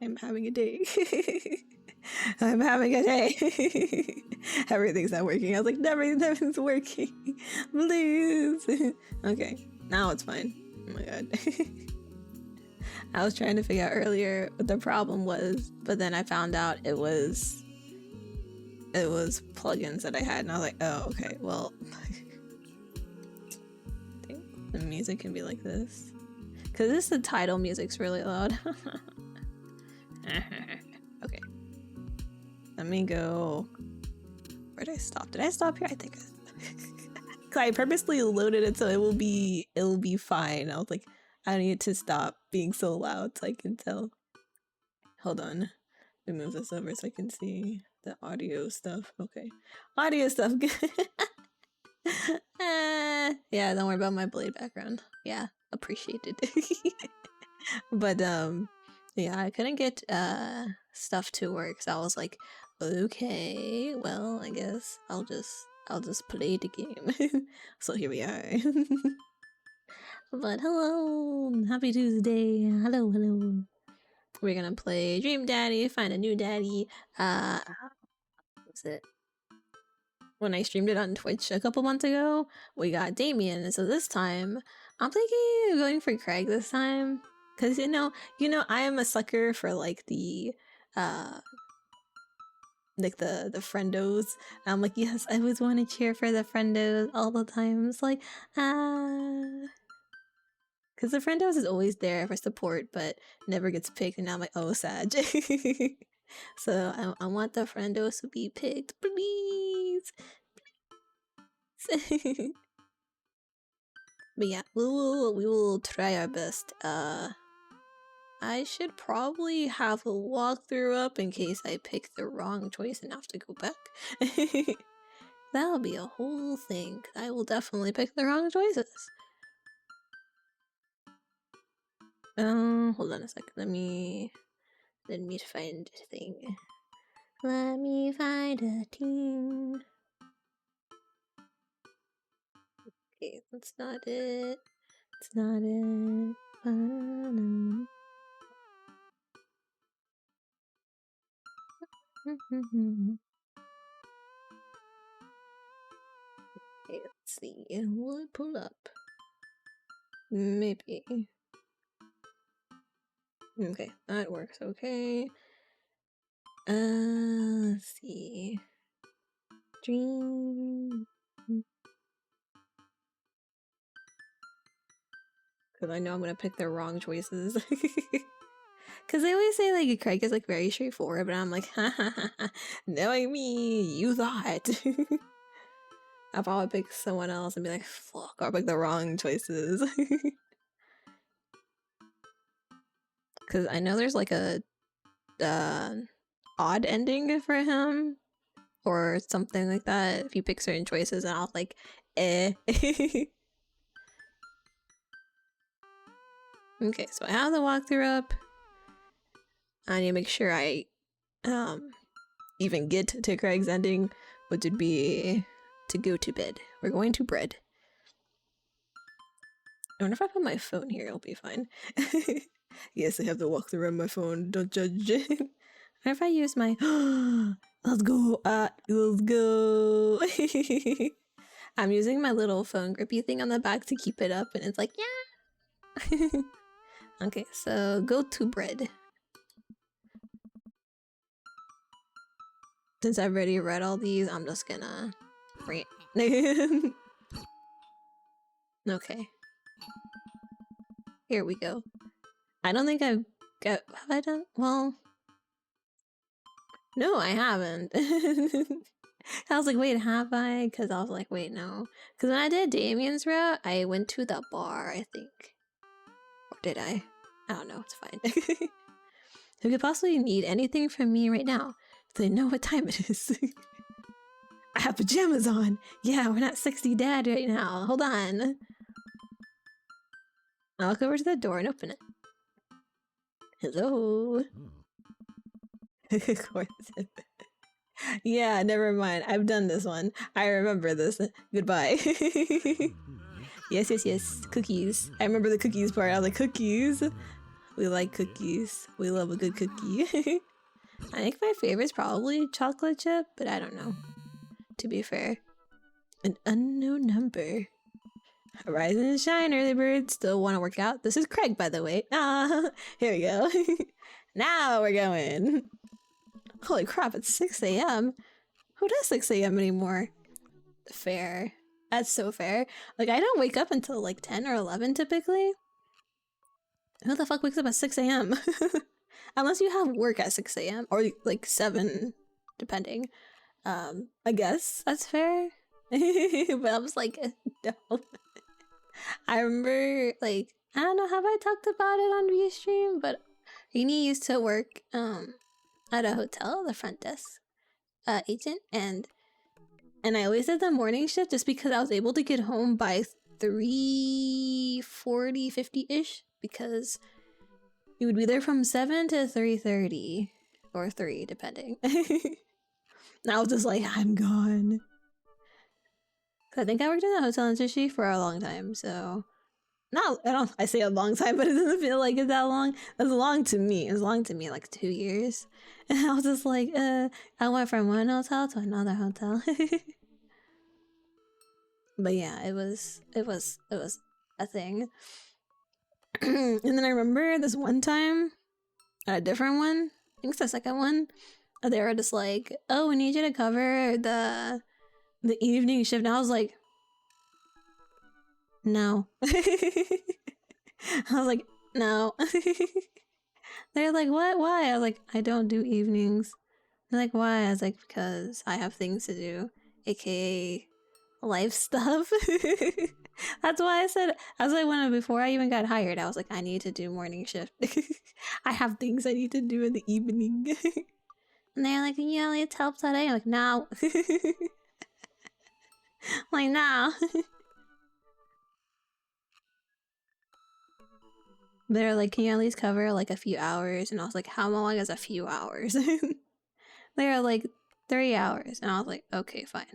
I'm having a day. I'm having a day. Everything's not working. I was like, nothing's working. Please. Okay, now it's fine. Oh my god. I was trying to figure out earlier what the problem was, but then I found out it was plugins that I had, and I was like, oh, okay, well, I think the music can be like this. Because this the title music's really loud. Okay. Let me go. Where did I stop? Did I stop here? I think I purposely loaded it so it will be fine. I was like, I need to stop being so loud so I can tell. Hold on. Let me move this over so I can see the audio stuff. Okay. Audio stuff. Yeah, don't worry about my blade background. Yeah, appreciated. But yeah, I couldn't get stuff to work, so I was like, okay, well, I guess I'll just play the game. So here we are. But hello, happy Tuesday. Hello. We're gonna play Dream Daddy, find a new daddy. What's it? When I streamed it on Twitch a couple months ago, we got Damien. So this time, I'm thinking of going for Craig this time. Cause you know, I am a sucker for like the friendos. I'm like, yes, I always want to cheer for the friendos all the time. It's like, because the friendos is always there for support, but never gets picked, and now I'm like, oh, sad. So I want the friendos to be picked, please. But yeah, we will try our best. I should probably have a walkthrough up in case I pick the wrong choice and have to go back. That'll be a whole thing. I will definitely pick the wrong choices. Hold on a second. Let me find a thing. Let me find a team. Okay, that's not it. It's not it. Okay, let's see. Will it pull up? Maybe. Okay, that works okay. Let's see. Dream. Because I know I'm gonna pick the wrong choices. Because they always say like Craig is like very straightforward, but I'm like, ha ha ha ha, knowing me, you thought. I'll probably pick someone else and be like, fuck, I'll pick the wrong choices. Because I know there's like a odd ending for him or something like that if you pick certain choices, and I'll like, eh. Okay, so I have the walkthrough up. I need to make sure I even get to Craig's ending, which would be to go to bed. We're going to bed. I wonder if I put my phone here, it'll be fine. Yes, I have the walkthrough on my phone. Don't judge it. What if I use my let's go, let's go. I'm using my little phone grippy thing on the back to keep it up, and it's like, yeah. Okay, so go to bread. Since I've already read all these, I'm just gonna read. Okay. Here we go. I don't think I've got... Have I done? Well... No, I haven't. I was like, wait, have I? Because I was like, wait, no. Because when I did Damien's route, I went to the bar, I think. Or did I? I don't know, it's fine. Who could possibly need anything from me right now? So they know what time it is. I have pajamas on. Yeah, we're not 60 dad right now. Hold on. I'll walk over to the door and open it. Hello. Yeah, never mind. I've done this one. I remember this. Goodbye. Yes. Cookies. I remember the cookies part. I was like, cookies? We like cookies. We love a good cookie. I think my favorite's probably chocolate chip, but I don't know. To be fair. An unknown number. Rise and shine, early bird. Still want to work out? This is Craig, by the way. Here we go. Now we're going. Holy crap, it's 6 a.m. Who does 6 a.m. anymore? Fair. That's so fair. Like, I don't wake up until like 10 or 11 typically. Who the fuck wakes up at 6 a.m.? Unless you have work at 6 a.m. or like 7, depending. I guess that's fair. But I was like, no. I remember, like, I don't know, have I talked about it on VStream? But Rini used to work at a hotel, the front desk agent, and I always did the morning shift just because I was able to get home by 3:40, 50-ish, because you would be there from 7 to 3:30 or 3, depending. And I was just like, I'm gone. I think I worked in the hotel industry for a long time, so I say a long time, but it doesn't feel like it's that long. It's long to me. It's long to me, like 2 years. And I was just like, I went from one hotel to another hotel. But yeah, it was a thing. And then I remember this one time at a different one, I think it's the second one, they were just like, oh, we need you to cover the evening shift. And I was like, no. I was like, no. They're like, what? Why? I was like, I don't do evenings. They're like, why? I was like, because I have things to do, aka life stuff. That's why I said, before I even got hired, I was like, I need to do morning shift. I have things I need to do in the evening. And they're like, yeah, let's help today. I'm like, no. Like, no. They're like, can you at least cover like a few hours? And I was like, how long is a few hours? They're like, 3 hours. And I was like, okay, fine.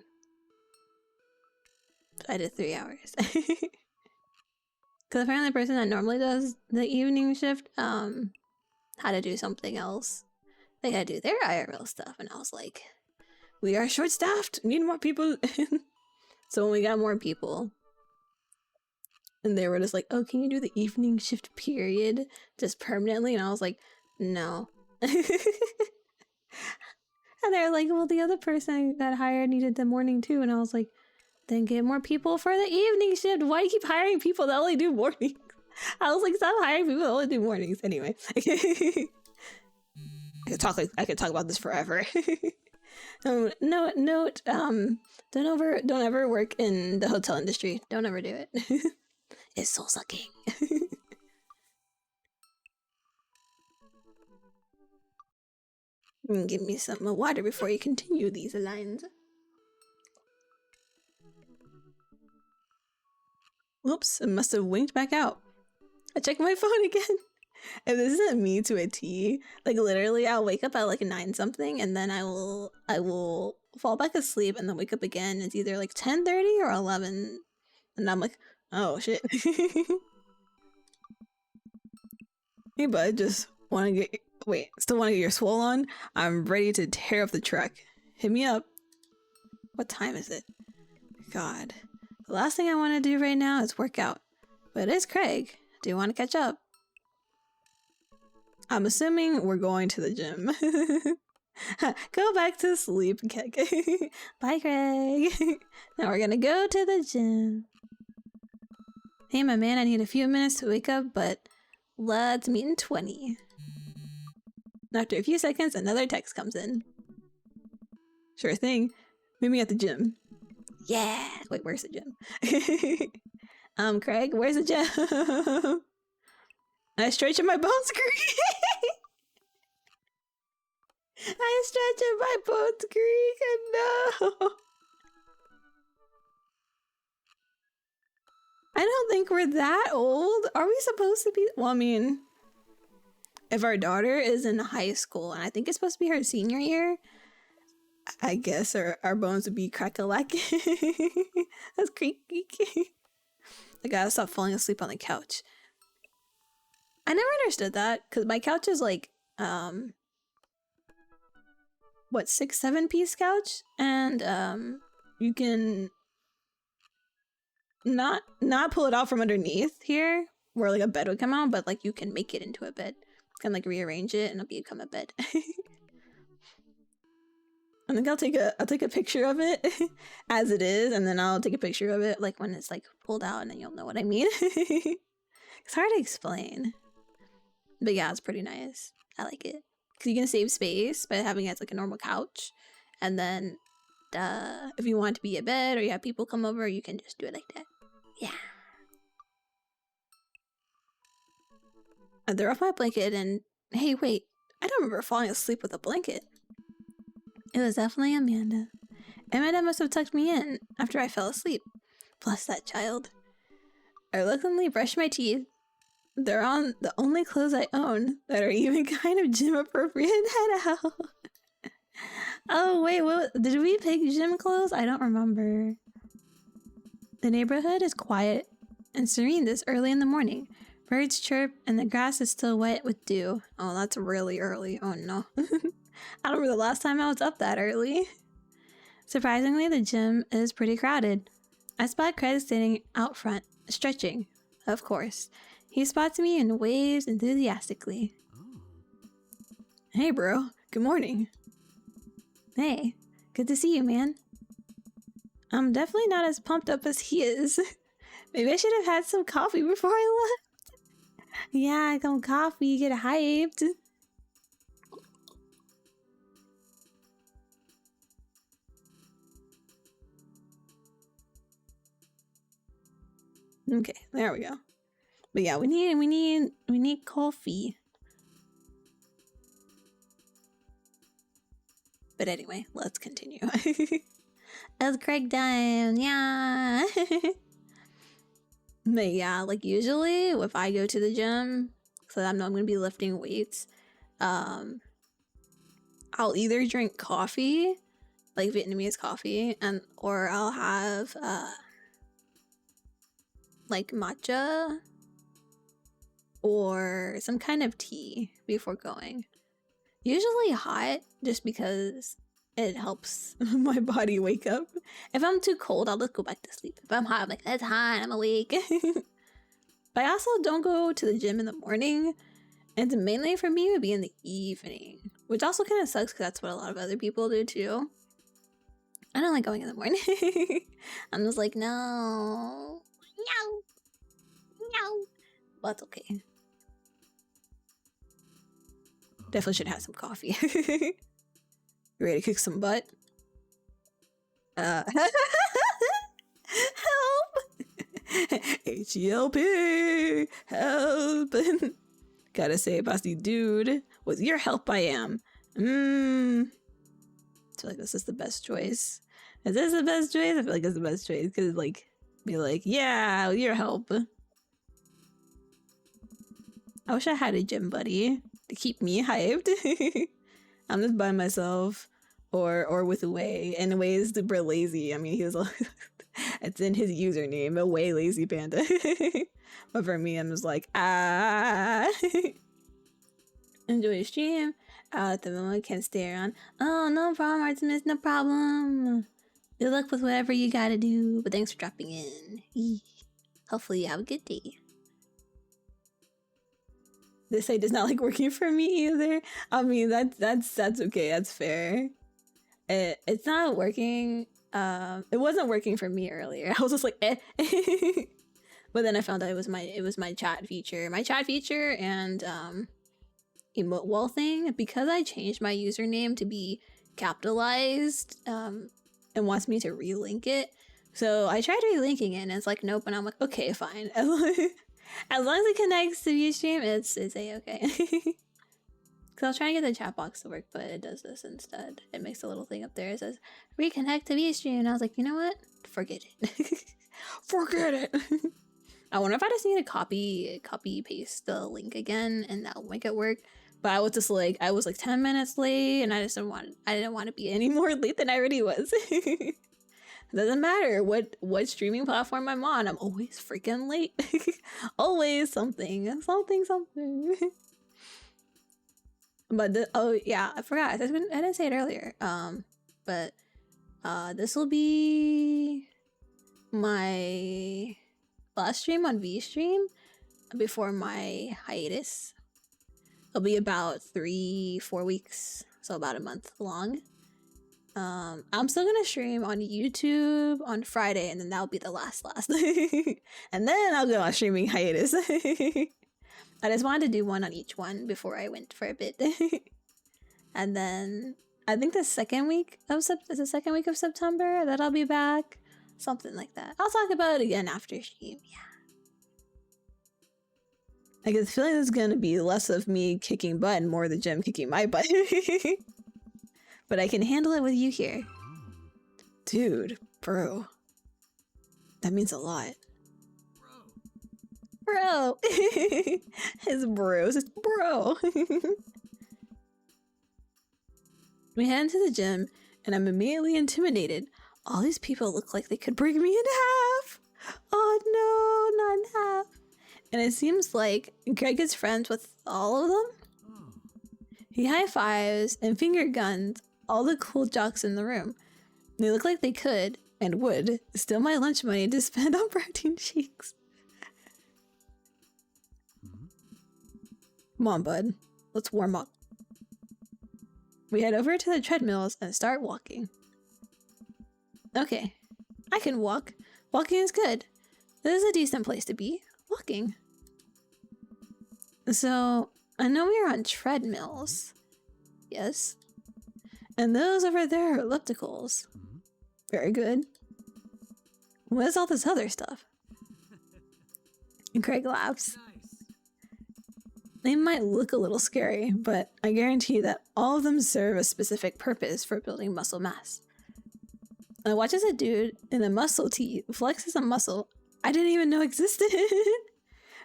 I did 3 hours. Because apparently the person that normally does the evening shift had to do something else. They had to do their IRL stuff. And I was like, we are short-staffed. Need more people. So when we got more people, and they were just like, oh, can you do the evening shift period just permanently? And I was like, no. And they're like, well, the other person that hired needed the morning too. And I was like, then get more people for the evening shift. Why do you keep hiring people that only do mornings? I was like, stop hiring people that only do mornings. Anyway. I could talk about this forever. Note, don't ever work in the hotel industry. Don't ever do it. It's soul sucking. Give me some water before you continue these lines. Whoops, it must have winked back out. I checked my phone again. And this isn't me to a T. Like, literally, I'll wake up at like 9 something, and then I will fall back asleep and then wake up again. It's either like 10:30 or 11. And I'm like, oh shit. Hey bud, just wanna get still wanna get your swole on? I'm ready to tear up the truck. Hit me up. What time is it? God. The last thing I wanna do right now is work out. But it is Craig. Do you wanna catch up? I'm assuming we're going to the gym. Go back to sleep. Bye, Craig. Now we're gonna go to the gym. Hey, my man, I need a few minutes to wake up, but let's meet in 20. After a few seconds, another text comes in. Sure thing. Meet me at the gym. Yeah. Wait, where's the gym? Craig, where's the gym? I stretching my bones, Creek. I stretching my bones, Creek. No. I don't think we're that old. Are we supposed to be? Well, I mean, if our daughter is in high school, and I think it's supposed to be her senior year, I guess our bones would be crack-a-lack. That's creaky. I gotta stop falling asleep on the couch. I never understood that because my couch is like, what, 6-7 piece couch, and you can not pull it out from underneath here where like a bed would come out, but like you can make it into a bed. You can like rearrange it and it'll become a bed. I think I'll take a picture of it as it is, and then I'll take a picture of it like when it's like pulled out, and then you'll know what I mean. It's hard to explain, but yeah, it's pretty nice. I like it because you can save space by having it as like a normal couch, and then if you want it to be a bed or you have people come over, you can just do it like that. Yeah. And they're off my blanket, and hey, wait, I don't remember falling asleep with a blanket. It was definitely Amanda. Amanda must have tucked me in after I fell asleep. Bless that child. I reluctantly brushed my teeth. They're on the only clothes I own that are even kind of gym appropriate. Head out. Oh wait, what did we pick gym clothes? I don't remember. The neighborhood is quiet and serene this early in the morning. Birds chirp and the grass is still wet with dew. Oh, that's really early. Oh no. I don't remember the last time I was up that early. Surprisingly, the gym is pretty crowded. I spot Craig standing out front, stretching. Of course. He spots me and waves enthusiastically. Hey bro, good morning. Hey, good to see you, man. I'm definitely not as pumped up as he is. Maybe I should have had some coffee before I left. Yeah, some coffee, get hyped. Okay, there we go. But yeah, we need coffee. But anyway, let's continue. It's Craig time, yeah. But yeah, like usually if I go to the gym, so I know I'm gonna be lifting weights, I'll either drink coffee, like Vietnamese coffee, or I'll have like matcha or some kind of tea before going. Usually hot, just because it helps my body wake up. If I'm too cold, I'll just go back to sleep. If I'm hot, I'm like, that's hot, I'm awake. But I also don't go to the gym in the morning. And mainly for me, it would be in the evening. Which also kind of sucks because that's what a lot of other people do too. I don't like going in the morning. I'm just like, no. But it's okay. Definitely should have some coffee. You ready to kick some butt? Help! H-E-L-P! Help! Gotta say, bossy dude, with your help I am. I feel like this is the best choice. Is this the best choice? I feel like it's the best choice because like, be like, yeah, with your help. I wish I had a gym buddy to keep me hyped. I'm just by myself or with Wei, and Wei is super lazy. I mean, he was it's in his username, a Wei lazy panda. But for me, I'm just like, enjoy the stream. At the moment, can't stay around. Oh, no problem, Artemis, no problem. Good luck with whatever you gotta do, but thanks for dropping in. Hopefully you have a good day. This site does not like working for me either. I mean, that's okay. That's fair. It's not working. It wasn't working for me earlier. I was just like, eh. But then I found out it was my chat feature. My chat feature and emote wall thing, because I changed my username to be capitalized. It wants me to relink it. So I tried relinking it, and it's like nope. And I'm like, okay, fine. As long as it connects to VStream, it's a-okay. Because I was trying to get the chat box to work, but it does this instead. It makes a little thing up there. It says, reconnect to VStream. And I was like, you know what? Forget it. Forget it. I wonder if I just need to copy paste the link again, and that'll make it work. But I was like 10 minutes late, and I didn't want to be any more late than I already was. Doesn't matter what streaming platform I'm on, I'm always freaking late. Always something. But oh yeah, I forgot. I didn't say it earlier. But this will be my last stream on VStream before my hiatus. It'll be about 3-4 weeks, so about a month long. I'm still gonna stream on YouTube on Friday, and then that'll be the last. And then I'll go on streaming hiatus. I just wanted to do one on each one before I went for a bit. And then I think the second week of September that I'll be back. Something like that. I'll talk about it again after stream, yeah. I get the feeling it's gonna be less of me kicking butt and more the gym kicking my butt. But I can handle it with you here. Dude, bro. That means a lot. Bro! His bros. It's bro. We head into the gym, and I'm immediately intimidated. All these people look like they could break me in half. Oh no, not in half. And it seems like Greg is friends with all of them. He high fives and finger guns all the cool jocks in the room. They look like they could, and would, steal my lunch money to spend on protein shakes. Come on, bud. Let's warm up. We head over to the treadmills and start walking. Okay, I can walk. Walking is good. This is a decent place to be. Walking. So, I know we are on treadmills. Yes. And those over there are ellipticals. Very good. What is all this other stuff? And Craig laughs. They might look a little scary, but I guarantee that all of them serve a specific purpose for building muscle mass. I watch as a dude in a muscle tee flexes a muscle I didn't even know existed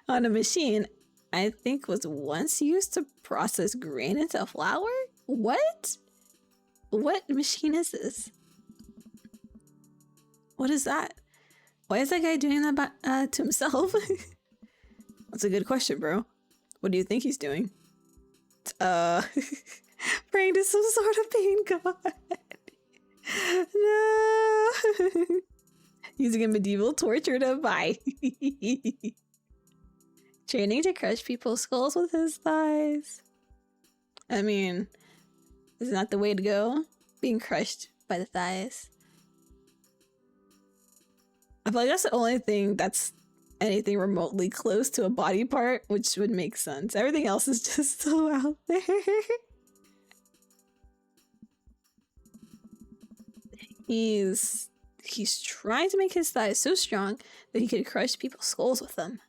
on a machine I think was once used to process grain into flour? What? What machine is this? What is that? Why is that guy doing that to himself? That's a good question, bro. What do you think he's doing? Praying to some sort of pain god. No. Using a medieval torture device. Training to crush people's skulls with his thighs. I mean, isn't that the way to go? Being crushed by the thighs. I feel like that's the only thing that's anything remotely close to a body part, which would make sense. Everything else is just so out there. He's trying to make his thighs so strong that he could crush people's skulls with them.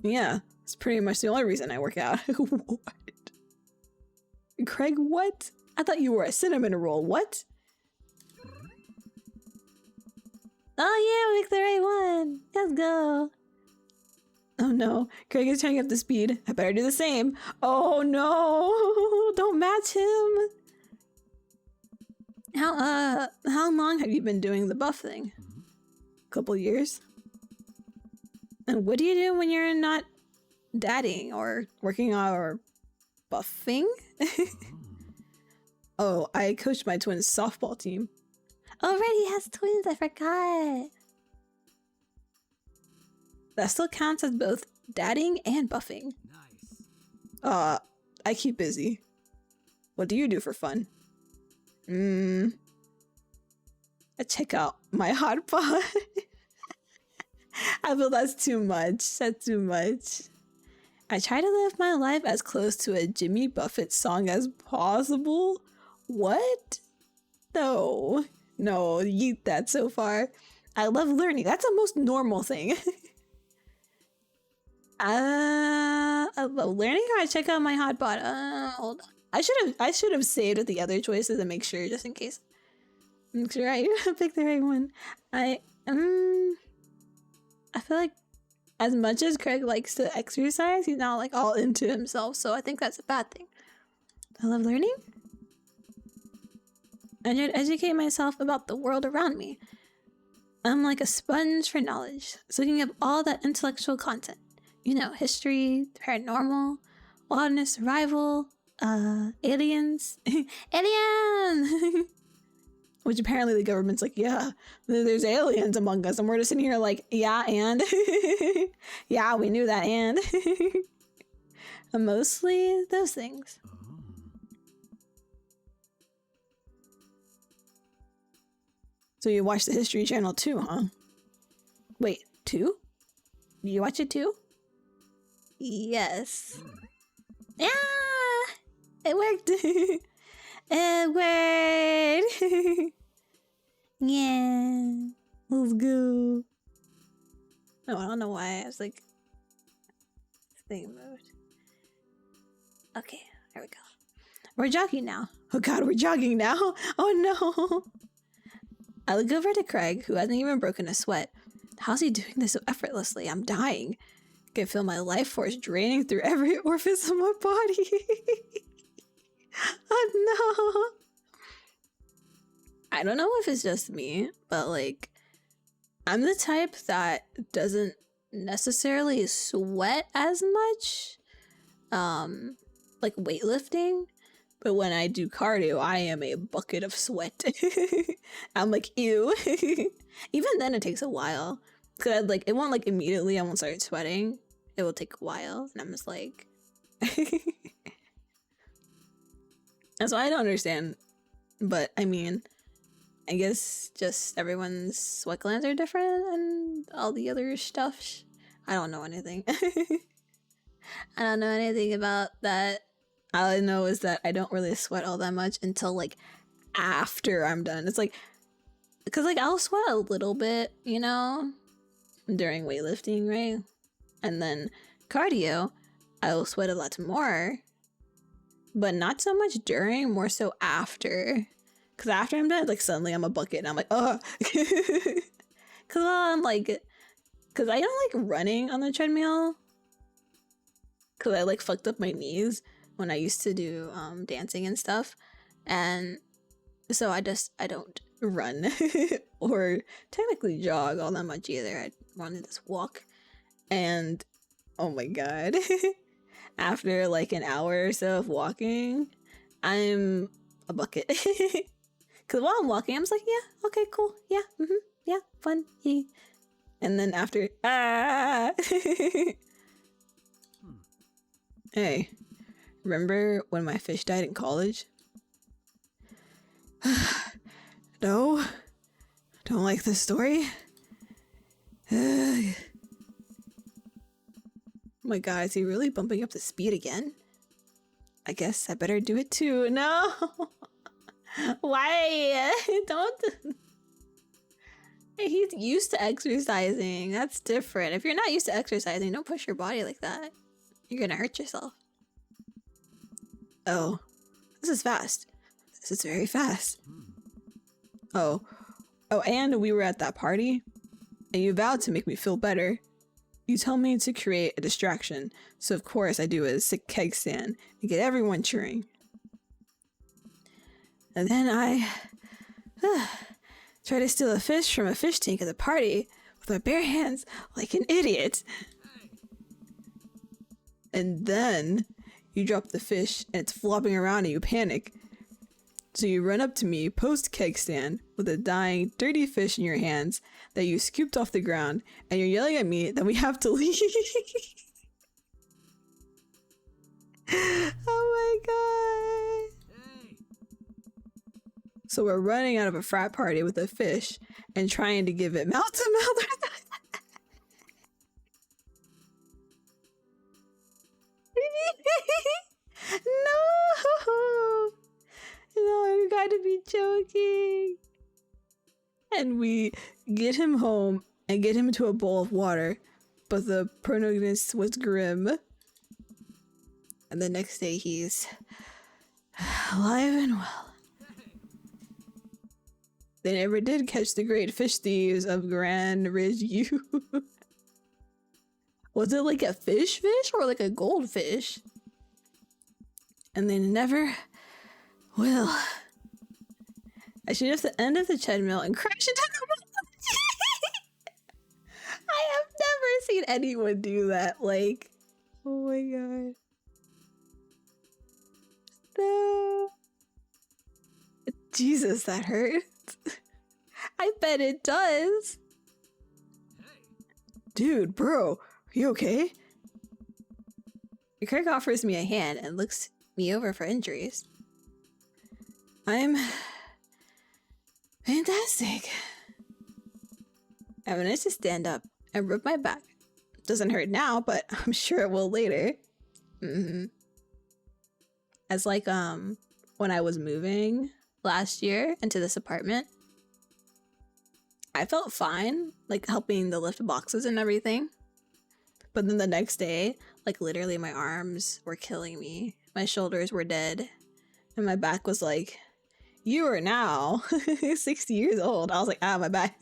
Yeah, it's pretty much the only reason I work out. What? Craig, what? I thought you were a cinnamon roll. What? Oh yeah, we picked the right one. Let's go. Oh no, Craig is turning up the speed. I better do the same. Oh no, don't match him. How long have you been doing the buff thing? Couple years? And what do you do when you're not dadding or working on or buffing? Oh, I coached my twins' softball team. Oh, right, he has twins, I forgot. That still counts as both dadding and buffing. Nice. I keep busy. What do you do for fun? I check out my hot pot. I feel that's too much. That's too much. I try to live my life as close to a Jimmy Buffett song as possible. What? No, yeet that so far. I love learning. That's the most normal thing. I love learning how to check out my hot pot. Hold on. I should have saved the other choices and make sure just in case. Make sure I picked the right one. I feel like as much as Craig likes to exercise, he's not like all into himself, so I think that's a bad thing. I love learning. I try to educate myself about the world around me. I'm like a sponge for knowledge, soaking up all that intellectual content. You know, history, paranormal, wilderness survival, aliens. Alien! Which apparently the government's like, yeah, there's aliens among us. And we're just sitting here like, yeah, and? Yeah, we knew that, and? Mostly those things. So you watch the History Channel too, huh? Wait, too? You watch it too? Yes. Yeah! It worked! It worked! Yeah. Let's go. Oh, I don't know why. I was like... This thing moved. Okay, there we go. We're jogging now. Oh god, we're jogging now? Oh no! I look over to Craig, who hasn't even broken a sweat. How's he doing this so effortlessly? I'm dying. I can feel my life force draining through every orifice of my body. Oh no. I don't know if it's just me, but like, I'm the type that doesn't necessarily sweat as much. Like weightlifting. But when I do cardio, I am a bucket of sweat. I'm like, ew. Even then, it takes a while. Cause like, it won't like immediately, I won't start sweating. It will take a while. And I'm just like... That's why I don't understand. But I mean, I guess just everyone's sweat glands are different and all the other stuff. I don't know anything. I don't know anything about that. All I know is that I don't really sweat all that much until like after I'm done. It's like, because like I'll sweat a little bit, you know, during weightlifting, right? And then cardio, I'll sweat a lot more, but not so much during, more so after. Because after I'm done, like suddenly I'm a bucket and I'm like, oh. Because I'm like, because I don't like running on the treadmill. Because I like fucked up my knees when I used to do dancing and stuff, and so I don't run or technically jog all that much either. I wanted to just walk, and oh my god, after like an hour or so of walking, I'm a bucket. Because while I'm walking, I'm just like, yeah, okay, cool, yeah, yeah, fun, and then after, Hey. Remember when my fish died in college? No? Don't like this story? Oh my god, is he really bumping up the speed again? I guess I better do it too. No! Why? Don't... He's used to exercising. That's different. If you're not used to exercising, don't push your body like that. You're gonna hurt yourself. Oh, this is fast. This is very fast. Oh, and we were at that party, and you vowed to make me feel better. You tell me to create a distraction, so of course I do a sick keg stand and get everyone cheering. And then I try to steal a fish from a fish tank at the party with my bare hands like an idiot. And then you drop the fish and it's flopping around and you panic. So you run up to me post keg stand with a dying, dirty fish in your hands that you scooped off the ground, and you're yelling at me that we have to leave. Oh my god. So we're running out of a frat party with a fish and trying to give it mouth to mouth. No! No, you gotta be joking. And we get him home and get him into a bowl of water, but the protagonist was grim. And the next day he's alive and well. They never did catch the great fish thieves of Grand Ridge U. Was it like a fish or like a goldfish? And they never will. I should have the end of the treadmill and crash into the I have never seen anyone do that. Like, oh my god. No. Jesus, that hurts. I bet it does. Dude, bro, are you okay? Craig offers me a hand and looks me over for injuries. I'm fantastic. I managed to stand up and rub my back. Doesn't hurt now, but I'm sure it will later. As like when I was moving last year into this apartment, I felt fine, like helping to lift boxes and everything. But then the next day, like literally my arms were killing me. My shoulders were dead. And my back was like, you are now 60 years old. I was like, my back.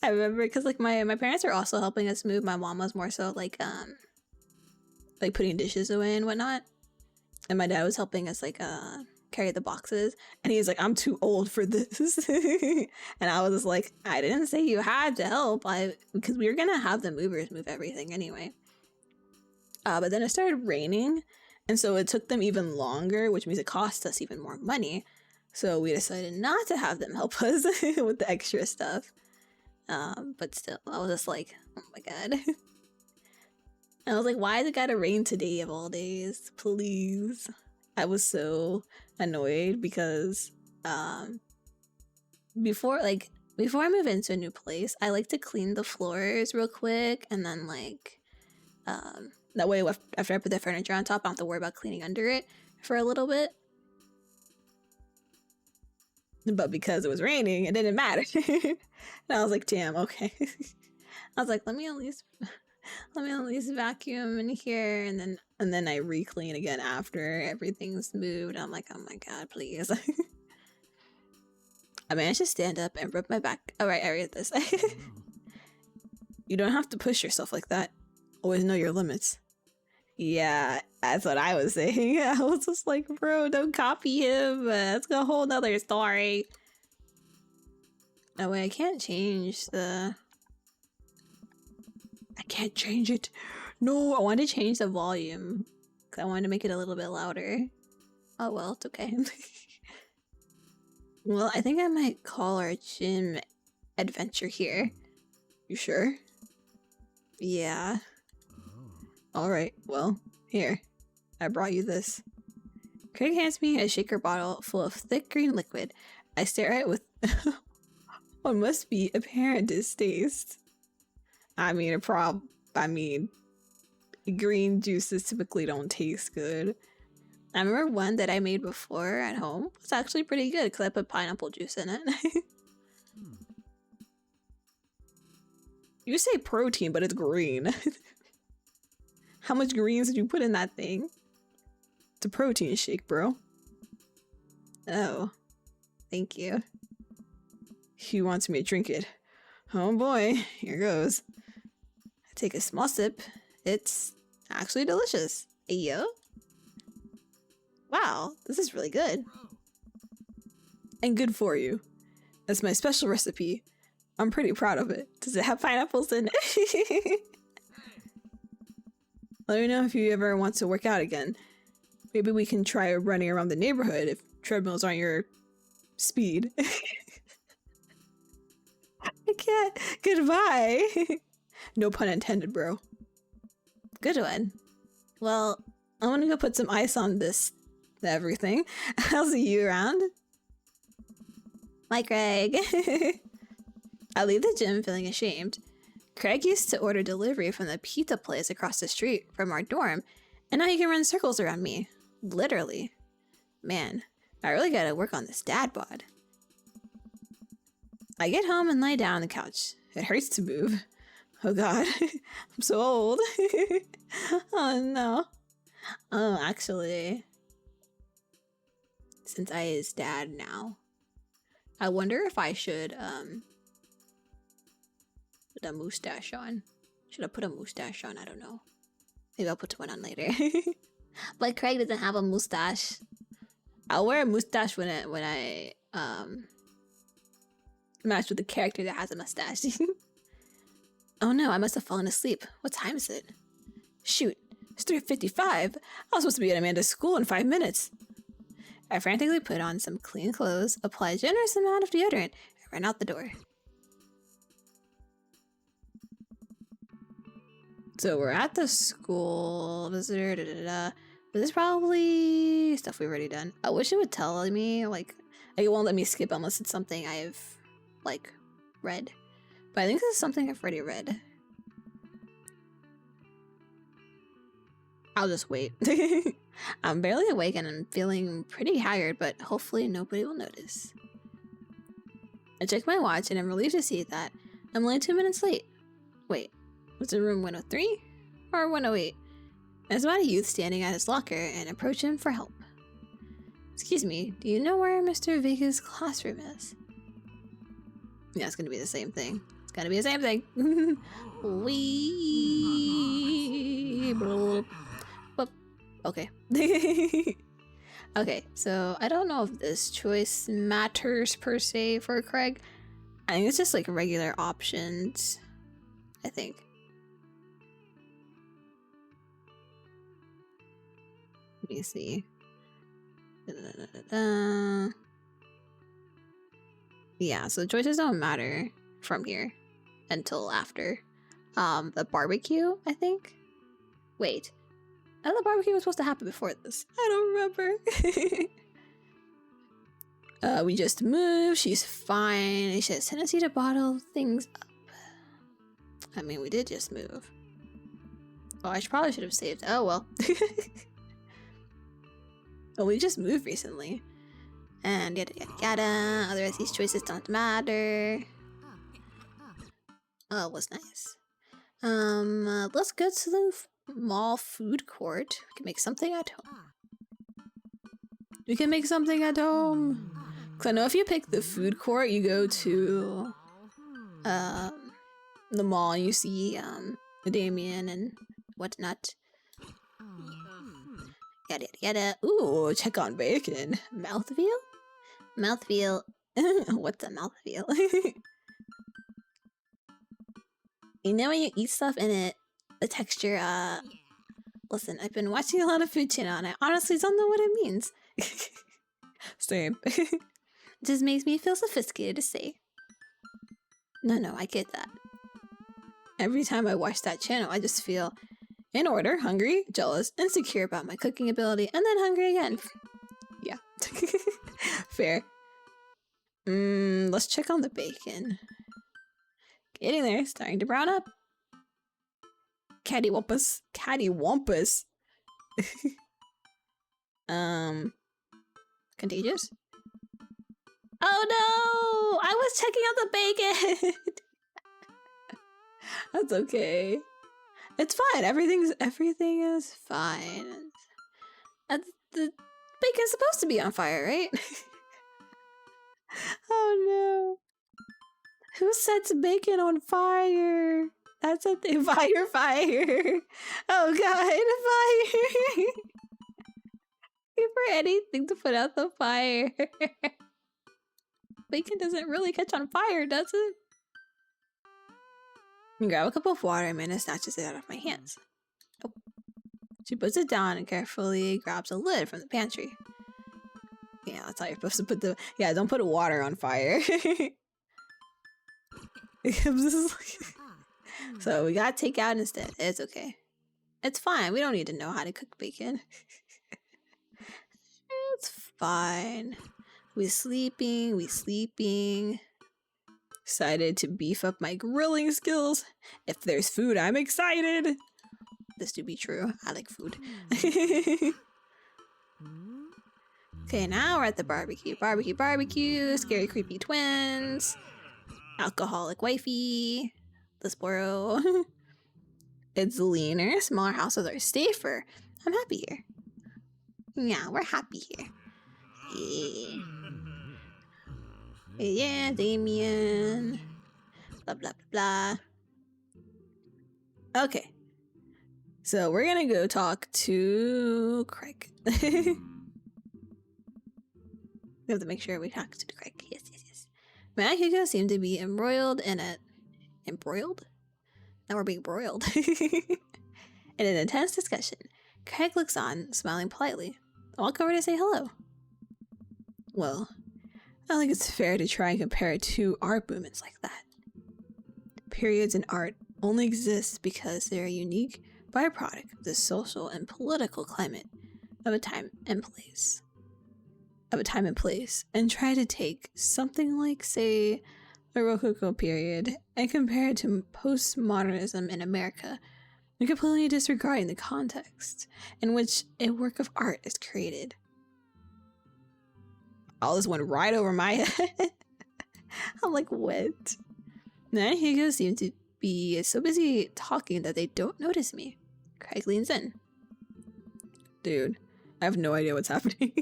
I remember because like my parents were also helping us move. My mom was more so like putting dishes away and whatnot. And my dad was helping us like carry the boxes. And he was like, I'm too old for this. And I was just like, I didn't say you had to help. Because we were gonna have the movers move everything anyway. But then it started raining, and so it took them even longer, which means it cost us even more money. So we decided not to have them help us with the extra stuff. But still, I was just like, oh my god. And I was like, why is it gotta rain today of all days? Please. I was so annoyed because before I move into a new place, I like to clean the floors real quick, and then like that way after I put the furniture on top, I don't have to worry about cleaning under it for a little bit. But because it was raining, it didn't matter. And I was like, damn, okay. I was like, let me at least vacuum in here, and then I re-clean again after everything's moved. I'm like, oh my god, please. I managed to stand up and rub my back. All right, I read this. You don't have to push yourself like that. Always know your limits. Yeah, that's what I was saying. I was just like, bro, don't copy him. That's a whole nother story. No way, I can't change the... I can't change it. No, I wanted to change the volume. Because I wanted to make it a little bit louder. Oh well, it's okay. Well, I think I might call our gym adventure here. You sure? Yeah. Alright, well, here. I brought you this. Craig hands me a shaker bottle full of thick green liquid. I stare at it with what must be apparent distaste. I mean, green juices typically don't taste good. I remember one that I made before at home. It's actually pretty good because I put pineapple juice in it. You say protein, but it's green. How much greens did you put in that thing? It's a protein shake, bro. Oh. Thank you. He wants me to drink it. Oh boy, here goes. I take a small sip. It's actually delicious. Ayo. Wow, this is really good. And good for you. That's my special recipe. I'm pretty proud of it. Does it have pineapples in it? Let me know if you ever want to work out again. Maybe we can try running around the neighborhood if treadmills aren't your speed. I can't. Goodbye. No pun intended, bro. Good one. Well, I'm gonna go put some ice on this everything. I'll see you around. Bye, Craig. I leave the gym feeling ashamed. Craig used to order delivery from the pizza place across the street from our dorm, and now he can run circles around me. Literally. Man, I really gotta work on this dad bod. I get home and lie down on the couch. It hurts to move. Oh god, I'm so old. Oh no. Oh, actually, since I is dad now, I wonder if I should put a mustache on. Should I put a mustache on? I don't know. Maybe I'll put one on later. But Craig doesn't have a mustache. I'll wear a mustache when I match with a character that has a mustache. Oh no, I must have fallen asleep. What time is it? Shoot, it's 3:55. I was supposed to be at Amanda's school in 5 minutes. I frantically put on some clean clothes, applied a generous amount of deodorant, and ran out the door. So we're at the school, visitor, But this is probably stuff we've already done. I wish it would tell me, like it won't let me skip unless it's something I've, like, read. But I think this is something I've already read. I'll just wait. I'm barely awake and I'm feeling pretty tired, but hopefully nobody will notice. I checked my watch and I'm relieved to see that I'm only 2 minutes late. Wait, was it room 103 or 108? I saw a youth standing at his locker and approached him for help. Excuse me, do you know where Mr. Vega's classroom is? Yeah, it's gonna be the same thing. It's gonna be the same thing. Okay. Okay, so I don't know if this choice matters per se for Craig. I think it's just like regular options, I think. Let me see. Yeah, so choices don't matter from here until after. The barbecue, I think? Wait. I thought the barbecue was supposed to happen before this. I don't remember. We just moved. She's fine. She has tendency to bottle things up. I mean, we did just move. Oh, I probably should have saved. Oh, well. Well, we just moved recently. And yada yada yada. Otherwise, these choices don't matter. Oh, it was nice. Let's go to the mall food court. We can make something at home. Cause I know if you pick the food court, you go to the mall and you see Damien and whatnot. Yada yada yada. Ooh, check on bacon. Mouthfeel? Mouthfeel. What's a mouthfeel? You know when you eat stuff and the texture, listen, I've been watching a lot of food channel and I honestly don't know what it means. Same. It just makes me feel sophisticated to say. No, I get that. Every time I watch that channel, I just feel in order, hungry, jealous, insecure about my cooking ability, and then hungry again. Yeah. Fair. Let's check on the bacon. Getting there, starting to brown up. Cattywampus. Contagious? Oh no! I was checking out the bacon! That's okay. It's fine. Everything is fine. The bacon's supposed to be on fire, right? Oh no. Who sets bacon on fire? That's a thing. Fire. Oh god, fire. Wait for anything to put out the fire. Bacon doesn't really catch on fire, does it? You grab a cup of water and Amanda snatches it out of my hands. Oh. She puts it down and carefully grabs a lid from the pantry. Yeah, that's how you're supposed to put the... Yeah, don't put water on fire. So we got takeout instead. It's okay. It's fine. We don't need to know how to cook bacon. It's fine. We sleeping. Excited to beef up my grilling skills. If there's food, I'm excited. This to be true. I like food. Okay, now we're at the barbecue. Barbecue. Scary, creepy twins. Alcoholic wifey. Let's borrow. It's leaner. Smaller houses are safer. I'm happy here. Yeah, we're happy here. Yeah, Damien. Blah, blah, blah, blah. Okay. So we're gonna go talk to Craig. We have to make sure we talk to the Craig. Yes, yes, yes. Matt and Hugo seem to be embroiled in a... Embroiled? Now we're being broiled. In an intense discussion. Craig looks on, smiling politely. I walk over to say hello. Well, I don't think it's fair to try and compare two art movements like that. Periods in art only exist because they're a unique byproduct of the social and political climate of a time and place. And try to take something like, say, the Rococo period and compare it to postmodernism in America, and completely disregarding the context in which a work of art is created. All this went right over my head. I'm like, what? Nan and Hugo seem to be so busy talking that they don't notice me. Craig leans in. Dude, I have no idea what's happening.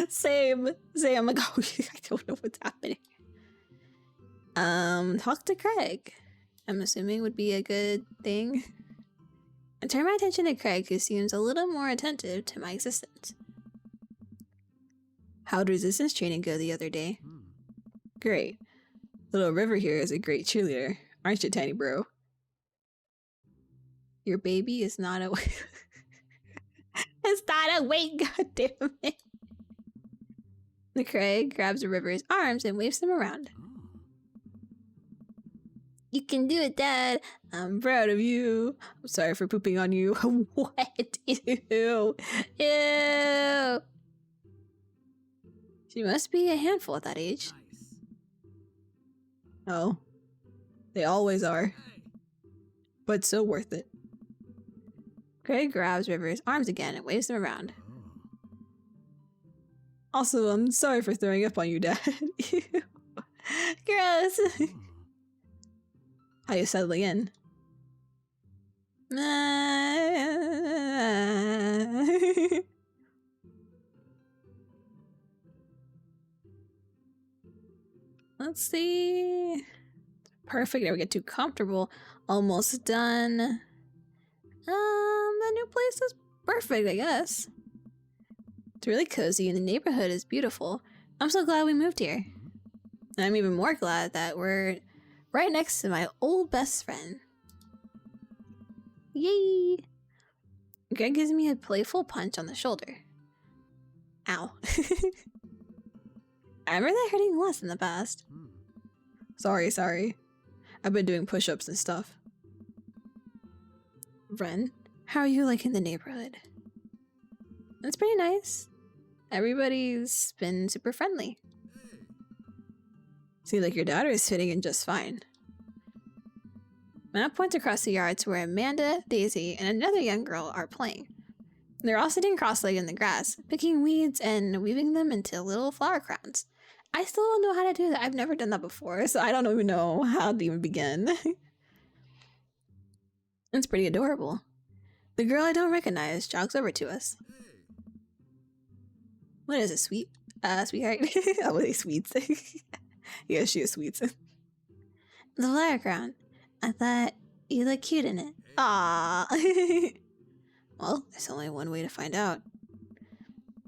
Same. I'm like, oh, I don't know what's happening. Talk to Craig. I'm assuming would be a good thing. I turn my attention to Craig, who seems a little more attentive to my existence. How'd resistance training go the other day? Great. Little River here is a great cheerleader, aren't you, tiny bro? Your baby is not awake. It's not awake, goddammit. The Craig grabs River's arms and waves them around. You can do it, Dad. I'm proud of you. I'm sorry for pooping on you. What? Ew. Ew. She must be a handful at that age. Oh. They always are. But so worth it. Craig grabs River's arms again and waves them around. Also, I'm sorry for throwing up on you, Dad. Gross. How you settling in? Let's see. Perfect. Never get too comfortable. Almost done. The new place is perfect, I guess. It's really cozy and the neighborhood is beautiful. I'm so glad we moved here. And I'm even more glad that we're right next to my old best friend. Yay! Greg gives me a playful punch on the shoulder. Ow. I remember that hurting less in the past. Sorry. I've been doing push-ups and stuff. Ren, how are you liking the neighborhood? It's pretty nice. Everybody's been super friendly. Seems like your daughter is fitting in just fine. Matt points across the yard to where Amanda, Daisy, and another young girl are playing. They're all sitting cross-legged in the grass, picking weeds and weaving them into little flower crowns. I still don't know how to do that. I've never done that before, so I don't even know how to even begin. It's pretty adorable. The girl I don't recognize jogs over to us. What is it, sweetheart? Oh, are they sweets? Yeah, she is sweets. The flower crown. I thought you look cute in it. Aww. Well, there's only one way to find out.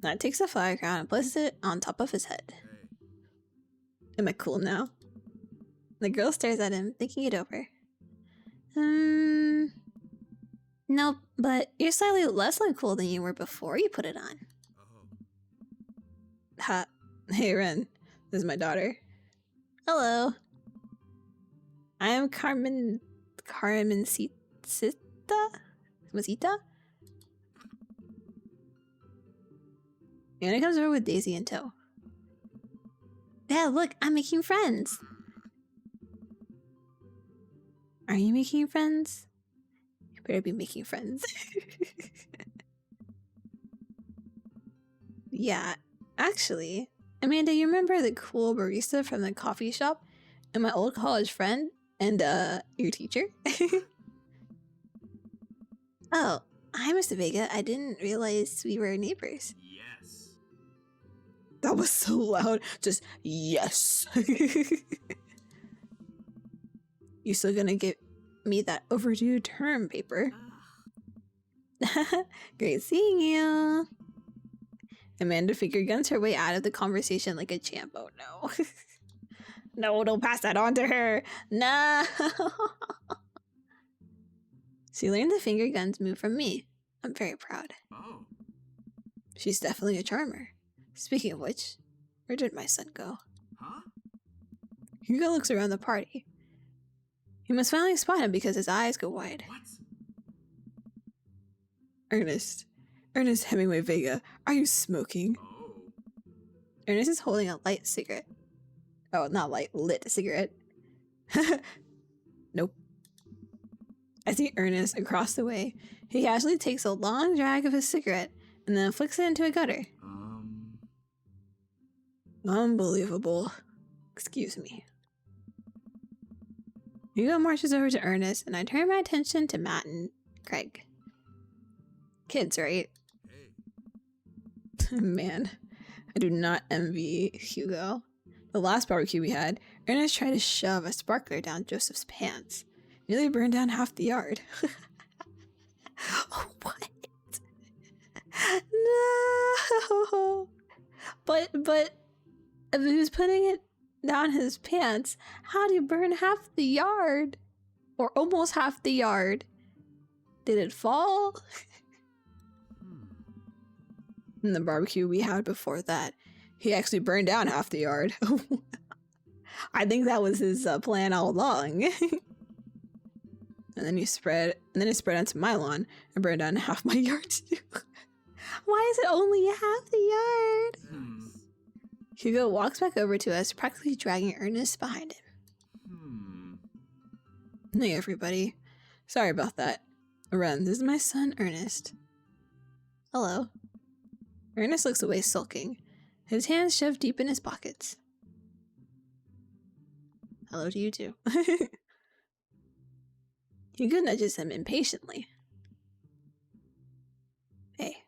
Matt takes the flower crown and places it on top of his head. Am I cool now? The girl stares at him, thinking it over. Nope, but you're slightly less uncool than you were before you put it on. Ha. Hey, Ren. This is my daughter. Hello. I am Carmencita? Masita? Anna comes over with Daisy in tow. Dad, look, I'm making friends. Are you making friends? You better be making friends. Yeah, actually, Amanda, you remember the cool barista from the coffee shop and my old college friend and your teacher? Oh, hi, Mr. Vega. I didn't realize we were neighbors. Yes. That was so loud. Just yes. You still gonna get me that overdue term paper? Great seeing you. Amanda finger guns her way out of the conversation like a champ. Oh no. No, don't pass that on to her. No. She learned the finger guns move from me. I'm very proud. Oh. She's definitely a charmer. Speaking of which, where did my son go? Huh? Hugo looks around the party. He must finally spot him because his eyes go wide. What? Ernest Hemingway Vega, are you smoking? Oh. Ernest is holding a light cigarette. Oh, not light, lit cigarette. Nope. I see Ernest across the way. He casually takes a long drag of his cigarette and then flicks it into a gutter. Unbelievable. Excuse me. Hugo marches over to Ernest, and I turn my attention to Matt and Craig. Kids, right? Hey. Man, I do not envy Hugo. The last barbecue we had, Ernest tried to shove a sparkler down Joseph's pants. Nearly burned down half the yard. What? No! But if he was putting it down his pants, how do you burn half the yard? Or almost half the yard? Did it fall? In the barbecue we had before that, he actually burned down half the yard. I think that was his plan all along. And then he spread onto my lawn and burned down half my yard too. Why is it only half the yard? Hugo walks back over to us, practically dragging Ernest behind him. Hey everybody. Sorry about that. Ren, this is my son Ernest. Hello. Ernest looks away sulking, his hands shoved deep in his pockets. Hello to you too. Hugo nudges him impatiently. Hey.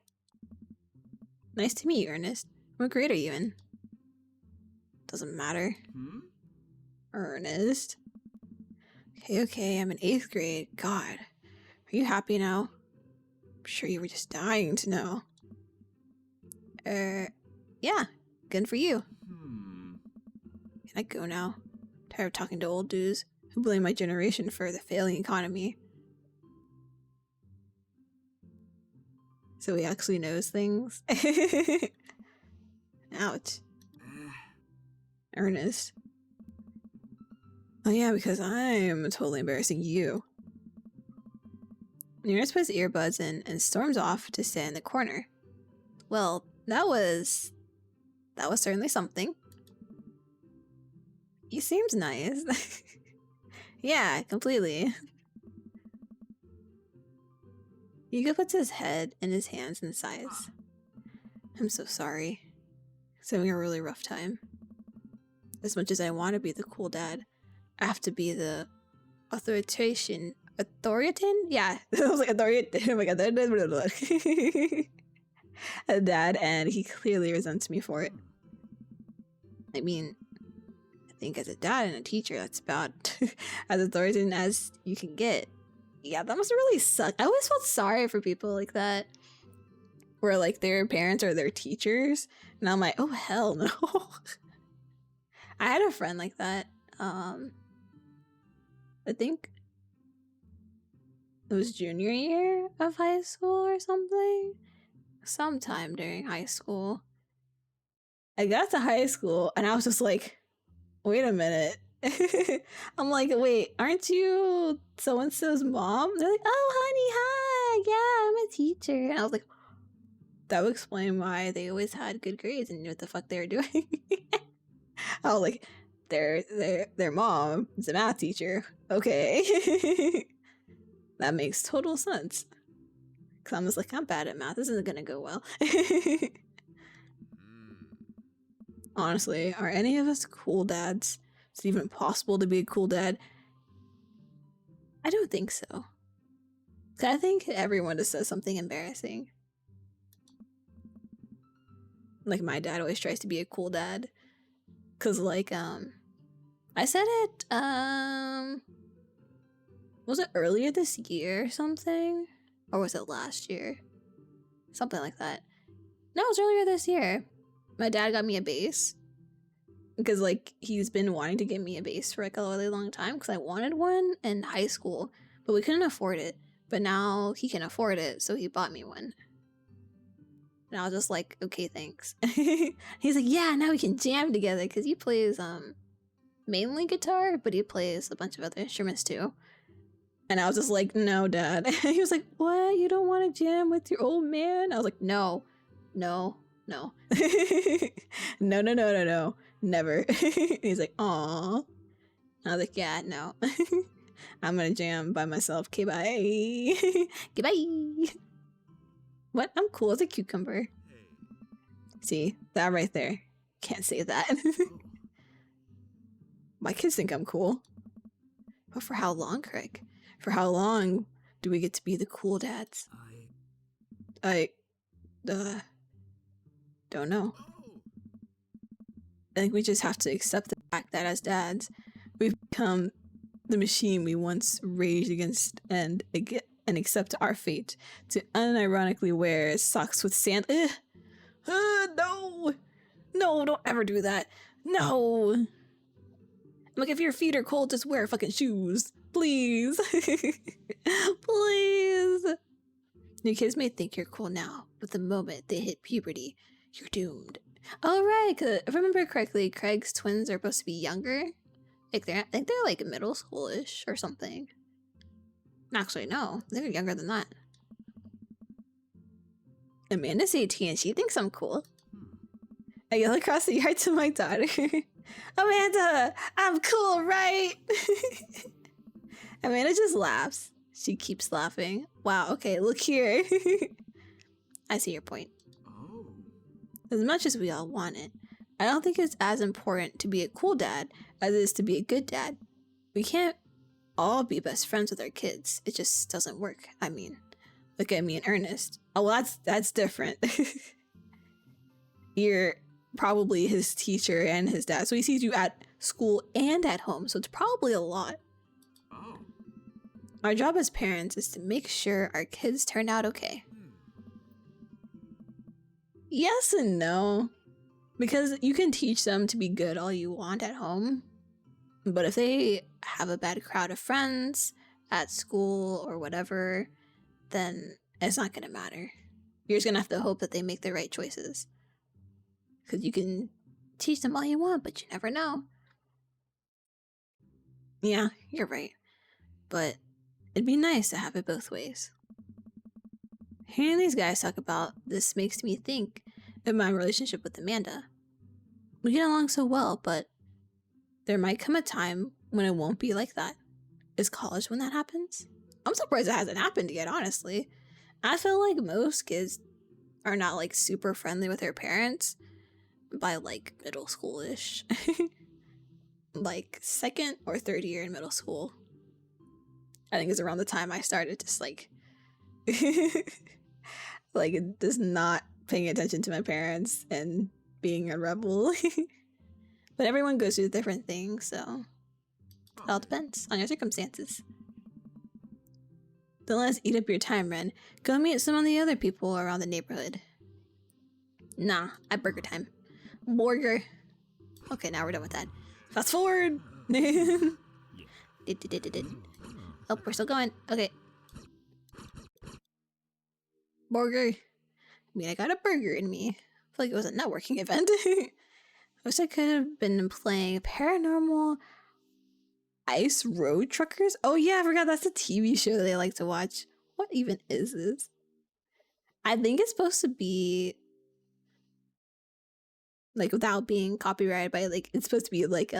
Nice to meet you, Ernest. What grade are you in? Doesn't matter. Ernest. Okay, I'm in 8th grade. God. Are you happy now? I'm sure you were just dying to know. Yeah. Good for you. Can I go now? Tired of talking to old dudes who blame my generation for the failing economy. So he actually knows things. Ouch. Ernest. Oh yeah, because I'm totally embarrassing you. Ernest puts earbuds in and storms off to stand in the corner. Well, that was certainly something. He seems nice. Yeah, completely. Hugo puts his head in his hands and sighs. I'm so sorry. He's having a really rough time. As much as I want to be the cool dad, I have to be the authoritarian? Yeah, I was like authoritarian. Oh my god, a dad, and he clearly resents me for it. I mean, I think as a dad and a teacher, that's about as authoritarian as you can get. Yeah, that must really suck. I always felt sorry for people like that, where like their parents are their teachers, and I'm like, oh hell no. I had a friend like that. I think it was junior year of high school or something. Sometime during high school. I got to high school and I was just like, wait a minute. I'm like, wait, aren't you so-and-so's mom? They're like, oh, honey, hi. Yeah, I'm a teacher. And I was like, that would explain why they always had good grades and knew what the fuck they were doing. I was like, their mom is a math teacher. Okay. That makes total sense. Because I'm just like, I'm bad at math. This isn't going to go well. Honestly, are any of us cool dads? Is it even possible to be a cool dad? I don't think so. I think everyone just says something embarrassing. Like, my dad always tries to be a cool dad. Because, like, I said it, was it earlier this year or something? Or was it last year? Something like that. No, it was earlier this year. My dad got me a bass. Because, like, he's been wanting to get me a bass for, like, a really long time. Because I wanted one in high school. But we couldn't afford it. But now he can afford it. So he bought me one. And I was just like, okay, thanks. He's like, yeah, now we can jam together. Because he plays, mainly guitar. But he plays a bunch of other instruments, too. And I was just like, no, Dad. He was like, what? You don't want to jam with your old man? I was like, no. No. No. No, no, no, no, no. Never. He's like, aw. I was like, yeah, no. I'm gonna jam by myself. Okay, bye. Goodbye. What? I'm cool as a cucumber. See, that right there. Can't say that. My kids think I'm cool. But for how long, Craig? For how long do we get to be the cool dads? I don't know. I think we just have to accept the fact that as dads, we've become the machine we once raged against and accept our fate to unironically wear socks with sand. No! No, don't ever do that. No! Like, if your feet are cold, just wear fucking shoes. Please. Please. Your kids may think you're cool now, but the moment they hit puberty, you're doomed. Oh, right. If I remember correctly, Craig's twins are supposed to be younger. Like, I think they're like middle schoolish or something. Actually, no. They're younger than that. Amanda's 18. She thinks I'm cool. I yell across the yard to my daughter. Amanda, I'm cool, right? Amanda just laughs. She keeps laughing. Wow, okay, look here. I see your point. As much as we all want it, I don't think it's as important to be a cool dad as it is to be a good dad. We can't all be best friends with our kids. It just doesn't work. I mean, look at me and Ernest. Oh, well, that's different. You're probably his teacher and his dad, so he sees you at school and at home, so it's probably a lot. Our job as parents is to make sure our kids turn out okay. Yes and no, because you can teach them to be good all you want at home, but if they have a bad crowd of friends at school or whatever, then it's not gonna matter. You're just gonna have to hope that they make the right choices. Because you can teach them all you want, but you never know. Yeah, you're right. But it'd be nice to have it both ways. Hearing these guys talk about this makes me think of my relationship with Amanda. We get along so well, but there might come a time when it won't be like that. Is college when that happens? I'm surprised it hasn't happened yet, honestly. I feel like most kids are not like super friendly with their parents by like middle school-ish. Like second or third year in middle school. I think is around the time I started just like like just not paying attention to my parents and being a rebel. But everyone goes through different things, so it all depends on your circumstances. Don't let us eat up your time, Ren. Go meet some of the other people around the neighborhood. Nah, at burger time. Burger. Okay, now we're done with that. Fast forward. Oh, we're still going. Okay. Burger. I mean, I got a burger in me. I feel like it was a networking event. I wish I could have been playing Paranormal Ice Road Truckers. Oh yeah, I forgot that's a TV show that I like to watch. What even is this? I think it's supposed to be like without being copyrighted by like it's supposed to be like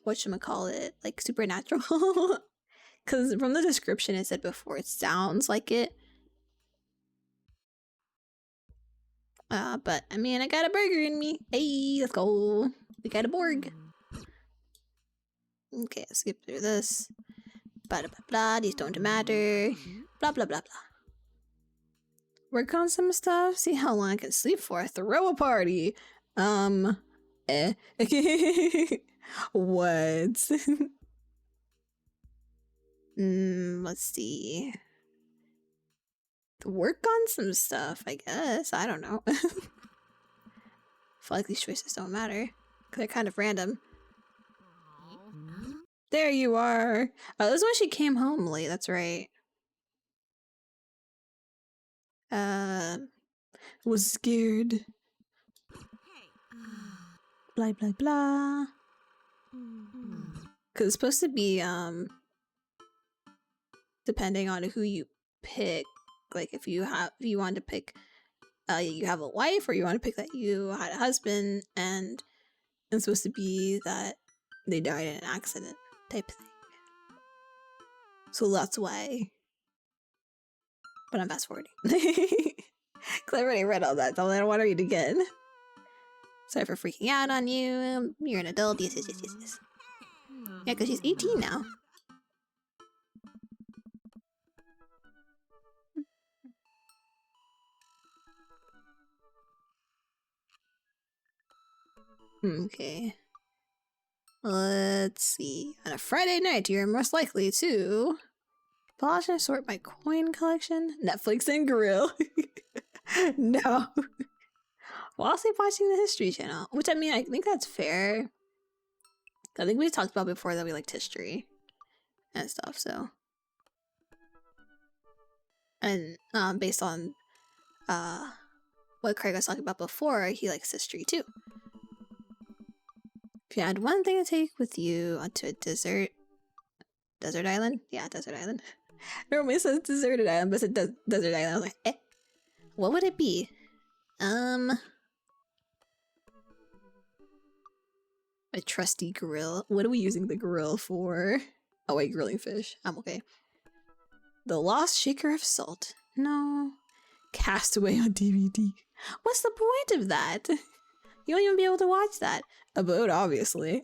whatchamacallit, like supernatural. Because from the description it said before it sounds like it. But I mean I got a burger in me. Hey, let's go. We got a Borg. Okay, let's skip through this. Blah blah blah, these don't matter. Blah blah blah blah. Work on some stuff, see how long I can sleep for. Throw a party. What? Let's see. work on some stuff, I guess. I don't know. I feel like these choices don't matter, because they're kind of random. There you are! Oh, this is when she came home late, that's right. Was scared. Blah, blah, blah. Because it's supposed to be, depending on who you pick, like if you want to pick, you have a wife, or you want to pick that you had a husband, and it's supposed to be that they died in an accident type thing. So that's why. But I'm fast forwarding. Because I already read all that, so I don't want to read again. Sorry for freaking out on you. You're an adult. Yes, yes, yes, yes, yes. Yeah, because she's 18 now. Okay. Let's see. On a Friday night, you're most likely to polish and sort my coin collection, Netflix and grill. No. Whilst watching the History Channel, which I mean, I think that's fair. I think we talked about before that we liked history and stuff, so. And based on what Craig was talking about before, he likes history too. If you had one thing to take with you onto a desert island? Yeah, desert island. Normally it says deserted island, but it said desert island. I was like, eh. What would it be? A trusty grill. What are we using the grill for? Oh wait, grilling fish. I'm okay. The Lost Shaker of Salt. No. Castaway on DVD. What's the point of that? You won't even be able to watch that. A boat, obviously.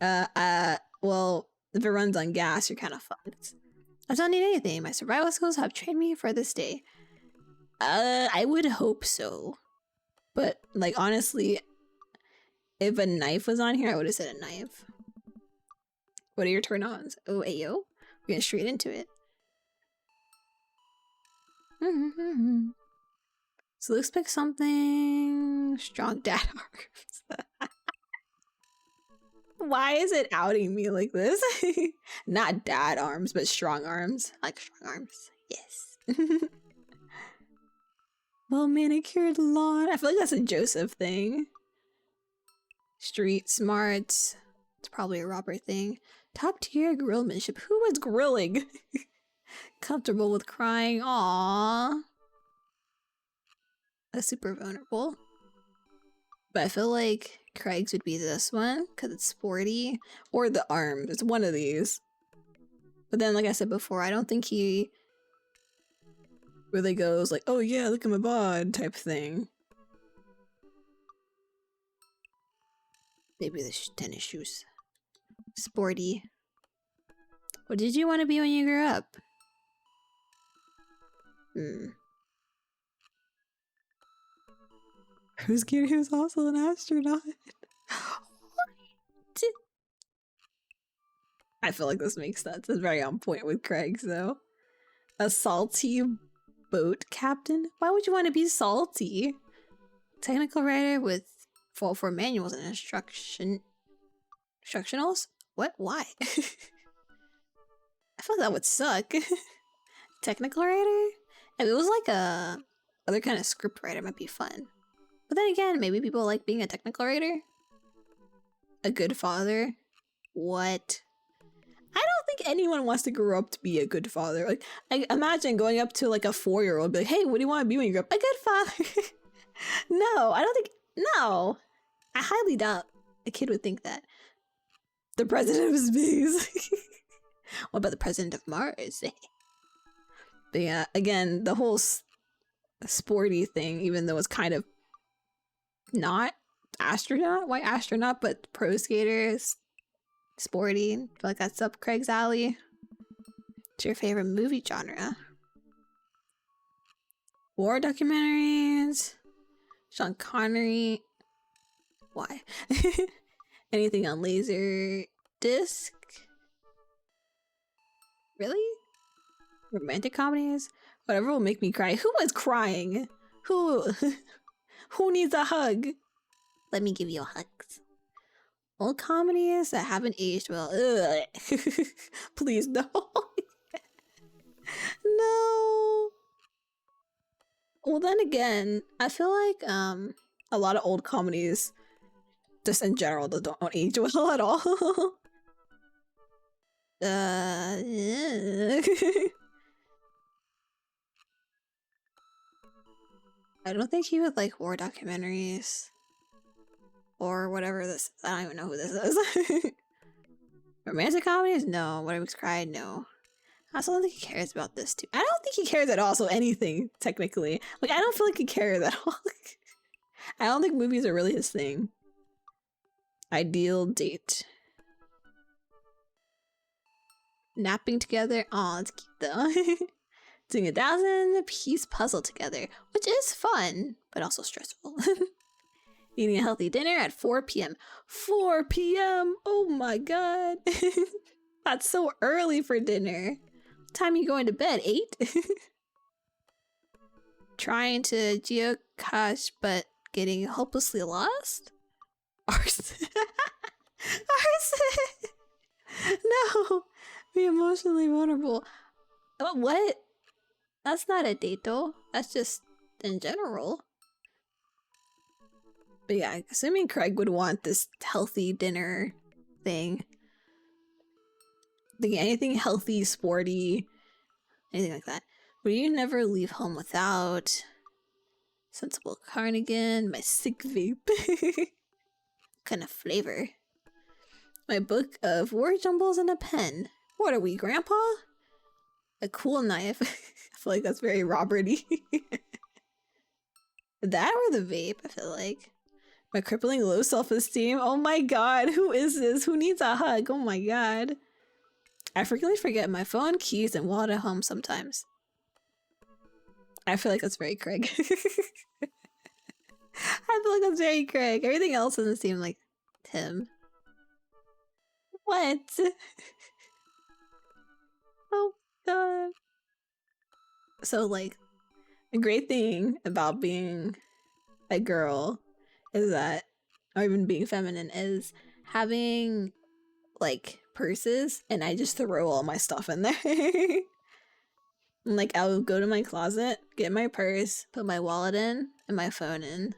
Well, if it runs on gas, you're kind of fucked. I don't need anything. My survival skills have trained me for this day. I would hope so. But, like, honestly, if a knife was on here, I would have said a knife. What are your turn-ons? Oh, ayo. We're getting straight into it. So let's pick something... Strong dad arms. Why is it outing me like this? Not dad arms, but strong arms. I like strong arms. Yes. Well manicured lawn. I feel like that's a Joseph thing. Street smarts. It's probably a Robert thing. Top tier grillmanship. Who was grilling? Comfortable with crying. Aww. That's super vulnerable. But I feel like Craig's would be this one because it's sporty. Or the arms. It's one of these. But then, like I said before, I don't think he really goes like, oh yeah, look at my bod type thing. Maybe the tennis shoes. Sporty. What did you want to be when you grew up? Who's kid who's also an astronaut? What? I feel like this makes sense. It's very on point with Craig's though. A salty boat captain? Why would you want to be salty? Technical writer with for manuals and instructionals? What? Why? I feel like that would suck. Technical writer? If it was like a other kind of script writer, it might be fun. But then again, maybe people like being a technical writer. A good father. What? I don't think anyone wants to grow up to be a good father. Like, I imagine going up to like a 4-year-old and be like, hey, what do you want to be when you grow up? A good father. No, I don't think, no. I highly doubt a kid would think that. The president of space. What about the president of Mars? But yeah, again, the whole sporty thing, even though it's kind of not astronaut, why astronaut, but pro skaters, sporty. I feel like that's up Craig's alley. What's your favorite movie genre? War documentaries. Sean Connery. Why? Anything on laser disc? Really? Romantic comedies? Whatever will make me cry. Who is crying? Who needs a hug? Let me give you hugs. Old comedies that haven't aged well. Ugh. Please, no. No. Well, then again, I feel like a lot of old comedies, just in general, don't age well at all. I don't think he would like war documentaries. Or whatever this. I don't even know who this is. Romantic comedies? No. What makes me cry? No. I also don't think he cares about this too. I don't think he cares at all, so anything, technically. Like, I don't feel like he cares at all. I don't think movies are really his thing. Ideal date. Napping together. Aw, that's cute though. Doing a 1,000-piece puzzle together, which is fun, but also stressful. Eating a healthy dinner at 4 p.m. 4 p.m. Oh my god. That's so early for dinner. What time are you going to bed? 8? Trying to geocache but getting hopelessly lost? Arson. Arson! No! Be emotionally vulnerable. What? That's not a date though. That's just in general. But yeah, assuming Craig would want this healthy dinner thing. Thinking anything healthy, sporty, anything like that. Would you never leave home without? Sensible cardigan, my sick vape. Kind of flavor. My book of word jumbles and a pen. What are we, Grandpa? A cool knife. I feel like that's very Robert-y. That or the vape, I feel like. My crippling low self-esteem. Oh my god, who is this? Who needs a hug? Oh my god. I frequently forget my phone, keys, and wallet at home sometimes. I feel like that's very Craig. I feel like that's very Craig. Everything else doesn't seem like Tim. What? Oh god. So like, a great thing about being a girl is that, or even being feminine, is having like purses and I just throw all my stuff in there. And, like, I'll go to my closet, get my purse, put my wallet in, and my phone in.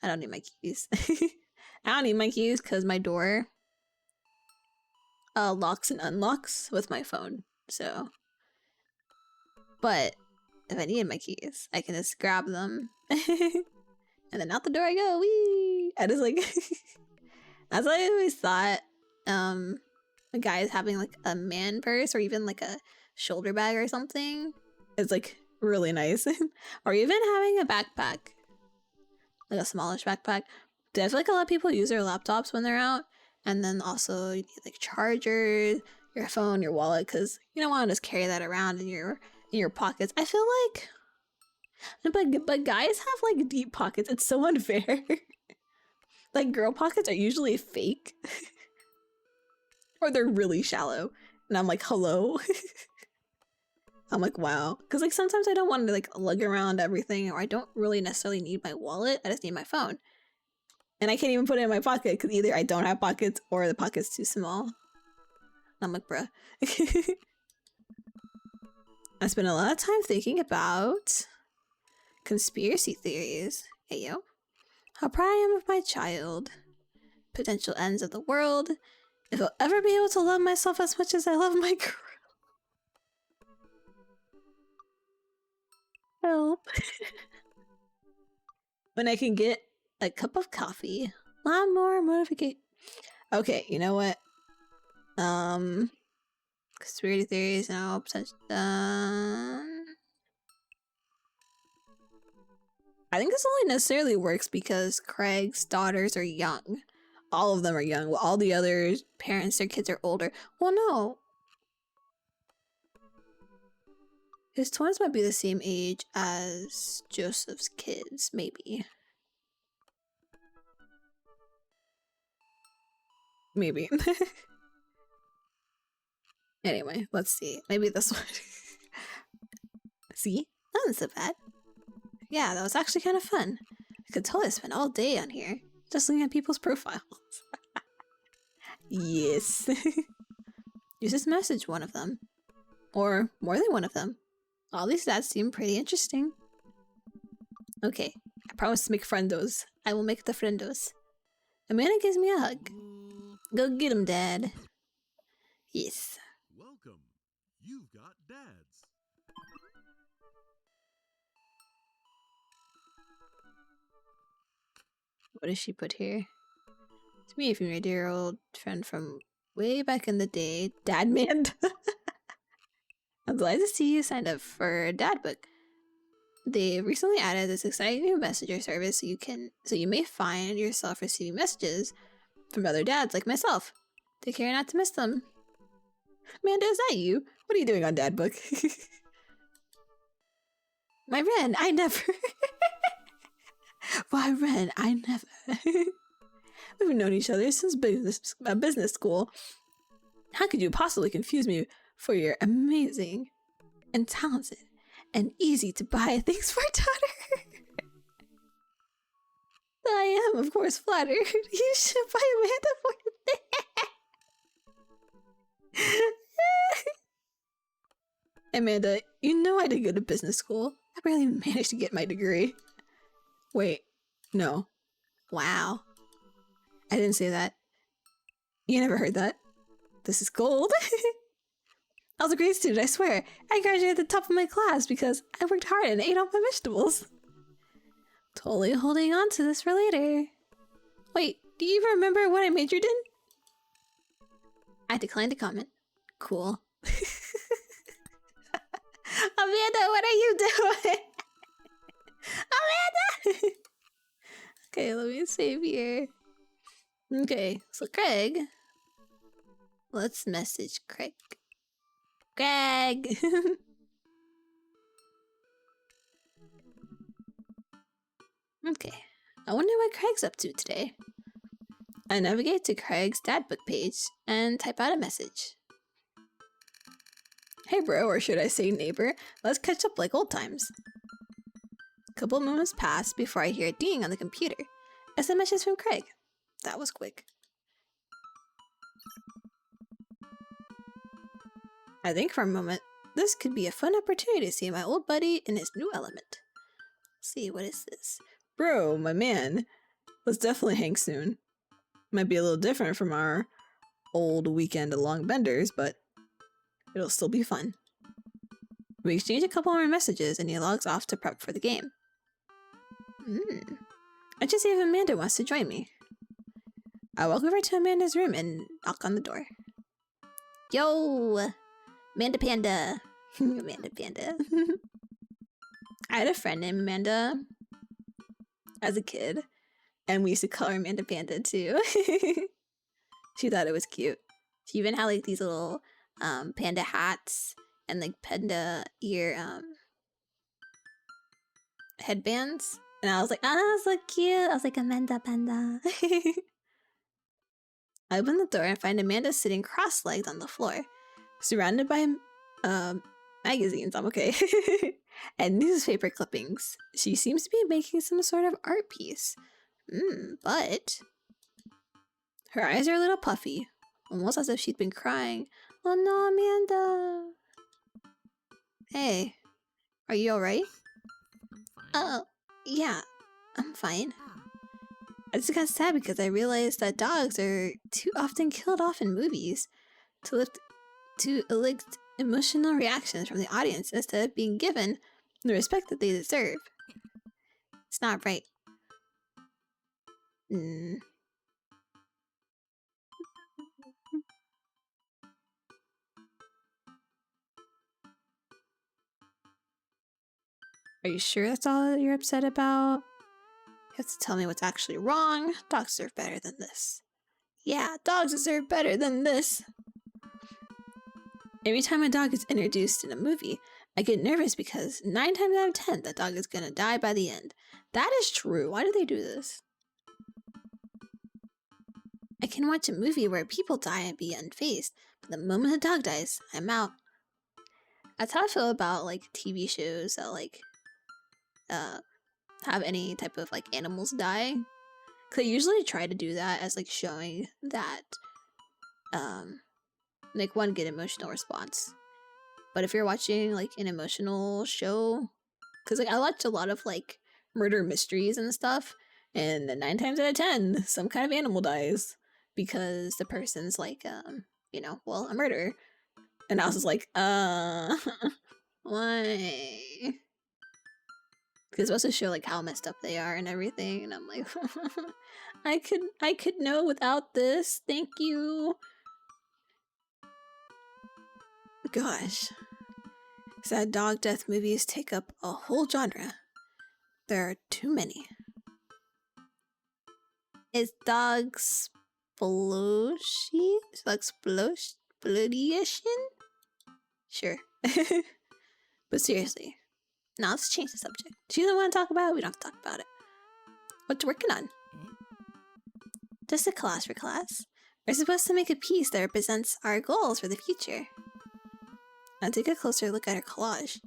I don't need my keys. I don't need my keys because my door locks and unlocks with my phone. So, but if I needed my keys, I can just grab them. And then out the door I go. Wee! I just like that's why I always thought a guy is having like a man purse or even like a shoulder bag or something is like really nice. Or even having a backpack, like a smallish backpack. I feel like a lot of people use their laptops when they're out, and then also you need like chargers, your phone, your wallet, because you don't want to just carry that around in your pockets. I feel like, but guys have like deep pockets. It's so unfair. Like girl pockets are usually fake, or they're really shallow, and I'm like, hello. I'm like, wow, because like sometimes I don't want to like lug around everything, or I don't really necessarily need my wallet. I just need my phone. And I can't even put it in my pocket because either I don't have pockets or the pocket's too small. I'm like, bruh. I spent a lot of time thinking about conspiracy theories. Hey, yo. How proud I am of my child. Potential ends of the world. If I'll ever be able to love myself as much as I love my girl. Help. When I can get a cup of coffee. A lot more motivation. Okay, you know what? Conspiracy theories, no potential. I think this only necessarily works because Craig's daughters are young. All of them are young. Well, all the other parents, their kids are older. Well, no. His twins might be the same age as Joseph's kids, maybe. Maybe. Anyway, let's see. Maybe this one. See? That wasn't so bad. Yeah, that was actually kind of fun. I could totally spend all day on here, just looking at people's profiles. Yes. You just message one of them. Or more than one of them. All these stats seem pretty interesting. Okay, I promise to make friendos. I will make the friendos. Amanda gives me a hug. Go get him, Dad. Yes. Welcome. You've got dads. What does she put here? It's me from your dear old friend from way back in the day, Dad Man. I'm glad to see you signed up for Dad Book. They recently added this exciting new messenger service so you may find yourself receiving messages from other dads like myself. Take care not to miss them. Amanda, is that you? What are you doing on Dad Book? My Ren, I never. Why, Ren, I never. We've known each other since business school. How could you possibly confuse me for your amazing and talented and easy to buy things for a daughter? I am, of course, flattered. You should buy Amanda for your thing. Amanda, you know I didn't go to business school. I barely managed to get my degree. Wait, no. Wow. I didn't say that. You never heard that. This is gold. I was a great student, I swear. I graduated at the top of my class because I worked hard and ate all my vegetables. Totally holding on to this for later. Wait, do you even remember what I majored in? I declined to comment. Cool. Amanda, what are you doing? Amanda! Okay, let me save here. Okay, so Craig. Let's message Craig. Craig! Okay, I wonder what Craig's up to today. I navigate to Craig's Dad Book page and type out a message. Hey bro, or should I say neighbor, let's catch up like old times. A couple moments pass before I hear a ding on the computer. It's a message from Craig. That was quick. I think for a moment, this could be a fun opportunity to see my old buddy in his new element. Let's see, what is this? Bro, my man. Let's definitely hang soon. Might be a little different from our old weekend-long benders, but it'll still be fun. We exchange a couple more messages and he logs off to prep for the game. I just see if Amanda wants to join me. I walk over to Amanda's room and knock on the door. Yo! Amanda Panda! Amanda Panda. I had a friend named Amanda as a kid, and we used to call her Amanda Panda too. She thought it was cute. She even had like these little panda hats and like panda ear headbands. And I was like, oh, so cute. I was like, Amanda Panda. I open the door and find Amanda sitting cross-legged on the floor, surrounded by magazines, I'm okay, and newspaper clippings. She seems to be making some sort of art piece. But her eyes are a little puffy, almost as if she'd been crying. Oh no, Amanda! Hey, are you alright? Oh, yeah, I'm fine. I just got sad because I realized that dogs are too often killed off in movies to elicit emotional reactions from the audience instead of being given the respect that they deserve. It's not right. Are you sure that's all you're upset about? You have to tell me what's actually wrong. Dogs deserve better than this. Yeah, dogs deserve better than this. Every time a dog is introduced in a movie, I get nervous because 9 times out of 10, that dog is gonna die by the end. That is true. Why do they do this? I can watch a movie where people die and be unfazed, but the moment a dog dies, I'm out. That's how I feel about like TV shows that like have any type of like animals die. Cause they usually try to do that as like showing that like one good emotional response. But if you're watching like an emotional show, cause like I watch a lot of like murder mysteries and stuff, and 9 times out of 10, some kind of animal dies because the person's like you know, well, a murderer. And I was just like, why? Because it's supposed to show like how messed up they are and everything, and I'm like, I could know without this. Thank you. Gosh, sad dog death movies take up a whole genre. There are too many. Is dog sploshy? Dog splodiation? Sure. But seriously, now let's change the subject. Do you want to talk about it? We don't have to talk about it. What you working on? Just a collage for class. We're supposed to make a piece that represents our goals for the future. Now take a closer look at our collage.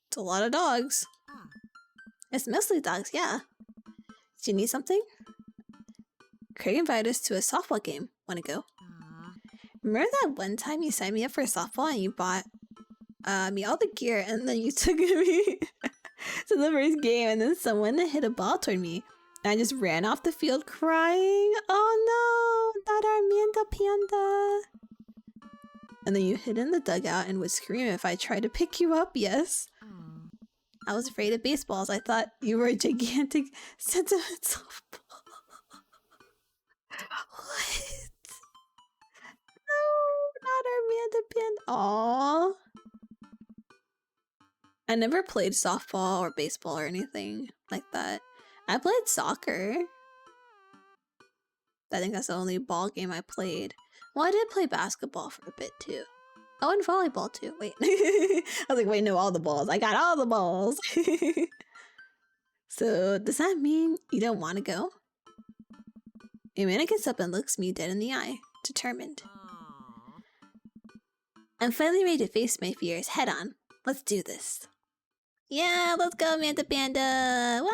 It's a lot of dogs. It's mostly dogs, yeah. Do you need something? Craig invited us to a softball game. Wanna go? Remember that one time you signed me up for softball and you bought me all the gear, and then you took me to the first game, and then someone hit a ball toward me, and I just ran off the field crying. Oh no, not our Amanda Panda. And then you hid in the dugout and would scream if I tried to pick you up. Yes. I was afraid of baseballs. I thought you were a gigantic sentiment softball. What? No, not our Amanda Panda. Aww. I never played softball or baseball or anything like that. I played soccer. I think that's the only ball game I played. Well, I did play basketball for a bit too. Oh, and volleyball too. Wait. I was like, wait, no, all the balls. I got all the balls. So, does that mean you don't want to go? Amanda gets up and looks me dead in the eye, determined. I'm finally ready to face my fears head on. Let's do this. Yeah, let's go, Amanda Panda! Wah!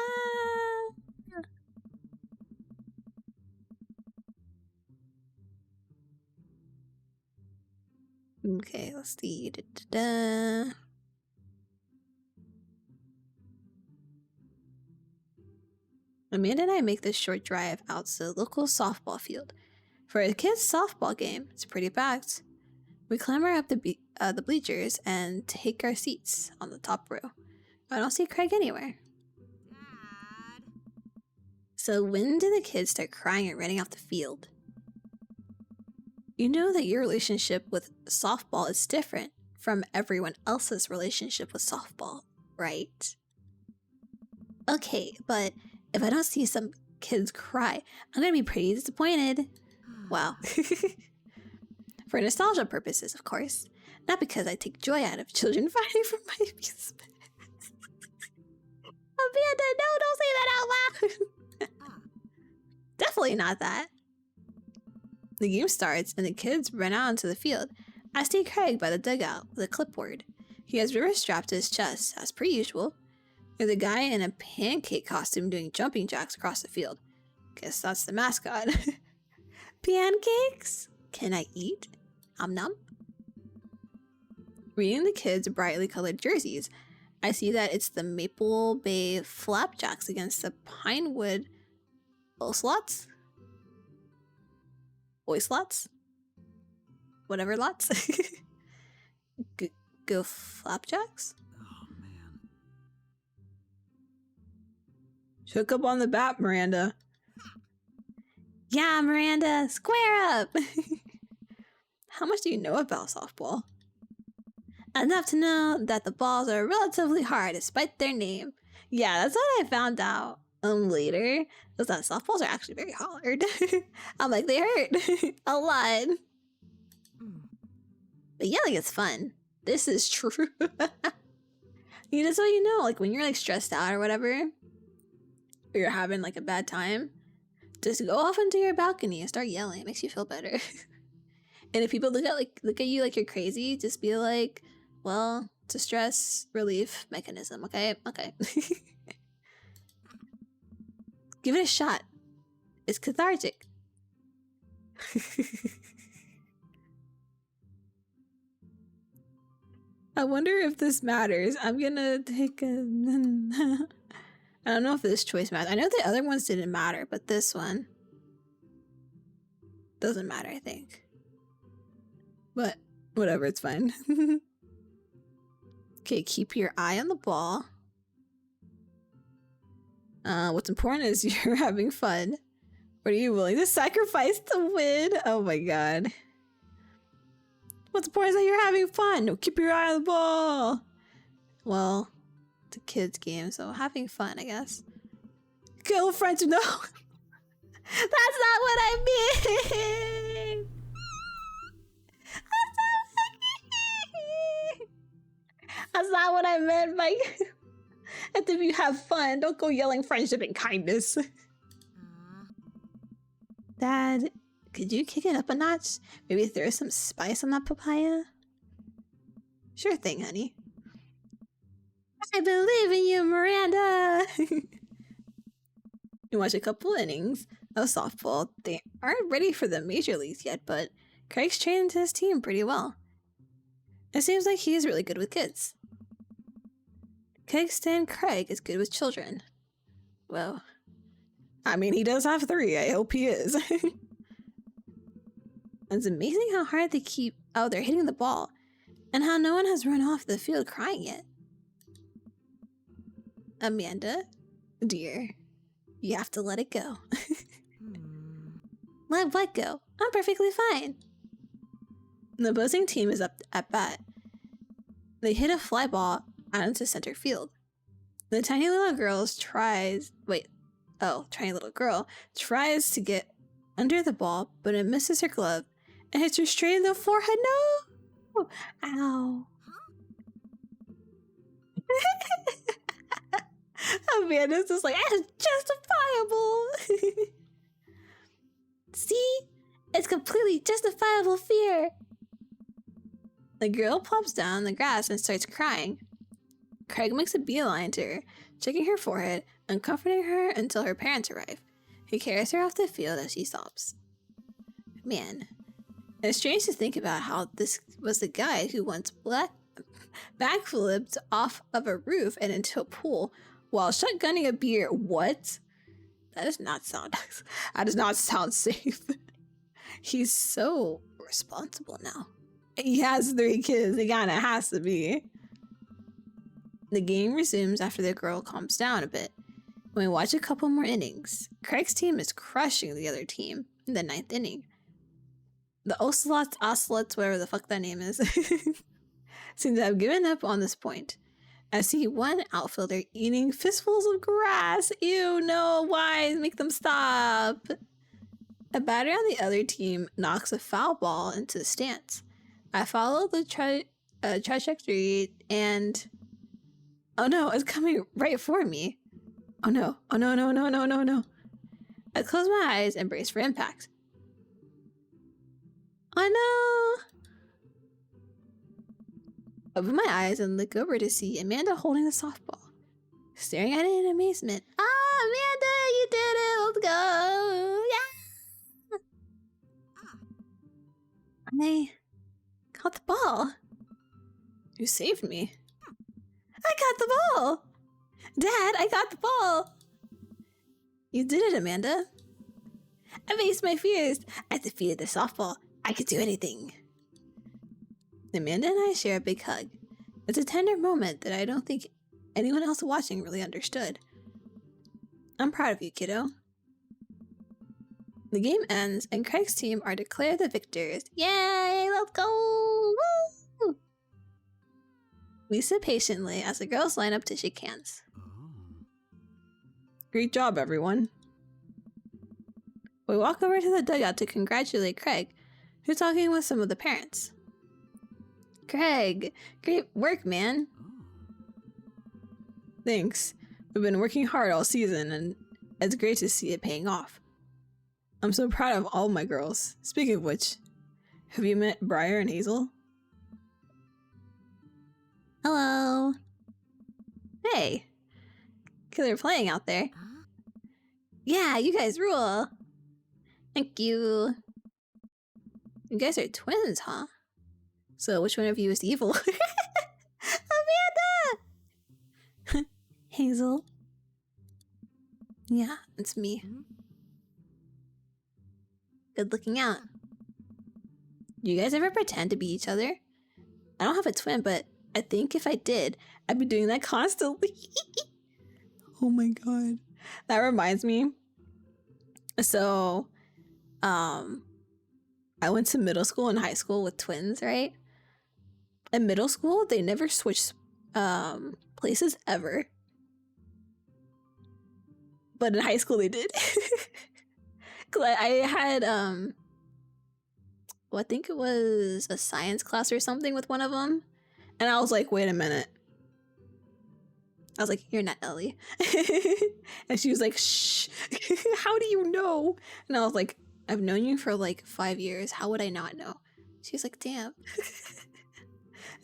Okay, let's see. Da-da-da. Amanda and I make this short drive out to the local softball field. For a kids' softball game, it's pretty packed. We clamber up the bleachers and take our seats on the top row. I don't see Craig anywhere. Dad. So when do the kids start crying and running off the field? You know that your relationship with softball is different from everyone else's relationship with softball, right? Okay, but if I don't see some kids cry, I'm gonna be pretty disappointed. Wow. For nostalgia purposes, of course. Not because I take joy out of children fighting for my amusement. Amanda, no, don't say that out loud. Definitely not that. The game starts and the kids run out into the field. I see Craig by the dugout with a clipboard. He has River strapped to his chest, as per usual. There's a guy in a pancake costume doing jumping jacks across the field. Guess that's the mascot. Pancakes? Can I eat? Om nom. Reading the kids' brightly colored jerseys, I see that it's the Maple Bay Flapjacks against the Pinewood Ocelots? Ocelots? Whatever lots. Go Flapjacks? Oh, man. Shook up on the bat, Miranda. Yeah, Miranda, square up! How much do you know about softball? Enough to know that the balls are relatively hard despite their name. Yeah, that's what I found out later. Was that softballs are actually very hard. I'm like, they hurt a lot. But yeah, like it's fun. This is true. You know, so you know, like when you're like stressed out or whatever, or you're having like a bad time, just go off into your balcony and start yelling. It makes you feel better. And if people look at you like you're crazy, just be like, Well, it's a stress relief mechanism, okay? Okay. Give it a shot. It's cathartic. I wonder if this matters. I'm gonna take a... I don't know if this choice matters. I know the other ones didn't matter, but this one doesn't matter, I think. But whatever, it's fine. Okay, keep your eye on the ball. What's important is you're having fun. What are you willing to sacrifice to win? Oh my god. What's important is that you're having fun. No, keep your eye on the ball. Well, it's a kid's game, so having fun, I guess. Kill friends, no. That's not what I mean. That's not what I meant by after you have fun. Don't go yelling friendship and kindness. Dad, could you kick it up a notch? Maybe throw some spice on that papaya? Sure thing, honey. I believe in you, Miranda! You watch a couple innings of softball. They aren't ready for the major leagues yet, but Craig's trained his team pretty well. It seems like he's really good with kids. Can't stand Craig is good with children. Well, I mean, he does have 3. I hope he is. It's amazing how hard they keep out there hitting the ball, and how no one has run off the field crying yet. Amanda, dear, you have to let it go. Let what go? I'm perfectly fine. The opposing team is up at bat. They hit a fly ball out into center field. The tiny little girl tries to get under the ball, but it misses her glove and hits her straight in the forehead. No! Ow. Amanda's just like, it's justifiable. See? It's completely justifiable fear. The girl plops down on the grass and starts crying. Craig makes a beeline to her, checking her forehead and comforting her until her parents arrive. He carries her off the field as she sobs. Man, it's strange to think about how this was the guy who once backflipped off of a roof and into a pool while shotgunning a beer. What? That does not sound safe. He's so responsible now. He has 3 kids. It kinda has to be. The game resumes after the girl calms down a bit. When we watch a couple more innings, Craig's team is crushing the other team in the 9th inning. The Ocelots, whatever the fuck that name is, seem to have given up on this point. I see one outfielder eating fistfuls of grass. Ew, no, why? Make them stop. A batter on the other team knocks a foul ball into the stands. I follow the trajectory and... oh no, it's coming right for me. Oh no, oh no, no, no, no, no, no. I close my eyes and brace for impact. Oh no! Open my eyes and look over to see Amanda holding the softball, staring at it in amazement. Ah, Amanda, you did it! Let's go! Yeah! I caught the ball. You saved me. I got the ball! Dad, I got the ball! You did it, Amanda. I faced my fears. I defeated the softball. I could do anything. Amanda and I share a big hug. It's a tender moment that I don't think anyone else watching really understood. I'm proud of you, kiddo. The game ends and Craig's team are declared the victors. Yay, let's go! Woo! We sit patiently as the girls line up to shake hands. Great job, everyone. We walk over to the dugout to congratulate Craig, who's talking with some of the parents. Craig, great work, man. Thanks. We've been working hard all season, and it's great to see it paying off. I'm so proud of all my girls. Speaking of which, have you met Briar and Hazel? Hello. Hey. Because they're playing out there. Yeah, you guys rule. Thank you. You guys are twins, huh? So which one of you is evil? Amanda! Hazel. Yeah, it's me. Good looking out. Do you guys ever pretend to be each other? I don't have a twin, but I think if I did, I'd be doing that constantly. Oh my god. That reminds me. So, I went to middle school and high school with twins, right? In middle school, they never switched places ever. But in high school they did. Cause I had well, I think it was a science class or something with one of them. And I was like, wait a minute. I was like, you're not Ellie. And she was like, shh, how do you know? And I was like, I've known you for like 5 years. How would I not know? She was like, damn.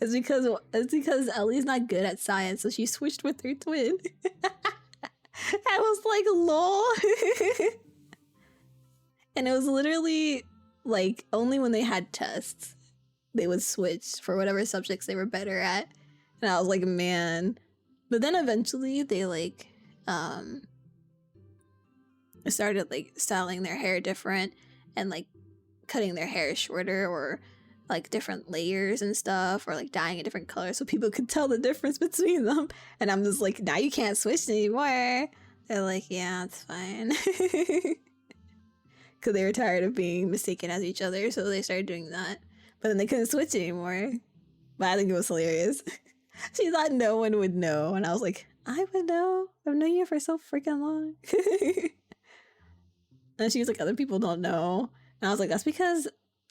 It's because Ellie's not good at science, so she switched with her twin. I was like, lol. And it was literally like only when they had tests they would switch for whatever subjects they were better at. And I was like, man. But then eventually they like started like styling their hair different and like cutting their hair shorter or like different layers and stuff, or like dyeing a different color so people could tell the difference between them. And I'm just like, now you can't switch anymore. They're like, yeah, it's fine. Because they were tired of being mistaken as each other, so they started doing that. But then they couldn't switch anymore. But I think it was hilarious. She thought no one would know, and I was like, I would know. I've known you for so freaking long. And she was like, other people don't know. And I was like, that's because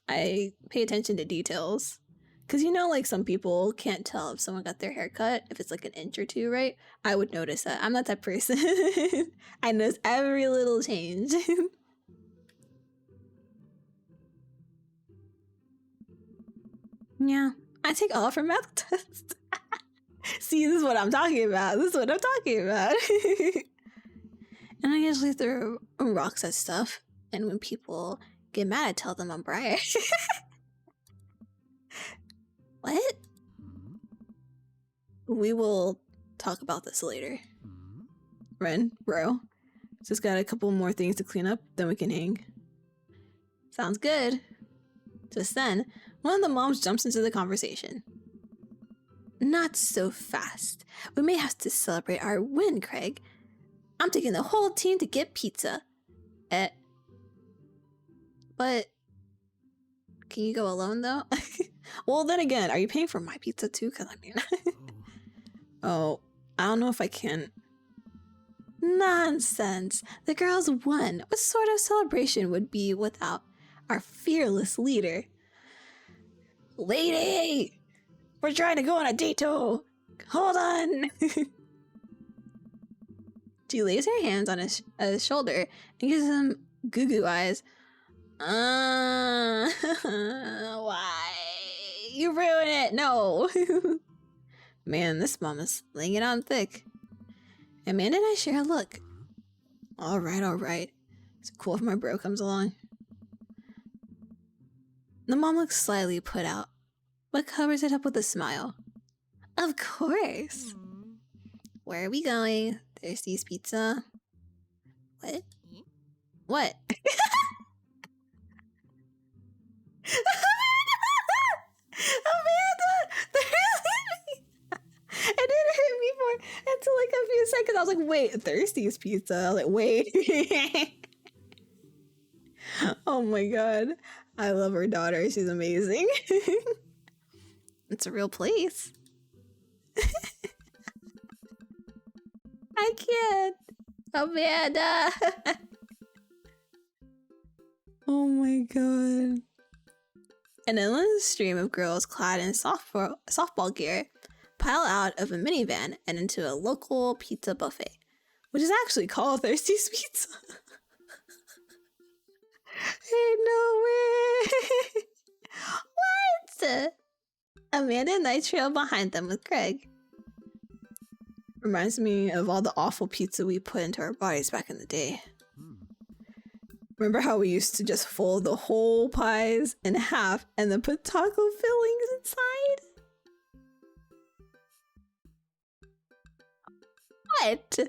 I pay attention to details. Because you know, like some people can't tell if someone got their hair cut, if it's like an inch or two, right? I would notice that. I'm not that person. I notice every little change. Yeah, I take all for math tests. See, this is what I'm talking about. This is what I'm talking about. And I usually throw rocks at stuff. And when people get mad, I tell them I'm Briar. What? We will talk about this later. Ren, bro. Just got a couple more things to clean up, then we can hang. Sounds good. Just then, one of the moms jumps into the conversation. Not so fast. We may have to celebrate our win, Craig. I'm taking the whole team to get pizza. But can you go alone though? Well, then again, are you paying for my pizza too? Cause I mean, oh, I don't know if I can. Nonsense. The girls won. What sort of celebration would be without our fearless leader? Lady! We're trying to go on a date. Hold on! She lays her hands on his shoulder and gives him goo-goo eyes. Why? You ruin it! No! Man, this mom is laying it on thick. Amanda and I share a look. Alright. Is it cool if my bro comes along? The mom looks slightly put out, but covers it up with a smile. Of course! Where are we going? Thirsty's Pizza? What? What? Amanda! It didn't hit me for until like a few seconds. I was like, wait, Thirsty's Pizza? I was like, wait. Oh my god. I love her daughter. She's amazing. It's a real place. I can't. Amanda. Oh my god. An endless stream of girls clad in softball gear pile out of a minivan and into a local pizza buffet, which is actually called Thirsty's Pizza. Ain't no way. What? Amanda and I trail behind them with Craig. Reminds me of all the awful pizza we put into our bodies back in the day. Remember how we used to just fold the whole pies in half and then put taco fillings inside? What?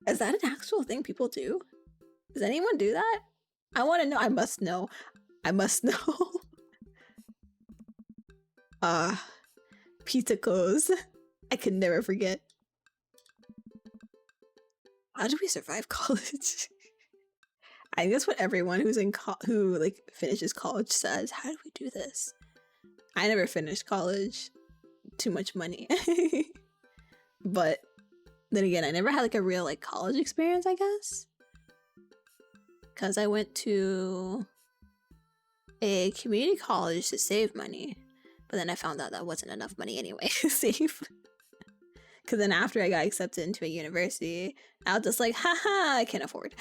Is that an actual thing people do? Does anyone do that? I want to know. I must know. I must know. Pizzacos. I could never forget. How did we survive college? I think that's what everyone who's in who like finishes college says. How did we do this? I never finished college. Too much money. But then again, I never had like a real like college experience, I guess. Because I went to a community college to save money. But then I found out that wasn't enough money anyway to save. Because then after I got accepted into a university, I was just like, haha, I can't afford.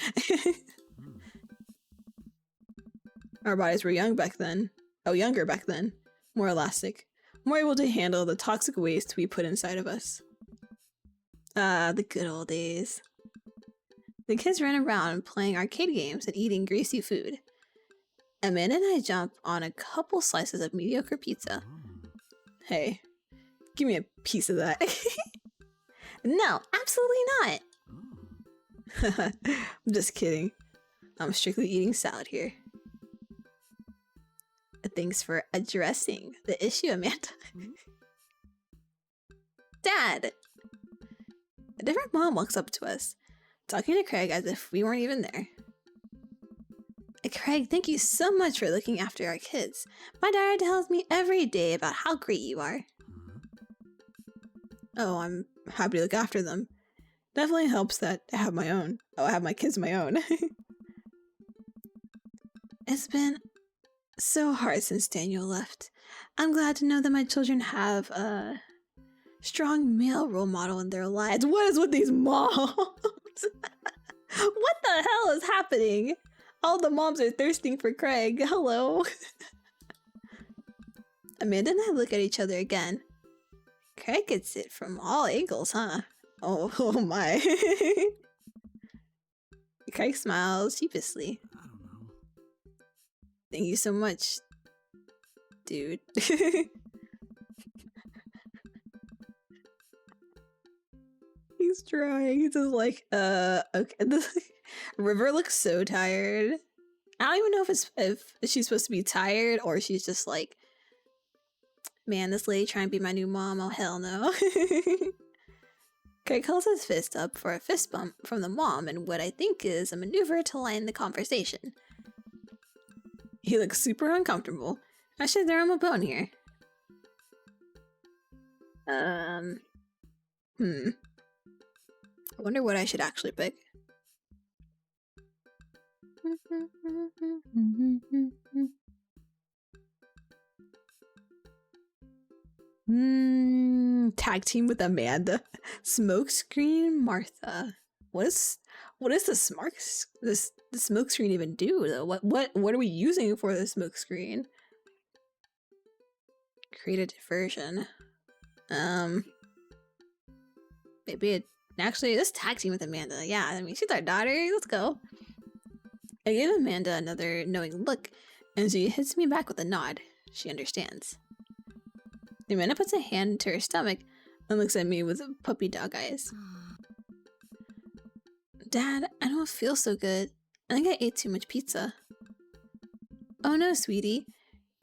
Our bodies were young back then. Oh, younger back then. More elastic. More able to handle the toxic waste we put inside of us. The good old days. The kids ran around playing arcade games and eating greasy food. Amanda and I jump on a couple slices of mediocre pizza. Hey, give me a piece of that. No, absolutely not. I'm just kidding. I'm strictly eating salad here. Thanks for addressing the issue, Amanda. Dad! A different mom walks up to us, talking to Craig as if we weren't even there. Craig, thank you so much for looking after our kids. My daughter tells me every day about how great you are. Oh, I'm happy to look after them. Definitely helps that I have my own. Oh, I have my kids my own. It's been so hard since Daniel left. I'm glad to know that my children have a strong male role model in their lives. What is with these moms? What the hell is happening? All the moms are thirsting for Craig. Hello. Amanda and I look at each other again. Craig gets it from all angles, huh? Oh my. Craig smiles sheepishly. I don't know. Thank you so much, dude. He's trying. He's just like, okay. River looks so tired. I don't even know if she's supposed to be tired or she's just like, man, this lady trying to be my new mom. Oh, hell no. Craig holds his fist up for a fist bump from the mom in what I think is a maneuver to line the conversation. He looks super uncomfortable. I should throw him a bone here. I wonder what I should actually pick. Tag team with Amanda. Smokescreen Martha. What is the smoke screen even do though? What are we using for the smoke screen? Create a diversion. Maybe actually let's tag team with Amanda. Yeah, I mean she's our daughter. Let's go. I give Amanda another knowing look, and she hits me back with a nod. She understands. Amanda puts a hand to her stomach and looks at me with puppy dog eyes. Dad, I don't feel so good. I think I ate too much pizza. Oh no, sweetie.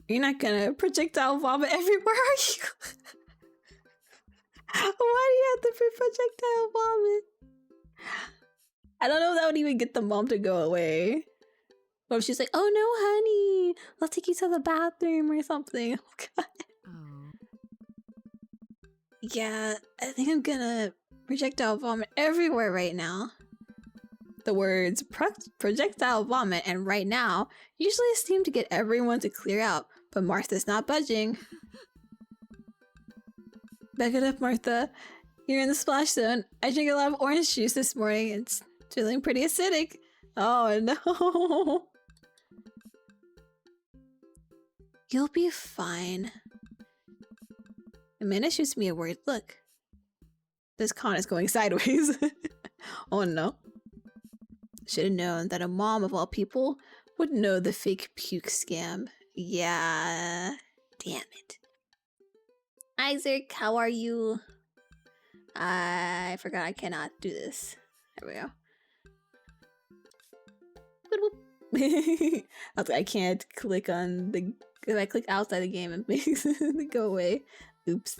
You're not gonna projectile vomit everywhere, are you? Why do you have to projectile vomit? I don't know if that would even get the mom to go away. Or if she's like, oh no, honey, let's take you to the bathroom or something. Oh god. Yeah, I think I'm gonna projectile vomit everywhere right now. The words projectile vomit and right now usually seem to get everyone to clear out, but Martha's not budging. Back it up, Martha. You're in the splash zone. I drank a lot of orange juice this morning. It's feeling pretty acidic. Oh no. You'll be fine. Amanda shoots me a word look. This con is going sideways. Oh no. Should have known that a mom of all people would know the fake puke scam. Yeah. Damn it. Isaac, how are you? I forgot I cannot do this. There we go. I was like, I can't click on the... If I click outside the game, it makes it go away. Oops.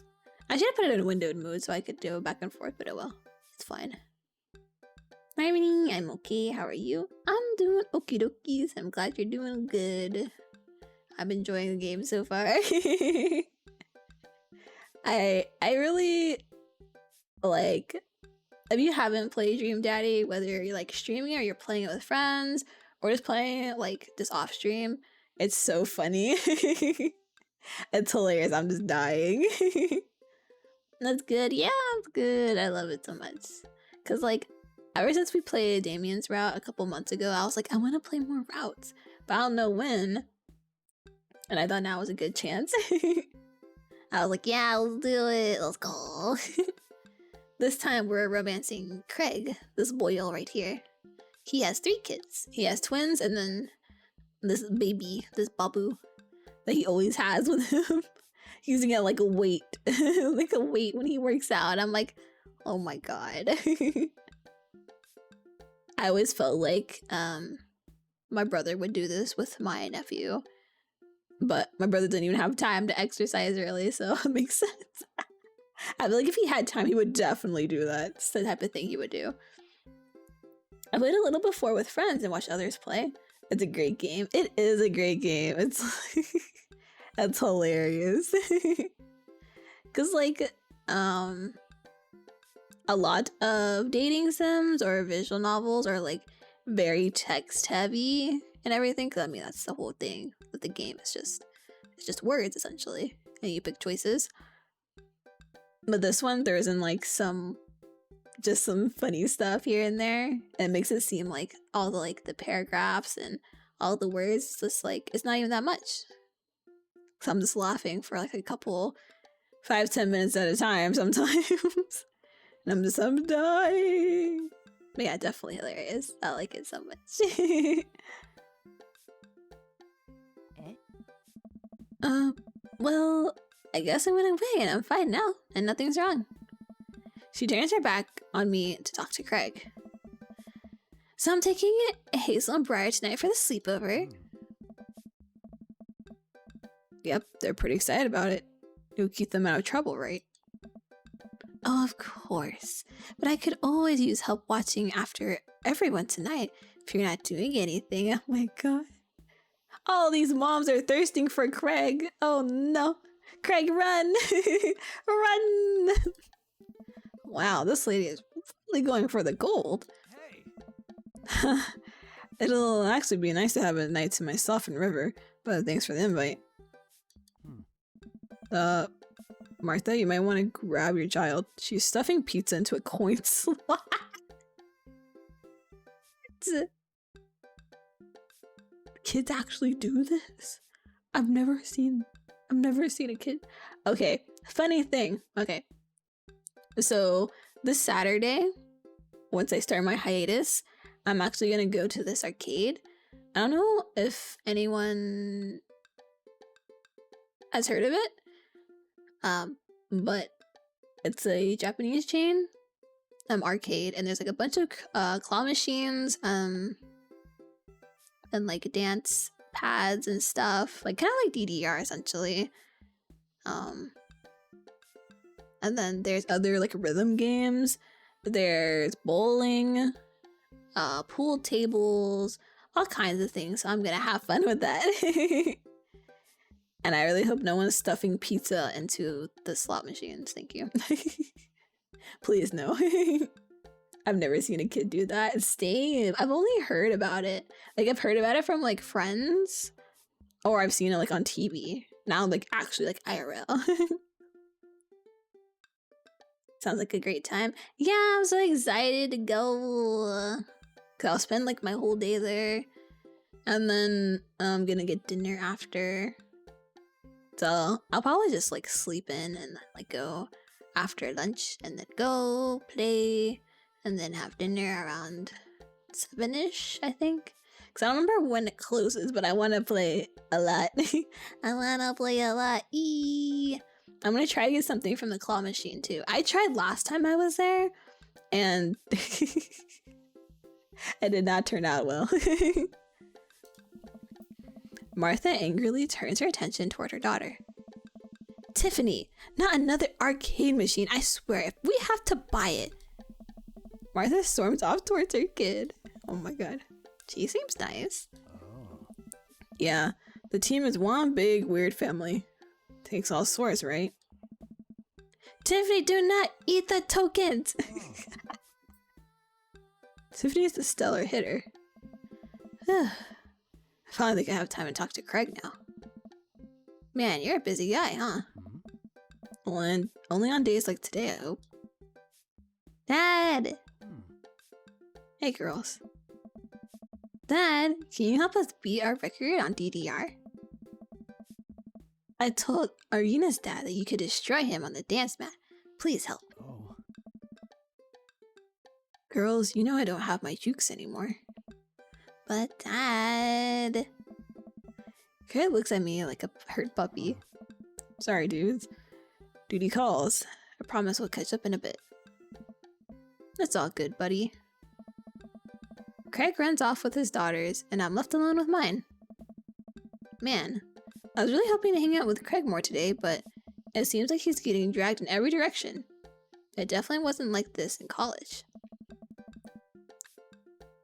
I should have put it in windowed mode so I could do it back and forth, but oh well. It's fine. Hi, Minnie. I'm okay. How are you? I'm doing okie dokies. I'm glad you're doing good. I'm enjoying the game so far. I really like, if you haven't played Dream Daddy, whether you're like streaming or you're playing it with friends or just playing it like just off stream, it's so funny. It's hilarious. I'm just dying. That's good. Yeah, it's good. I love it so much. Cause like ever since we played Damien's route a couple months ago, I was like, I want to play more routes, but I don't know when. And I thought now was a good chance. I was like, yeah, let's do it. Let's go. This time we're romancing Craig, this boyo right here. He has 3 kids. He has twins and then this baby, this babu that he always has with him. Using it like a weight. Like a weight when he works out. I'm like, oh my god. I always felt like my brother would do this with my nephew. But my brother didn't even have time to exercise really, so it makes sense. I feel like if he had time, he would definitely do that. It's the type of thing he would do. I played a little before with friends and watched others play. It's a great game. It is a great game. It's like, that's hilarious. Cause like, a lot of dating sims or visual novels are like very text heavy and everything. Cause I mean, that's the whole thing with the game. It's just words essentially, and you pick choices. But this one, there isn't like some funny stuff here and there, and it makes it seem like all the paragraphs and all the words, it's just like, it's not even that much. So I'm just laughing for like a couple 5-10 minutes at a time sometimes. And I'm dying. But yeah, definitely hilarious. I like it so much. Well, I guess I went away and I'm fine now, and nothing's wrong. She turns her back on me to talk to Craig. So I'm taking Hazel and Briar tonight for the sleepover. Yep, they're pretty excited about it. It'll keep them out of trouble, right? Oh, of course. But I could always use help watching after everyone tonight if you're not doing anything. Oh my god. All these moms are thirsting for Craig. Oh no. Craig, run! Run! Wow, this lady is really going for the gold. Hey. It'll actually be nice to have a night to myself in River, but thanks for the invite. Martha, you might want to grab your child. She's stuffing pizza into a coin slot. Kids actually do this? I've never seen a kid. Okay, funny thing. Okay. So this Saturday, once I start my hiatus, I'm actually gonna go to this arcade. I don't know if anyone has heard of it. But it's a Japanese chain arcade, and there's like a bunch of claw machines and like dance pads and stuff, like kind of like DDR essentially. And then there's other like rhythm games. There's bowling, pool tables, all kinds of things. So I'm gonna have fun with that. And I really hope no one's stuffing pizza into the slot machines. Thank you. Please no. I've never seen a kid do that. Same. I've only heard about it. Like I've heard about it from like friends, or I've seen it like on TV. Now like actually like IRL. Sounds like a great time. Yeah, I'm so excited to go. Cause I'll spend like my whole day there. And then I'm gonna get dinner after. So I'll probably just like sleep in and like go after lunch and then go play and then have dinner around 7-ish, I think. Because I don't remember when it closes, but I want to play a lot. I want to play a lot. I'm going to try to get something from the claw machine too. I tried last time I was there and it did not turn out well. Martha angrily turns her attention toward her daughter. Tiffany, not another arcade machine. I swear, if we have to buy it. Martha storms off towards her kid. Oh my god. She seems nice. Oh. Yeah, the team is one big weird family. Takes all sorts, right? Tiffany, do not eat the tokens! Oh. Tiffany is the stellar hitter. I finally think I have time to talk to Craig now. Man, you're a busy guy, huh? Mm-hmm. Only on days like today, I hope. Dad! Hey, girls. Dad, can you help us beat our record on DDR? I told Irina's dad that you could destroy him on the dance mat. Please help. Oh. Girls, you know I don't have my jukes anymore. But Dad... Craig looks at me like a hurt puppy. Sorry, dudes. Duty calls. I promise we'll catch up in a bit. It's all good, buddy. Craig runs off with his daughters, and I'm left alone with mine. Man, I was really hoping to hang out with Craig more today, but it seems like he's getting dragged in every direction. It definitely wasn't like this in college.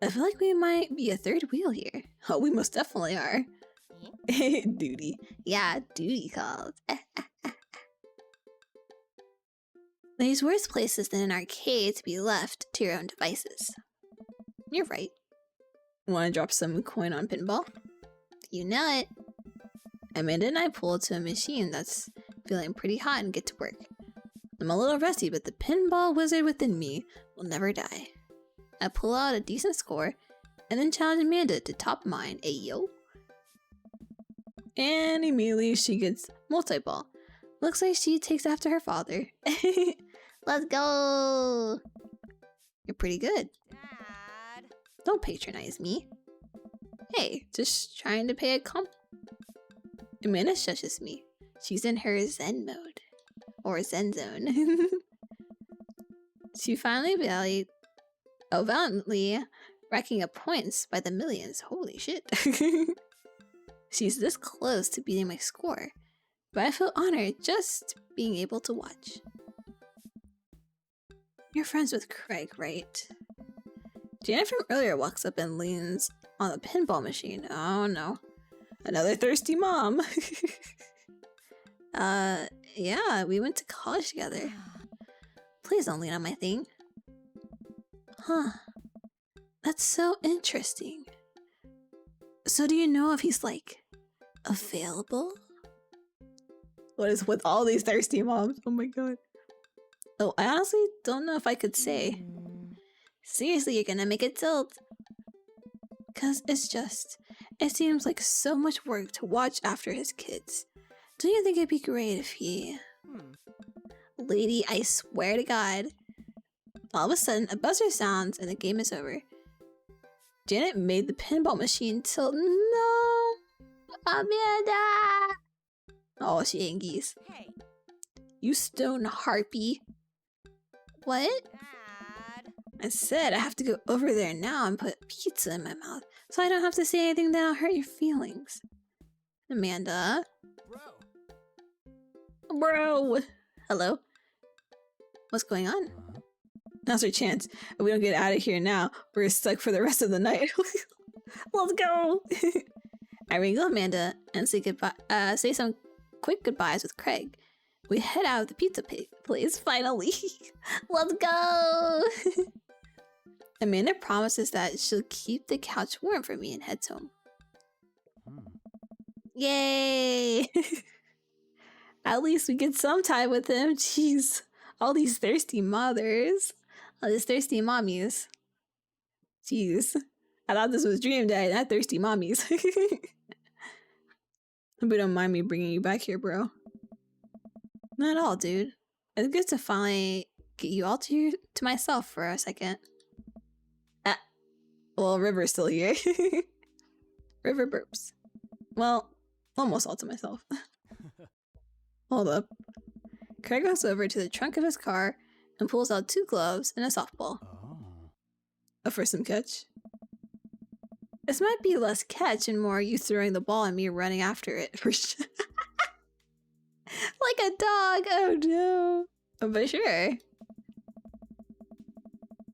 I feel like we might be a third wheel here. Oh, we most definitely are. Duty. Yeah, duty calls. There's worse places than an arcade to be left to your own devices. You're right. Want to drop some coin on pinball? You know it. Amanda and I pull to a machine that's feeling pretty hot and get to work. I'm a little rusty, but the pinball wizard within me will never die. I pull out a decent score and then challenge Amanda to top mine. Ayo. And immediately she gets multi-ball. Looks like she takes after her father. Let's go! You're pretty good. Dad. Don't patronize me. Hey, just trying to pay a comp. Amanda shushes me. She's in her Zen mode. Or Zen zone. She finally valiantly racking up points by the millions. Holy shit. She's this close to beating my score, but I feel honored just being able to watch. You're friends with Craig, right? Janet from earlier walks up and leans on the pinball machine. Oh no. Another thirsty mom. Yeah, we went to college together. Please don't lean on my thing. Huh. That's so interesting. So do you know if he's, like, available? What is with all these thirsty moms? Oh my god. Oh, I honestly don't know if I could say. Seriously, you're gonna make it tilt. Cause it seems like so much work to watch after his kids. Don't you think it'd be great if he... Lady, I swear to God. All of a sudden, a buzzer sounds and the game is over. Janet made the pinball machine tilt. No! Amanda! Oh, she ain't geese. Hey. You stone harpy. What? Dad. I said I have to go over there now and put pizza in my mouth so I don't have to say anything that'll hurt your feelings. Amanda? Bro! Hello? What's going on? Now's our chance. If we don't get out of here now, we're stuck for the rest of the night. Let's go! I wrangle Amanda and say goodbye. Say some quick goodbyes with Craig. We head out of the pizza place finally. Let's go! Amanda promises that she'll keep the couch warm for me and heads home. Yay! At least we get some time with him. Jeez, all these thirsty mothers. All these thirsty mommies. Jeez. I thought this was Dream Day, not thirsty mommies. Hope you don't mind me bringing you back here, bro. Not at all, dude. It's good to finally get you all to myself for a second. Ah, well, River's still here. River burps. Well, almost all to myself. Hold up. Craig goes over to the trunk of his car and pulls out 2 gloves and a softball. A foursome catch. This might be less catch and more you throwing the ball and me running after it. Like a dog, oh no. But sure.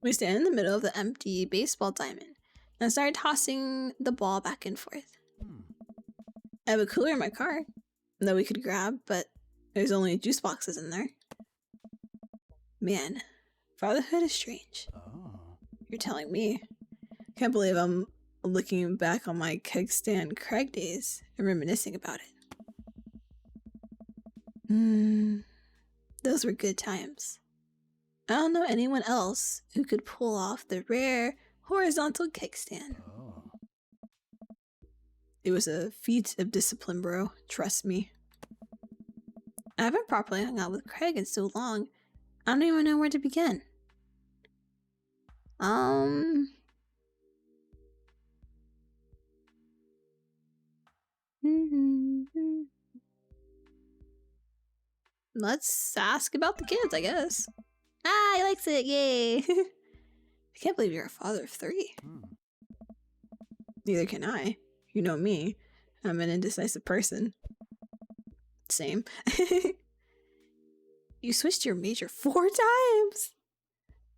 We stand in the middle of the empty baseball diamond and start tossing the ball back and forth. I have a cooler in my car that we could grab, but there's only juice boxes in there. Man, fatherhood is strange. You're telling me. Can't believe I'm looking back on my keg stand Craig days and reminiscing about it. Those were good times. I don't know anyone else who could pull off the rare horizontal keg stand. It was a feat of discipline, bro. Trust me. I haven't properly hung out with Craig in so long, I don't even know where to begin. Let's ask about the kids, I guess. Ah, he likes it, yay! I can't believe you're a father of 3. Neither can I. You know me. I'm an indecisive person. Same. You switched your major 4 times?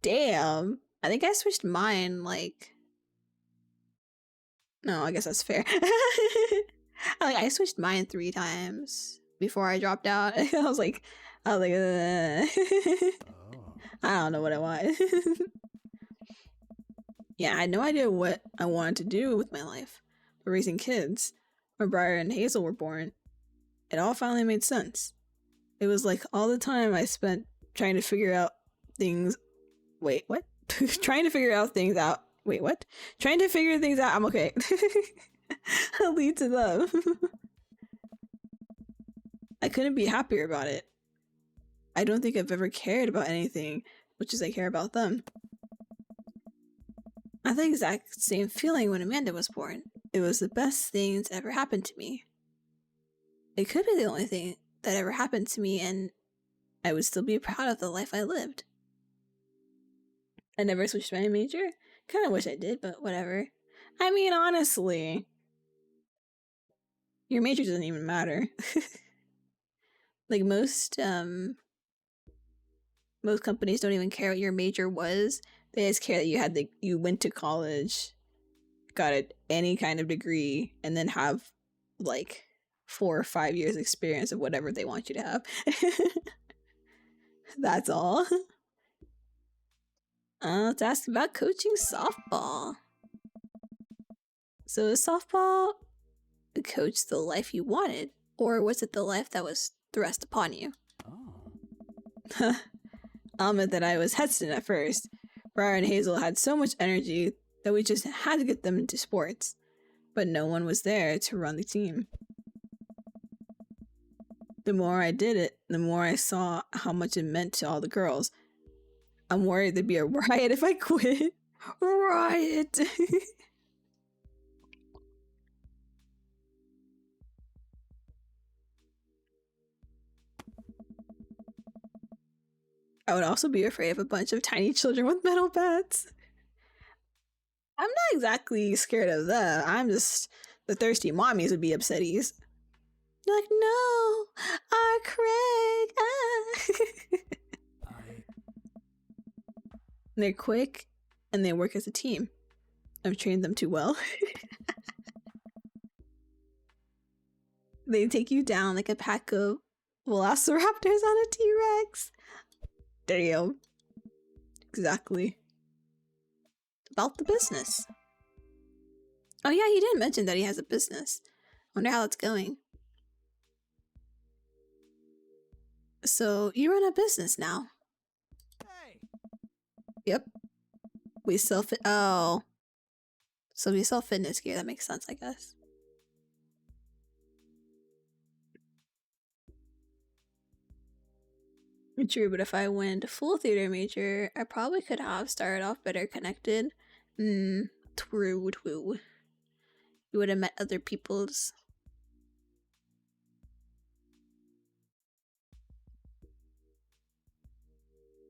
Damn. I think I switched mine, like... No, I guess that's fair. I switched mine 3 times before I dropped out. I was like, I don't know what I want. Yeah, I had no idea what I wanted to do with my life. But raising kids, when Briar and Hazel were born, it all finally made sense. It was like all the time I spent trying to figure out things. Wait, what? Trying to figure out things out. Wait, what? Trying to figure things out. I'm okay. I'll lead to them. I couldn't be happier about it. I don't think I've ever cared about anything much as I care about them. I had the exact same feeling when Amanda was born. It was the best thing that's ever happened to me. It could be the only thing that ever happened to me, and I would still be proud of the life I lived. I never switched my major. Kind of wish I did, but whatever. I mean, honestly, your major doesn't even matter. Like most companies don't even care what your major was. They just care that you went to college, got any kind of degree, and then have like 4 or 5 years experience of whatever they want you to have. That's all. Let's ask about coaching softball. So is softball coach the life you wanted, or was it the life that was thrust upon you? I'll admit that I was hesitant at first. Briar and Hazel had so much energy that we just had to get them into sports, but no one was there to run the team. The more I did it, the more I saw how much it meant to all the girls. I'm worried there'd be a riot if I quit. Riot! I would also be afraid of a bunch of tiny children with metal bats. I'm not exactly scared of that. I'm just... the thirsty mommies would be upsetties. You're like, no! Our Craig! Ah. They're quick, and they work as a team. I've trained them too well. They take you down like a pack of velociraptors on a T-Rex. Damn. Exactly. About the business. Oh yeah, he didn't mention that he has a business. Wonder how that's going. So, you run a business now. Hey. Yep. We sell fit. Oh. So we sell fitness gear. That makes sense, I guess. True, but if I went full theater major, I probably could have started off better connected. True. You would have met other peoples.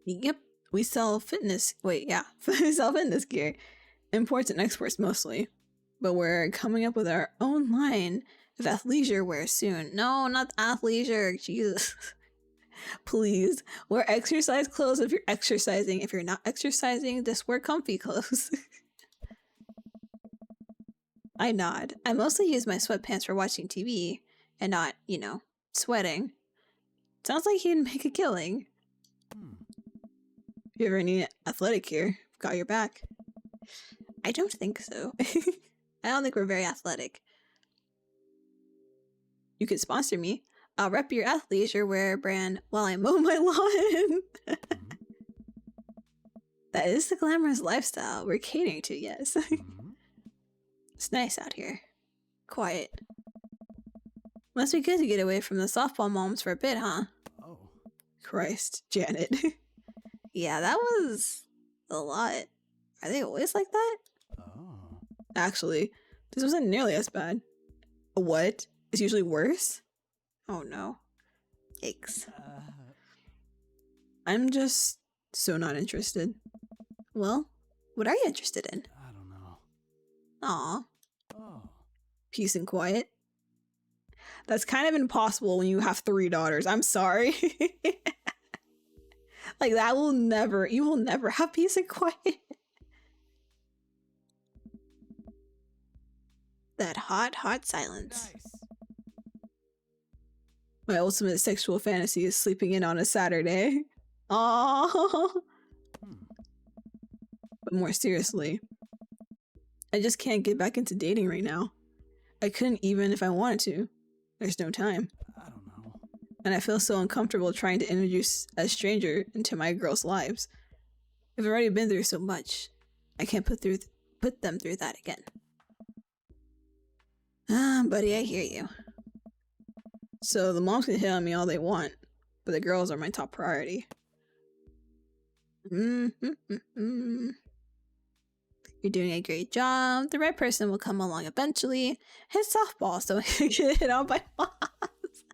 Yep, we sell fitness. Wait, yeah, we sell fitness gear, imports and exports mostly. But we're coming up with our own line of athleisure wear soon. No, not athleisure. Jesus. Please wear exercise clothes if you're exercising. If you're not exercising, just wear comfy clothes. I nod. I mostly use my sweatpants for watching TV and not, sweating. Sounds like he'd make a killing. If you ever need athletic gear, got your back. I don't think so. I don't think we're very athletic. You could sponsor me. I'll rep your athleisure wear brand while I mow my lawn. That is the glamorous lifestyle we're catering to, yes. It's nice out here. Quiet. Must be good to get away from the softball moms for a bit, huh? Oh. Christ, Janet. Yeah, that was a lot. Are they always like that? Oh. Actually, this wasn't nearly as bad. What? It's usually worse? Oh no. Yikes. I'm just so not interested. Well, what are you interested in? I don't know. Aw. Oh. Peace and quiet. That's kind of impossible when you have 3 daughters. I'm sorry. Like you will never have peace and quiet. That hot silence. Nice. My ultimate sexual fantasy is sleeping in on a Saturday. Aww. But more seriously, I just can't get back into dating right now. I couldn't even if I wanted to. There's no time. I don't know. And I feel so uncomfortable trying to introduce a stranger into my girls' lives. I've already been through so much. I can't put them through that again. Buddy, I hear you. So the moms can hit on me all they want, but the girls are my top priority. You're doing a great job. The right person will come along eventually. Hit softball so I can get hit on by moms.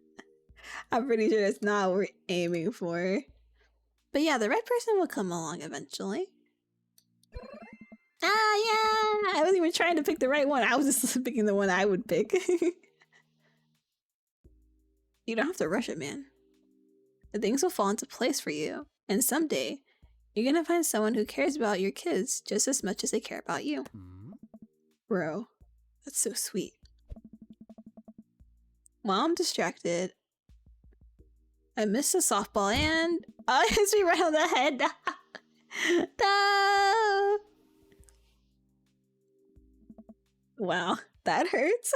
I'm pretty sure that's not what we're aiming for. But yeah, the right person will come along eventually. Ah, yeah! I wasn't even trying to pick the right one. I was just picking the one I would pick. You don't have to rush it, man. Things will fall into place for you. And someday, you're gonna find someone who cares about your kids just as much as they care about you. Bro, that's so sweet. While I'm distracted, I missed the softball and I hit me right on the head. No! Wow, that hurts.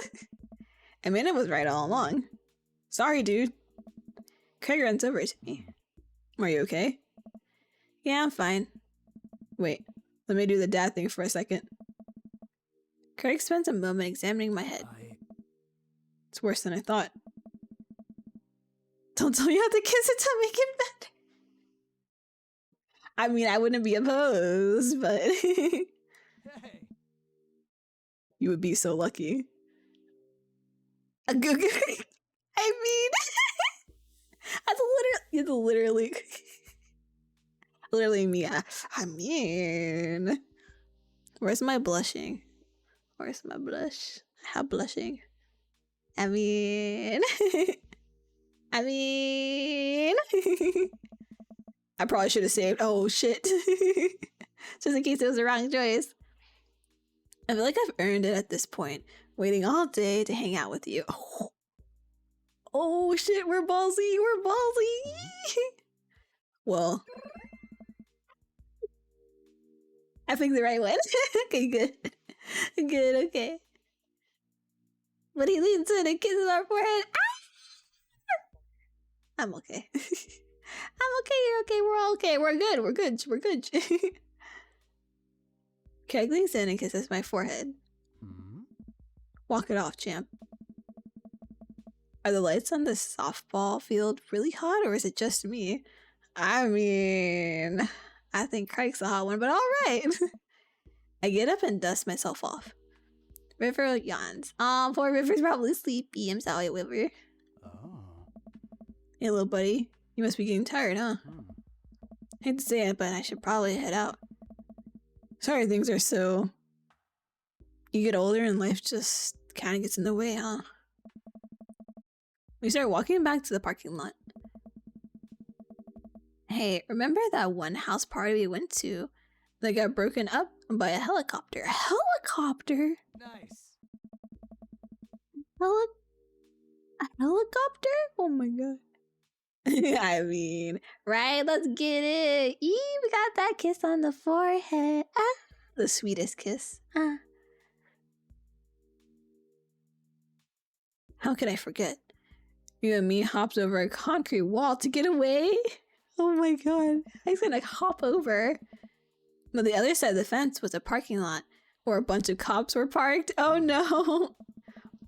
Amanda was right all along. Sorry, dude. Craig runs over to me. Are you okay? Yeah, I'm fine. Wait, let me do the dad thing for a second. Craig spends a moment examining my head. It's worse than I thought. Don't tell me you have to kiss it to make it better. I mean, I wouldn't be opposed, but Hey. You would be so lucky. I mean, that's literally me. I mean, where's my blushing? Where's my blush? How blushing? I mean, I probably should have saved. Oh shit! Just in case it was the wrong choice. I feel like I've earned it at this point, waiting all day to hang out with you. Oh shit, we're ballsy, Well, I picked the right one. Okay, good. Good, okay. But he leans in and kisses our forehead. Ah! I'm okay. I'm okay, you're okay, we're all okay. We're good. Craig leans in and kisses my forehead. Walk it off, champ. Are the lights on the softball field really hot, or is it just me? I mean, I think Craig's a hot one, but all right. I get up and dust myself off. River yawns. Oh, poor River's probably sleepy. I'm sorry, River. Oh. Hey, little buddy. You must be getting tired, huh? Hmm. Hate to say it, but I should probably head out. Sorry things are so... You get older and life just kind of gets in the way, huh? We start walking back to the parking lot. Hey, remember that one house party we went to that got broken up by a helicopter? A helicopter? Nice. A helicopter? Oh my god. I mean, right? Let's get it. Eee, we got that kiss on the forehead. Ah, the sweetest kiss. Ah. How could I forget? You and me hopped over a concrete wall to get away. Oh my god. I was gonna hop over. But the other side of the fence was a parking lot where a bunch of cops were parked. Oh no.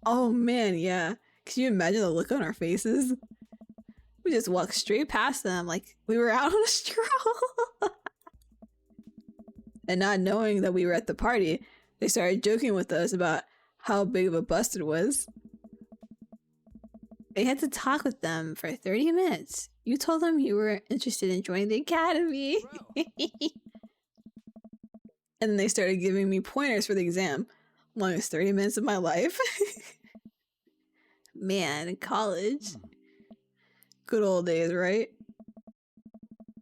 Oh man, yeah. Can you imagine the look on our faces? We just walked straight past them like we were out on a stroll. And not knowing that we were at the party, they started joking with us about how big of a bust it was. I had to talk with them for 30 minutes. You told them you were interested in joining the academy. And then they started giving me pointers for the exam. Longest 30 minutes of my life. Man, college. Good old days, right?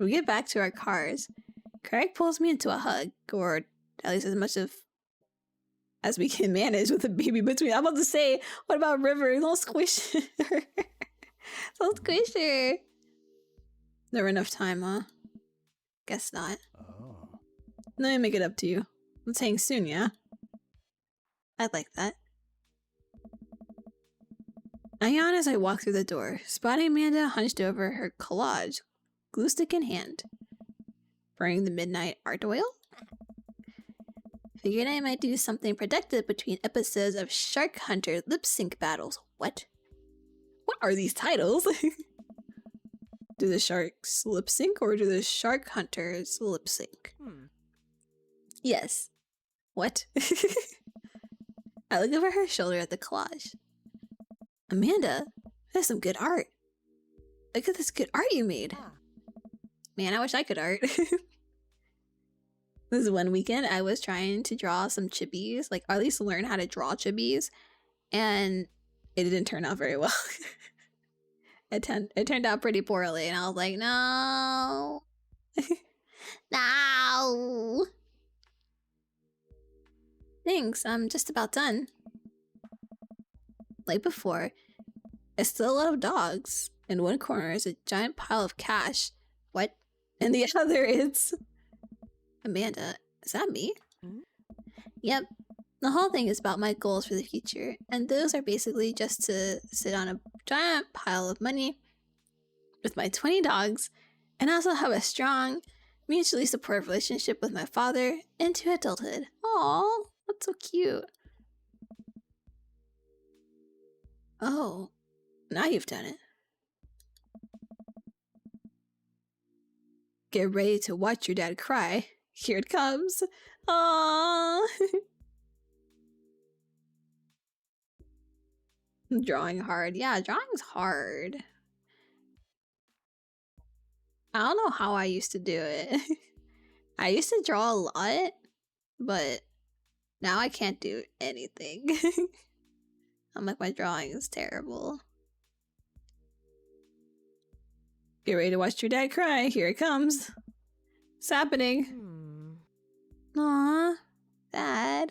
We get back to our cars. Craig pulls me into a hug, or at least as much of as we can manage with a baby between. I'm about to say, what about River? Don't squish her. Don't squish her. Never enough time, huh? Guess not. Oh. Let me make it up to you. Let's hang soon, yeah? I'd like that. I yawn as I walk through the door, spotting Amanda hunched over her collage, glue stick in hand. Burning the midnight art oil? Figured I might do something productive between episodes of Shark Hunter lip sync battles. What? What are these titles? Do the sharks lip sync or do the shark hunters lip sync? Yes. What? I look over her shoulder at the collage. Amanda, that's some good art. Look at this good art you made. Man, I wish I could art. This one weekend, I was trying to draw some chibis, like or at least learn how to draw chibis, and it didn't turn out very well. It turned out pretty poorly, and I was like, no. No. Thanks, I'm just about done. Like before, it's still a lot of dogs. In one corner is a giant pile of cash. What? And the other is... Amanda, is that me? Yep. The whole thing is about my goals for the future, and those are basically just to sit on a giant pile of money with my 20 dogs, and also have a strong, mutually supportive relationship with my father into adulthood. Aww, that's so cute. Oh, now you've done it. Get ready to watch your dad cry. Here it comes. Aww. Drawing hard. Yeah, drawing's hard. I don't know how I used to do it. I used to draw a lot, but now I can't do anything. I'm like, my drawing is terrible. Get ready to watch your dad cry. Here it comes. It's happening. Aww, Dad.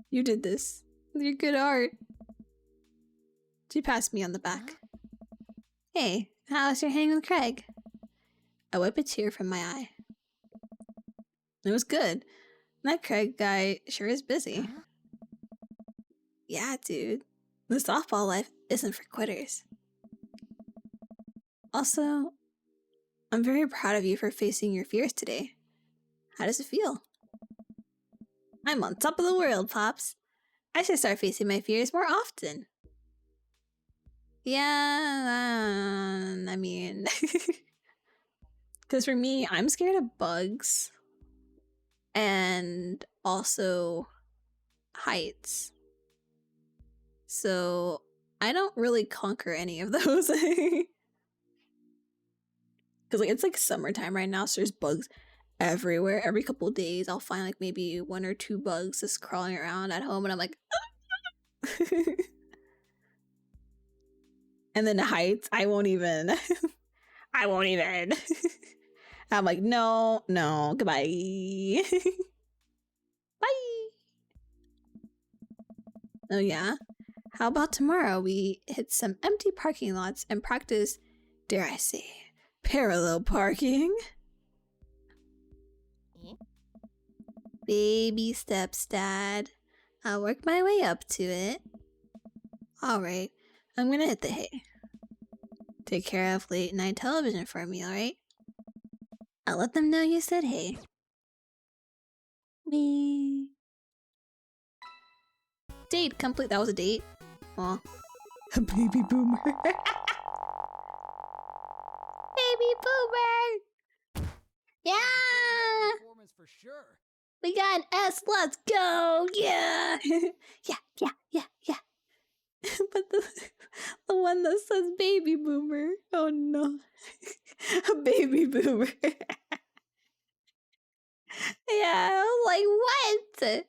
You did this with your good art. She passed me on the back. Hey, how's your hang with Craig? I wipe a tear from my eye. It was good. That Craig guy sure is busy. Yeah, dude. The softball life isn't for quitters. Also, I'm very proud of you for facing your fears today. How does it feel? I'm on top of the world, Pops. I should start facing my fears more often. Yeah, I mean... Because for me, I'm scared of bugs. And also heights. So I don't really conquer any of those. Because like it's like summertime right now, so there's bugs everywhere. Every couple of days I'll find like maybe 1 or 2 bugs just crawling around at home, and I'm like and then the heights, I won't even I'm like, no, goodbye. Bye. Oh yeah? How about tomorrow we hit some empty parking lots and practice, dare I say, parallel parking? Baby steps, Dad. I'll work my way up to it. Alright, I'm gonna hit the hay. Take care of late night television for me, alright? I'll let them know you said hey. Me. Date complete. That was a date? Well, a baby boomer. Baby boomer! Yeah! Performance for sure. We got an S, let's go! Yeah! yeah. But the one that says baby boomer. Oh no. A baby boomer. Yeah, I was like, what?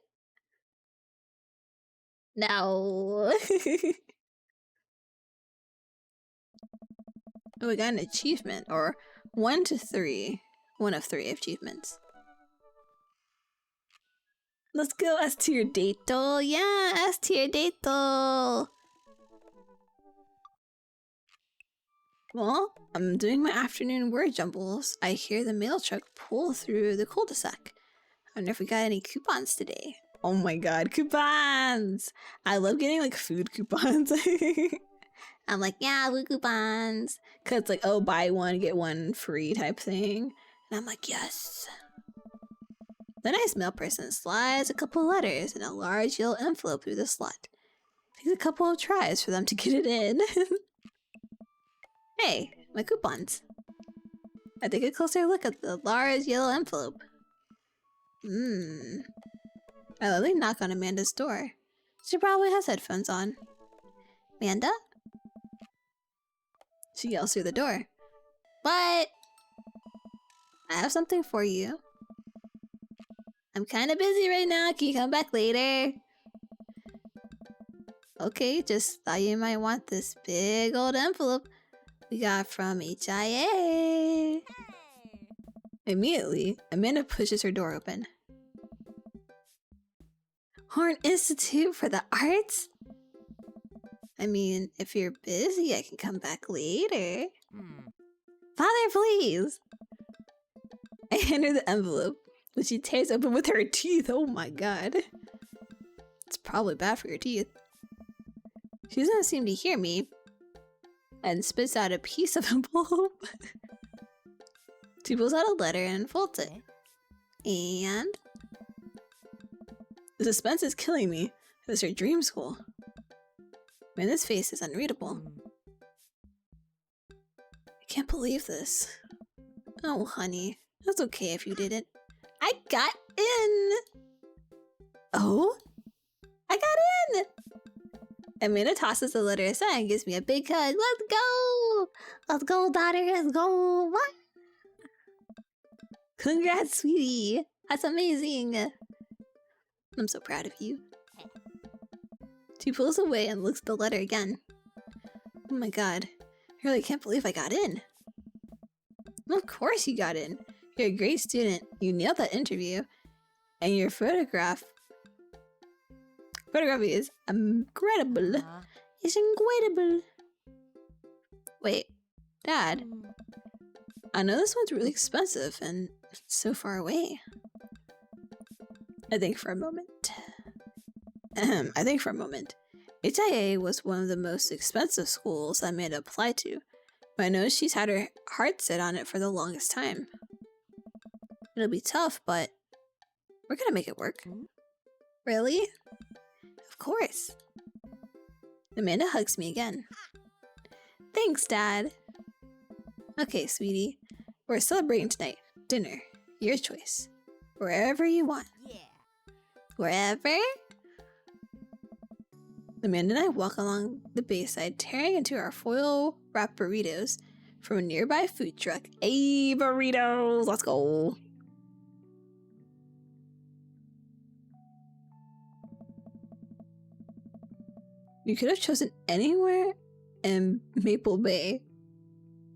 No. Oh, we got an achievement, or 1 to 3. 1 of 3 achievements. Let's go S tier date doll. Yeah, S tier date doll. Well, I'm doing my afternoon word jumbles. I hear the mail truck pull through the cul-de-sac. I wonder if we got any coupons today. Oh my god, coupons! I love getting like food coupons. I'm like, yeah, food coupons. Cause it's like, oh, buy one, get one free type thing. And I'm like, yes. The nice mail person slides a couple letters in a large yellow envelope through the slot. Takes a couple of tries for them to get it in. Hey, my coupons. I take a closer look at the large yellow envelope. I literally knock on Amanda's door. She probably has headphones on. Amanda? She yells through the door. What? I have something for you. I'm kind of busy right now. Can you come back later? Okay, just thought you might want this big old envelope we got from HIA. Hey. Immediately, Amanda pushes her door open. Horn Institute for the Arts? I mean, if you're busy, I can come back later. Father, please! I hand her the envelope, which she tears open with her teeth. Oh my god. It's probably bad for your teeth. She doesn't seem to hear me and spits out a piece of envelope. She pulls out a letter and folds it. And the suspense is killing me. It's her dream school. Man, this face is unreadable. I can't believe this. Oh, honey. That's okay if you didn't. I got in! Oh? I got in! Amanda tosses the letter aside and gives me a big hug. Let's go! Let's go, daughter. Let's go. What? Congrats, sweetie. That's amazing. I'm so proud of you. She pulls away and looks at the letter again. Oh my god. I really can't believe I got in. Of course you got in. You're a great student. You nailed that interview. And your photography is incredible. It's incredible. Wait, Dad. I know this one's really expensive and so far away. I think for a moment. HIA was one of the most expensive schools Amanda applied to. But I know she's had her heart set on it for the longest time. It'll be tough, but we're gonna make it work. Really? Of course. Amanda hugs me again. Thanks, Dad. Okay, sweetie. We're celebrating tonight. Dinner. Your choice. Wherever you want. Yeah. Wherever? Amanda and I walk along the bayside, tearing into our foil wrapped burritos from a nearby food truck. Hey, burritos! Let's go! You could have chosen anywhere in Maple Bay.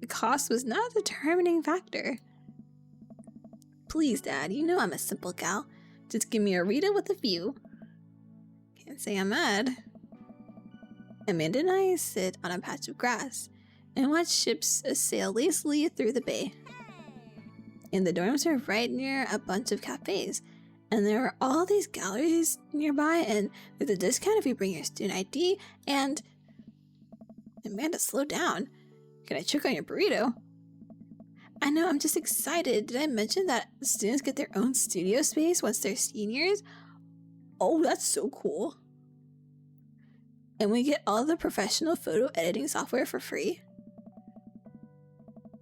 The cost was not a determining factor. Please, Dad, you know I'm a simple gal. Just give me a Rita with a view. Can't say I'm mad. Amanda and I sit on a patch of grass and watch ships sail lazily through the bay. And the dorms are right near a bunch of cafes, and there are all these galleries nearby, and there's a discount if you bring your student ID, and... Amanda, slow down. Can I choke on your burrito? I know, I'm just excited. Did I mention that students get their own studio space once they're seniors? Oh, that's so cool. And we get all the professional photo editing software for free.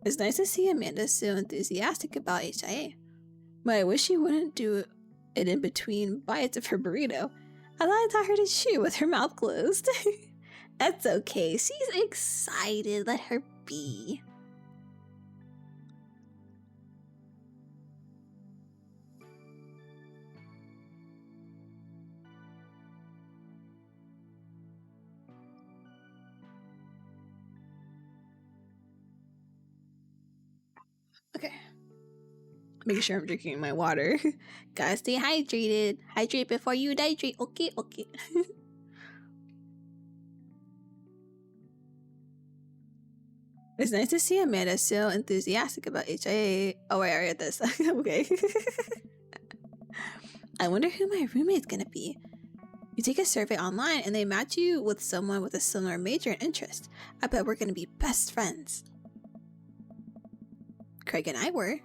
It's nice to see Amanda so enthusiastic about HIA, but I wish she wouldn't do it in between bites of her burrito. I taught her to chew with her mouth closed. That's okay, she's excited, let her be. Okay. Make sure I'm drinking my water. Gotta stay hydrated. Hydrate before you dehydrate. Okay, okay. It's nice to see Amanda so enthusiastic about HIA. Oh, wait, I read this. Okay. I wonder who my roommate's gonna be. You take a survey online and they match you with someone with a similar major and interest. I bet we're gonna be best friends. Craig and I were.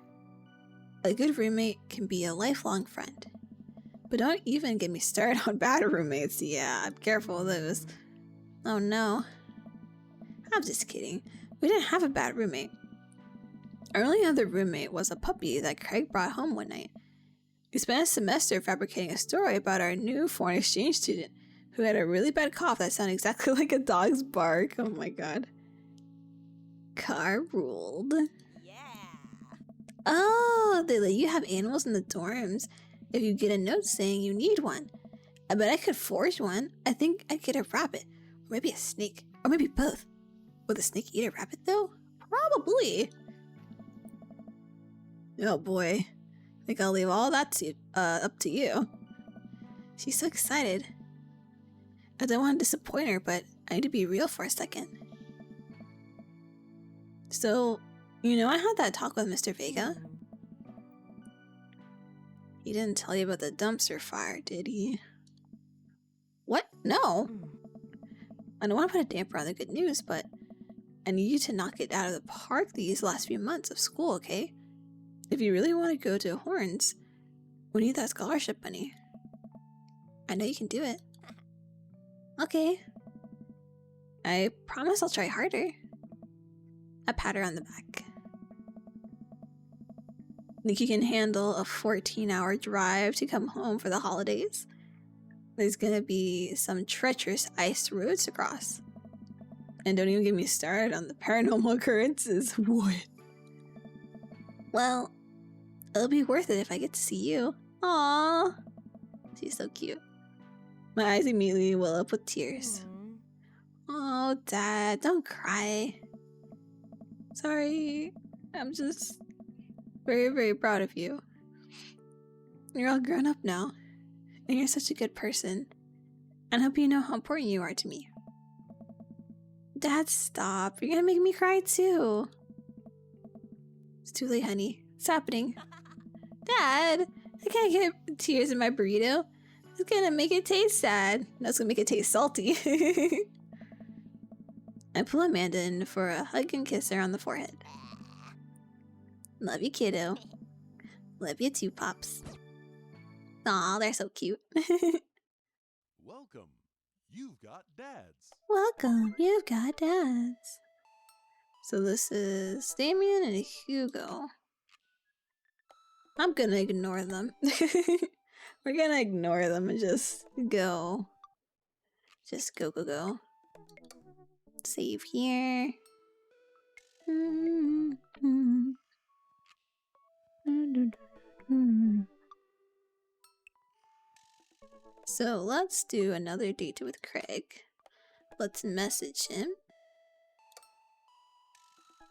A good roommate can be a lifelong friend. But don't even get me started on bad roommates. Yeah, I'm careful of those. Oh no. I'm just kidding. We didn't have a bad roommate. Our only other roommate was a puppy that Craig brought home one night. We spent a semester fabricating a story about our new foreign exchange student who had a really bad cough that sounded exactly like a dog's bark. Oh my god. Car ruled. Oh, they let you have animals in the dorms if you get a note saying you need one. I bet I could forge one. I think I'd get a rabbit, or maybe a snake, or maybe both. Would the snake eat a rabbit though? Probably. Oh boy. I think I'll leave all that up to you. She's so excited. I don't want to disappoint her, but I need to be real for a second. So, you know, I had that talk with Mr. Vega. He didn't tell you about the dumpster fire, did he? What? No. I don't want to put a damper on the good news, but I need you to knock it out of the park these last few months of school, okay? If you really want to go to Horns, we need that scholarship money. I know you can do it. Okay. I promise I'll try harder. I pat her on the back. Think you can handle a 14-hour drive to come home for the holidays? There's gonna be some treacherous ice roads to cross. And don't even get me started on the paranormal occurrences. What? Well, it'll be worth it if I get to see you. Aww. She's so cute. My eyes immediately well up with tears. Oh, Dad, don't cry. Sorry. I'm just very, very proud of you. You're all grown up now, and you're such a good person. And I hope you know how important you are to me. Dad, stop. You're gonna make me cry too. It's too late, honey. It's happening. Dad, I can't get tears in my burrito. It's gonna make it taste sad. No, it's gonna make it taste salty. I pull Amanda in for a hug and kiss her on the forehead. Love you, kiddo. Love you too, Pops. Aw, they're so cute. Welcome. You've got dads. Welcome, you've got dads. So this is Damien and Hugo. I'm gonna ignore them. We're gonna ignore them and just go. Just go. Save here. So let's do another date with Craig. Let's message him.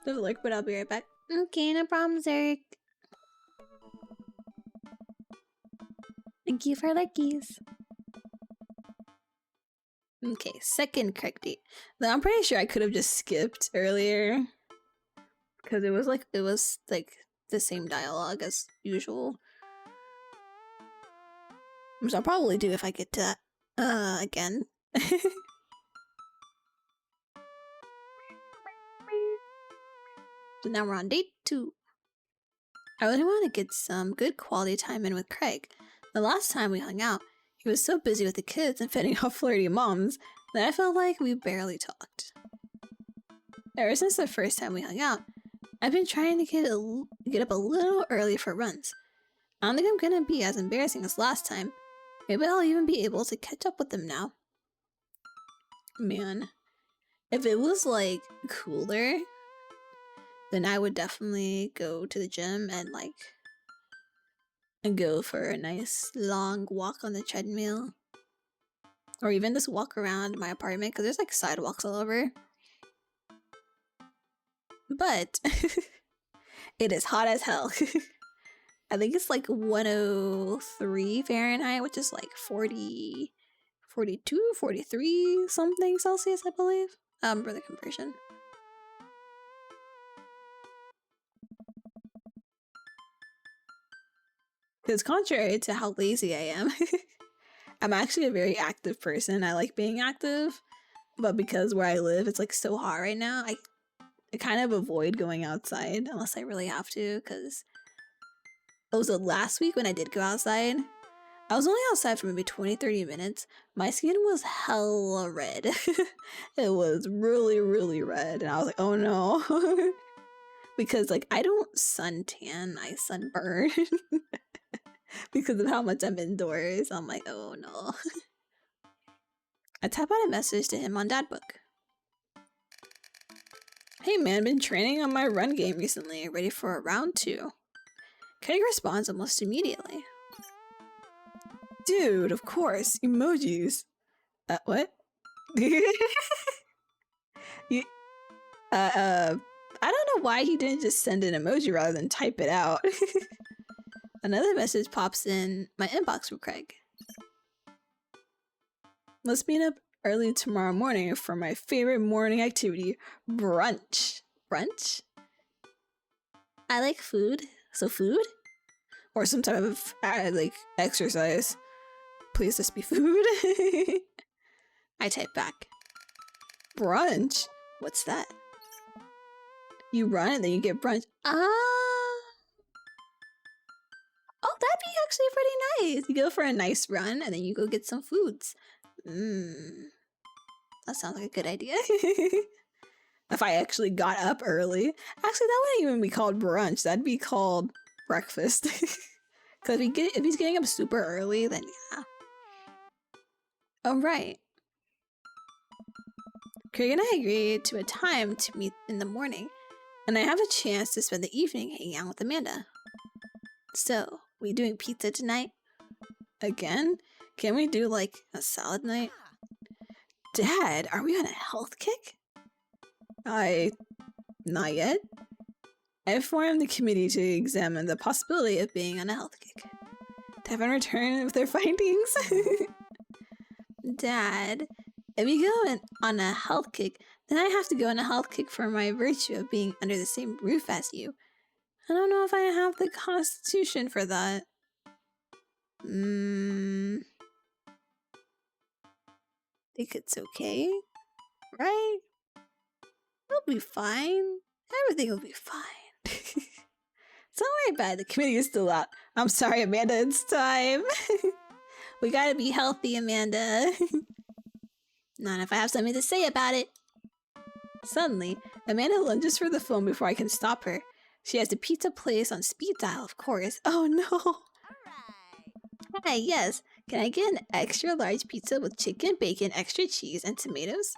Doesn't work, but I'll be right back. Okay, no problem, Zerk. Thank you for luckies. Okay, second Craig date. Now I'm pretty sure I could have just skipped earlier. Because it was like the same dialogue as usual. Which I'll probably do if I get to that again. So now we're on date 2. I really want to get some good quality time in with Craig. The last time we hung out, he was so busy with the kids and fending off flirty moms that I felt like we barely talked. Ever since the first time we hung out, I've been trying to get up a little early for runs. I don't think I'm gonna be as embarrassing as last time. Maybe I'll even be able to catch up with them now. Man, if it was like cooler, then I would definitely go to the gym and go for a nice long walk on the treadmill. Or even just walk around my apartment because there's like sidewalks all over. But it is hot as hell. I think it's like 103 Fahrenheit, which is like 40, 42, 43 something Celsius, I believe. For the conversion. Because contrary to how lazy I am, I'm actually a very active person. I like being active, but because where I live, it's like so hot right now, I kind of avoid going outside unless I really have to, because it was the last week when I did go outside. I was only outside for maybe 20-30 minutes. My skin was hella red. It was really, really red, and I was like, oh no. Because like I don't suntan, I sunburn. Because of how much I'm indoors. I'm like, oh no. I type out a message to him on Dadbook. Hey man, been training on my run game recently, ready for a round 2. Craig responds almost immediately. Dude, of course, emojis. What? I don't know why he didn't just send an emoji rather than type it out. Another message pops in my inbox from Craig. Let's meet up early tomorrow morning for my favorite morning activity, brunch. Brunch? I like food. So food? Or some type of like exercise. Please just be food. I type back. Brunch? What's that? You run and then you get brunch. Oh, that'd be actually pretty nice. You go for a nice run and then you go get some foods. That sounds like a good idea. If I actually got up early. Actually, that wouldn't even be called brunch. That'd be called breakfast. Because if he's getting up super early, then yeah. Oh, right. Craig and I agreed to a time to meet in the morning, and I have a chance to spend the evening hanging out with Amanda. So, we doing pizza tonight? Again? Can we do like a salad night? Dad, are we on a health kick? Not yet. I formed the committee to examine the possibility of being on a health kick. Haven't returned with their findings. Dad, if we go on a health kick, then I have to go on a health kick for my virtue of being under the same roof as you. I don't know if I have the constitution for that. Think it's okay, right? It'll be fine. Everything will be fine. Don't worry about it. The committee is still out. I'm sorry, Amanda. It's time. We gotta be healthy, Amanda. Not if I have something to say about it. Suddenly, Amanda lunges for the phone before I can stop her. She has the pizza place on speed dial, of course. Oh no! Hi, yes. Can I get an extra large pizza with chicken, bacon, extra cheese, and tomatoes?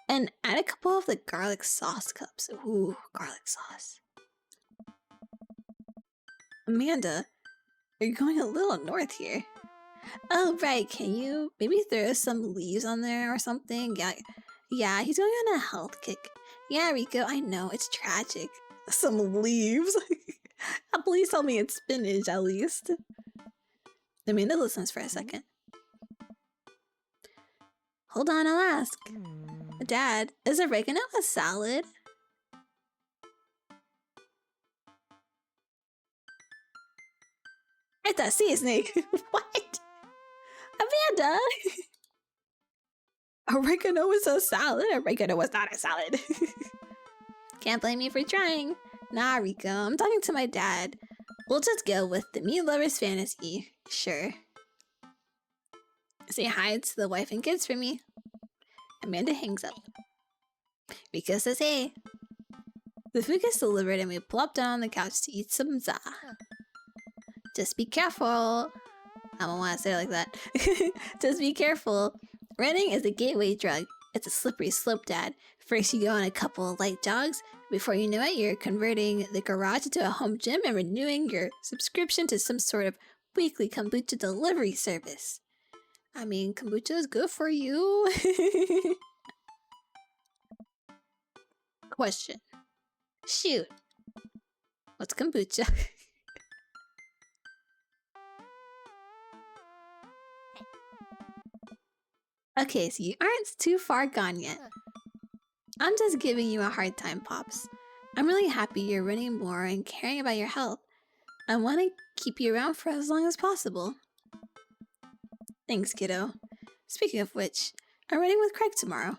And add a couple of the garlic sauce cups. Ooh, garlic sauce. Amanda, you're going a little north here. Oh, right. Can you maybe throw some leaves on there or something? Yeah, he's going on a health kick. Yeah, Rico, I know. It's tragic. Some leaves? Please tell me it's spinach, at least. Amanda listens for a second. Hold on, I'll ask. Dad, is oregano a salad? I thought sea snake. What? Amanda! Oregano is a salad? Oregano was not a salad. Can't blame me for trying. Nah, Rico, I'm talking to my dad. We'll just go with the meat lover's fantasy. Sure. Say hi to the wife and kids for me. Amanda hangs up. Rico says hey. The food gets delivered and we plop down on the couch to eat some za. Just be careful. I don't want to say it like that. Just be careful. Running is a gateway drug. It's a slippery slope, Dad. First you go on a couple of light jogs. Before you know it, you're converting the garage into a home gym and renewing your subscription to some sort of weekly kombucha delivery service. I mean, kombucha is good for you. Question. Shoot. What's kombucha? Okay, so you aren't too far gone yet. I'm just giving you a hard time, Pops. I'm really happy you're running more and caring about your health. I want to keep you around for as long as possible. Thanks, kiddo. Speaking of which, I'm running with Craig tomorrow.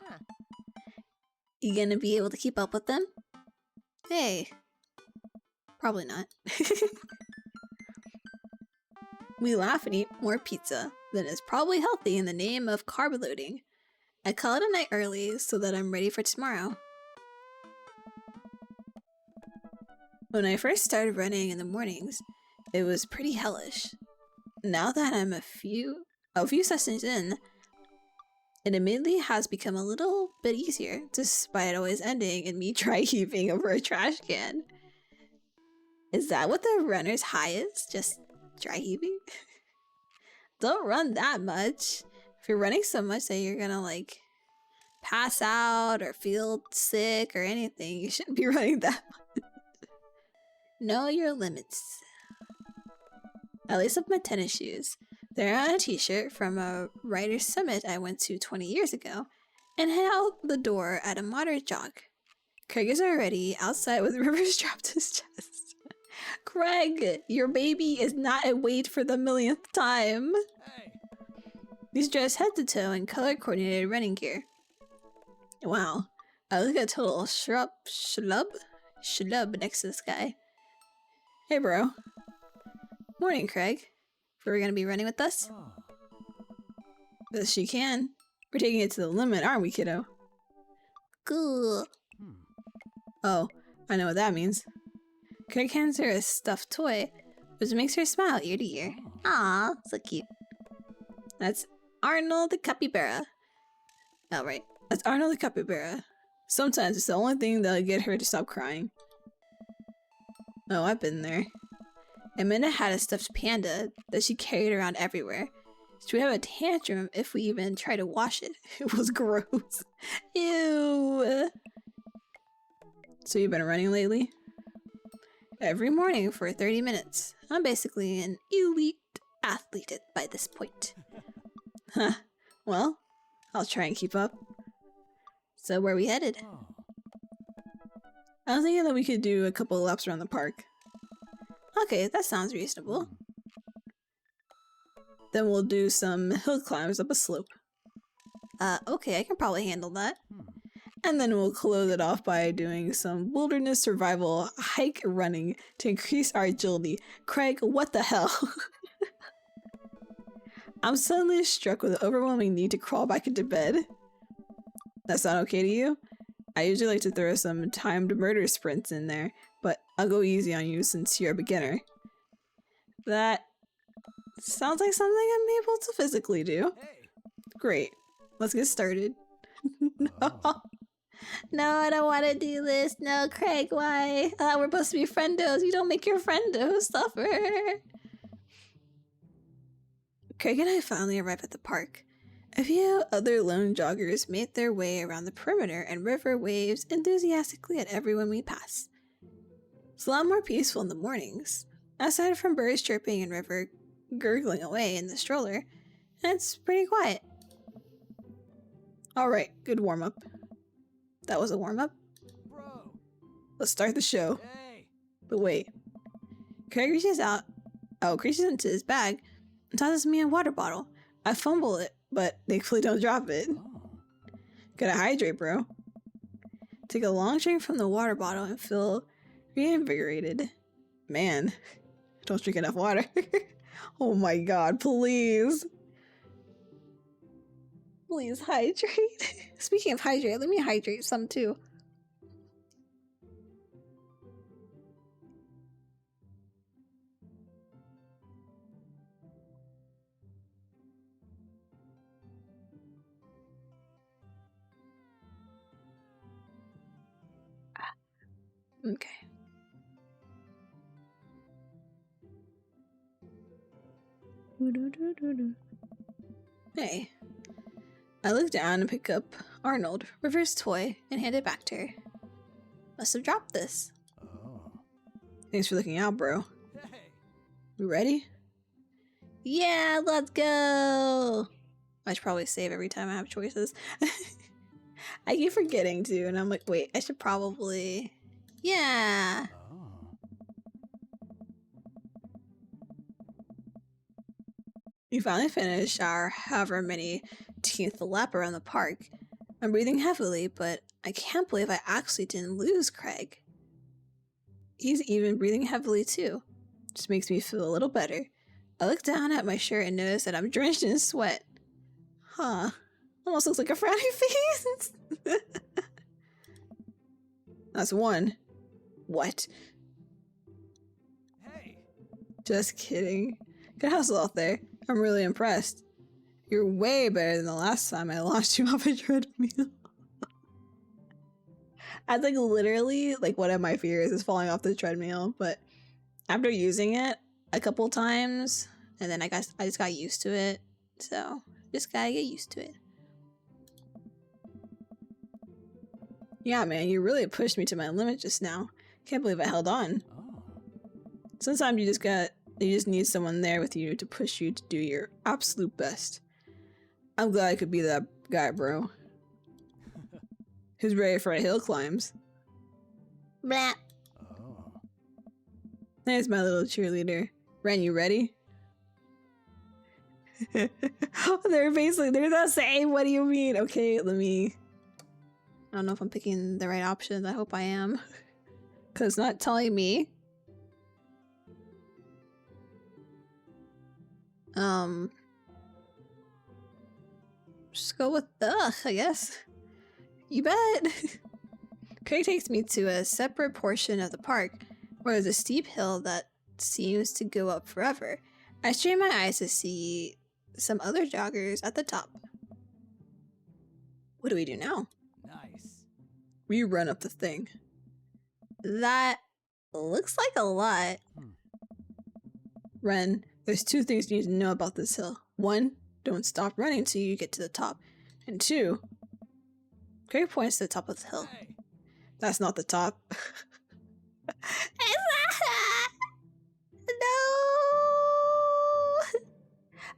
You gonna be able to keep up with them? Hey. Probably not. We laugh and eat more pizza that is probably healthy in the name of carb loading. I call it a night early so that I'm ready for tomorrow. When I first started running in the mornings, it was pretty hellish. Now that I'm a few sessions in, it admittedly has become a little bit easier, despite always ending in me dry heaving over a trash can. Is that what the runner's high is? Just dry heaving? Don't run that much. If you're running so much that you're gonna like pass out or feel sick or anything, you shouldn't be running that much. Know your limits. I lace up my tennis shoes. They're on a t-shirt from a writer's summit I went to 20 years ago and head out the door at a moderate jog. Craig is already outside with River strapped to his chest. Craig, your baby is not a wait for the millionth time. Hey. He's dressed head to toe in color-coordinated running gear. Wow, I look at a total schlub next to this guy. Hey, bro. Morning, Craig. We're gonna be running with us? Oh. Yes, she can. We're taking it to the limit, aren't we, kiddo? Cool. Oh, I know what that means. Craig hands her a stuffed toy, which makes her smile ear to ear. Aw, so cute. That's Arnold the capybara. Oh, right. That's Arnold the capybara. Sometimes it's the only thing that'll get her to stop crying. Oh, I've been there. Amanda had a stuffed panda that she carried around everywhere. She would have a tantrum if we even tried to wash it. It was gross. Ew. So you've been running lately? Every morning for 30 minutes. I'm basically an elite athlete by this point. Huh. Well, I'll try and keep up. So where are we headed? Oh. I was thinking that we could do a couple of laps around the park. Okay, that sounds reasonable. Then we'll do some hill climbs up a slope. Okay, I can probably handle that. And then we'll close it off by doing some wilderness survival hike running to increase our agility. Craig, what the hell? I'm suddenly struck with an overwhelming need to crawl back into bed. That sound okay to you? I usually like to throw some timed murder sprints in there, but I'll go easy on you since you're a beginner. That sounds like something I'm able to physically do. Hey. Great. Let's get started. Oh. No, I don't want to do this. No, Craig, why? We're supposed to be friendos. You don't make your friendos suffer. Craig and I finally arrived at the park. A few other lone joggers made their way around the perimeter, and River waves enthusiastically at everyone we pass. It's a lot more peaceful in the mornings. Aside from birds chirping and River gurgling away in the stroller, it's pretty quiet. Alright, good warm-up. That was a warm-up? Bro. Let's start the show. Hey. But wait. Craig reaches out. Oh, reaches into his bag and tosses me a water bottle. I fumble it, but thankfully don't drop it. Oh. Gotta hydrate, bro. Take a long drink from the water bottle and feel reinvigorated. Man, don't drink enough water. Oh my god, please. Please hydrate. Speaking of hydrate, let me hydrate some too. Okay. Hey. I look down and pick up Arnold, River's toy, and hand it back to her. Must have dropped this. Oh. Thanks for looking out, bro. Hey. You ready? Yeah, let's go. I should probably save every time I have choices. I keep forgetting to, and I'm like, wait, I should probably... Yeah. Oh. We finally finished our however many 10th lap around the park. I'm breathing heavily, but I can't believe I actually didn't lose Craig. He's even breathing heavily too. Just makes me feel a little better. I look down at my shirt and notice that I'm drenched in sweat. Huh. Almost looks like a frowny face. That's one. What? Hey. Just kidding. Good hustle out there. I'm really impressed. You're way better than the last time I launched you off a treadmill. I think literally, like, one of my fears is falling off the treadmill, but after using it a couple times, and then I just got used to it, so just gotta get used to it. Yeah, man, you really pushed me to my limit just now. Can't believe I held on. Oh. Sometimes you just need someone there with you to push you to do your absolute best. I'm glad I could be that guy, bro. Who's ready for hill climbs? Blah. Oh. There's my little cheerleader. Ren, you ready? They're the same. What do you mean? Okay, let me... I don't know if I'm picking the right options. I hope I am. Because it's not telling me. Just go with ugh, I guess. You bet. Craig takes me to a separate portion of the park where there's a steep hill that seems to go up forever. I strain my eyes to see some other joggers at the top. What do we do now? Nice. We run up the thing. That looks like a lot. Ren, there's two things you need to know about this hill. One, don't stop running till you get to the top. And two, Craig points to the top of the hill. Hey. That's not the top. No.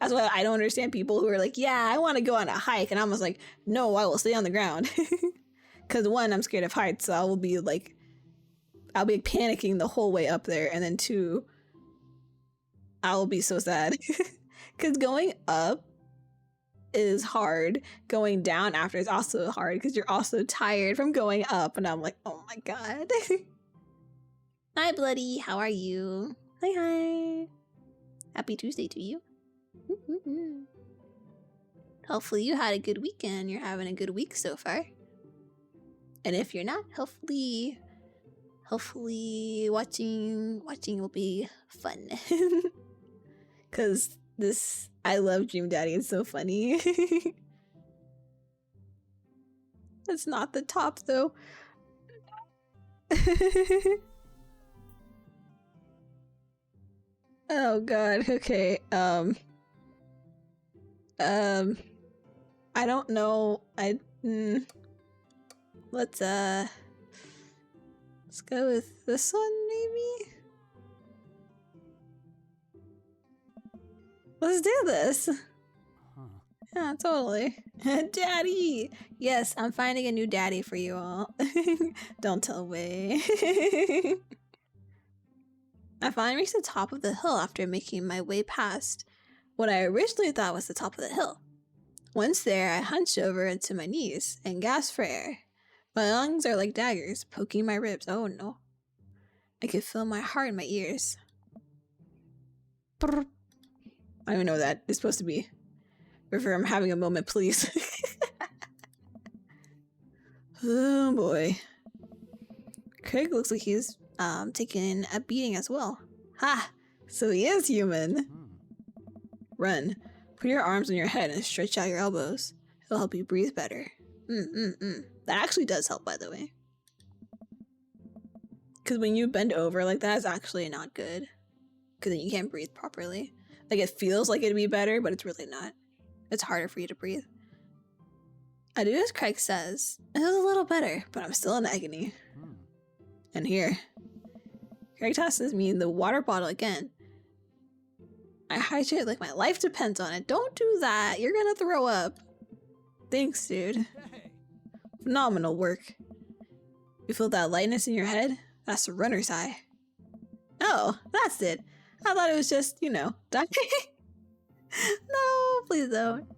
That's why I don't understand people who are like, yeah, I want to go on a hike. And I'm just like, no, I will stay on the ground. Because one, I'm scared of heights. So I'll be panicking the whole way up there. And then two, I will be so sad. Because going up is hard. Going down after is also hard because you're also tired from going up. And I'm like, oh my God. Hi, Bloody. How are you? Hi, hi. Happy Tuesday to you. Hopefully you had a good weekend. You're having a good week so far. And if you're not, hopefully Hopefully watching will be fun. Cause I love Dream Daddy, it's so funny. It's not the top though. Oh god, okay. I don't know. Let's go with this one maybe? Let's do this. Huh. Yeah, totally. Daddy! Yes, I'm finding a new daddy for you all. Don't tell Wei. I finally reached the top of the hill after making my way past what I originally thought was the top of the hill. Once there, I hunched over into my knees and gasped for air. My lungs are like daggers, poking my ribs. Oh no. I could feel my heart in my ears. Brr. I don't even know what that is supposed to be. River, I'm having a moment, please. Oh boy. Craig looks like he's taking a beating as well. Ha! So he is human. Hmm. Run. Put your arms on your head and stretch out your elbows. It'll help you breathe better. That actually does help, by the way. Because when you bend over like that, it's actually not good. Because then you can't breathe properly. Like, it feels like it'd be better, but it's really not. It's harder for you to breathe. I do as Craig says. It was a little better, but I'm still in agony. Hmm. And here, Craig tosses me the water bottle again. I hydrate like my life depends on it. Don't do that. You're gonna throw up. Thanks, dude. Hey. Phenomenal work. You feel that lightness in your head? That's the runner's high. Oh, that's it. I thought it was just, dying. No, please don't.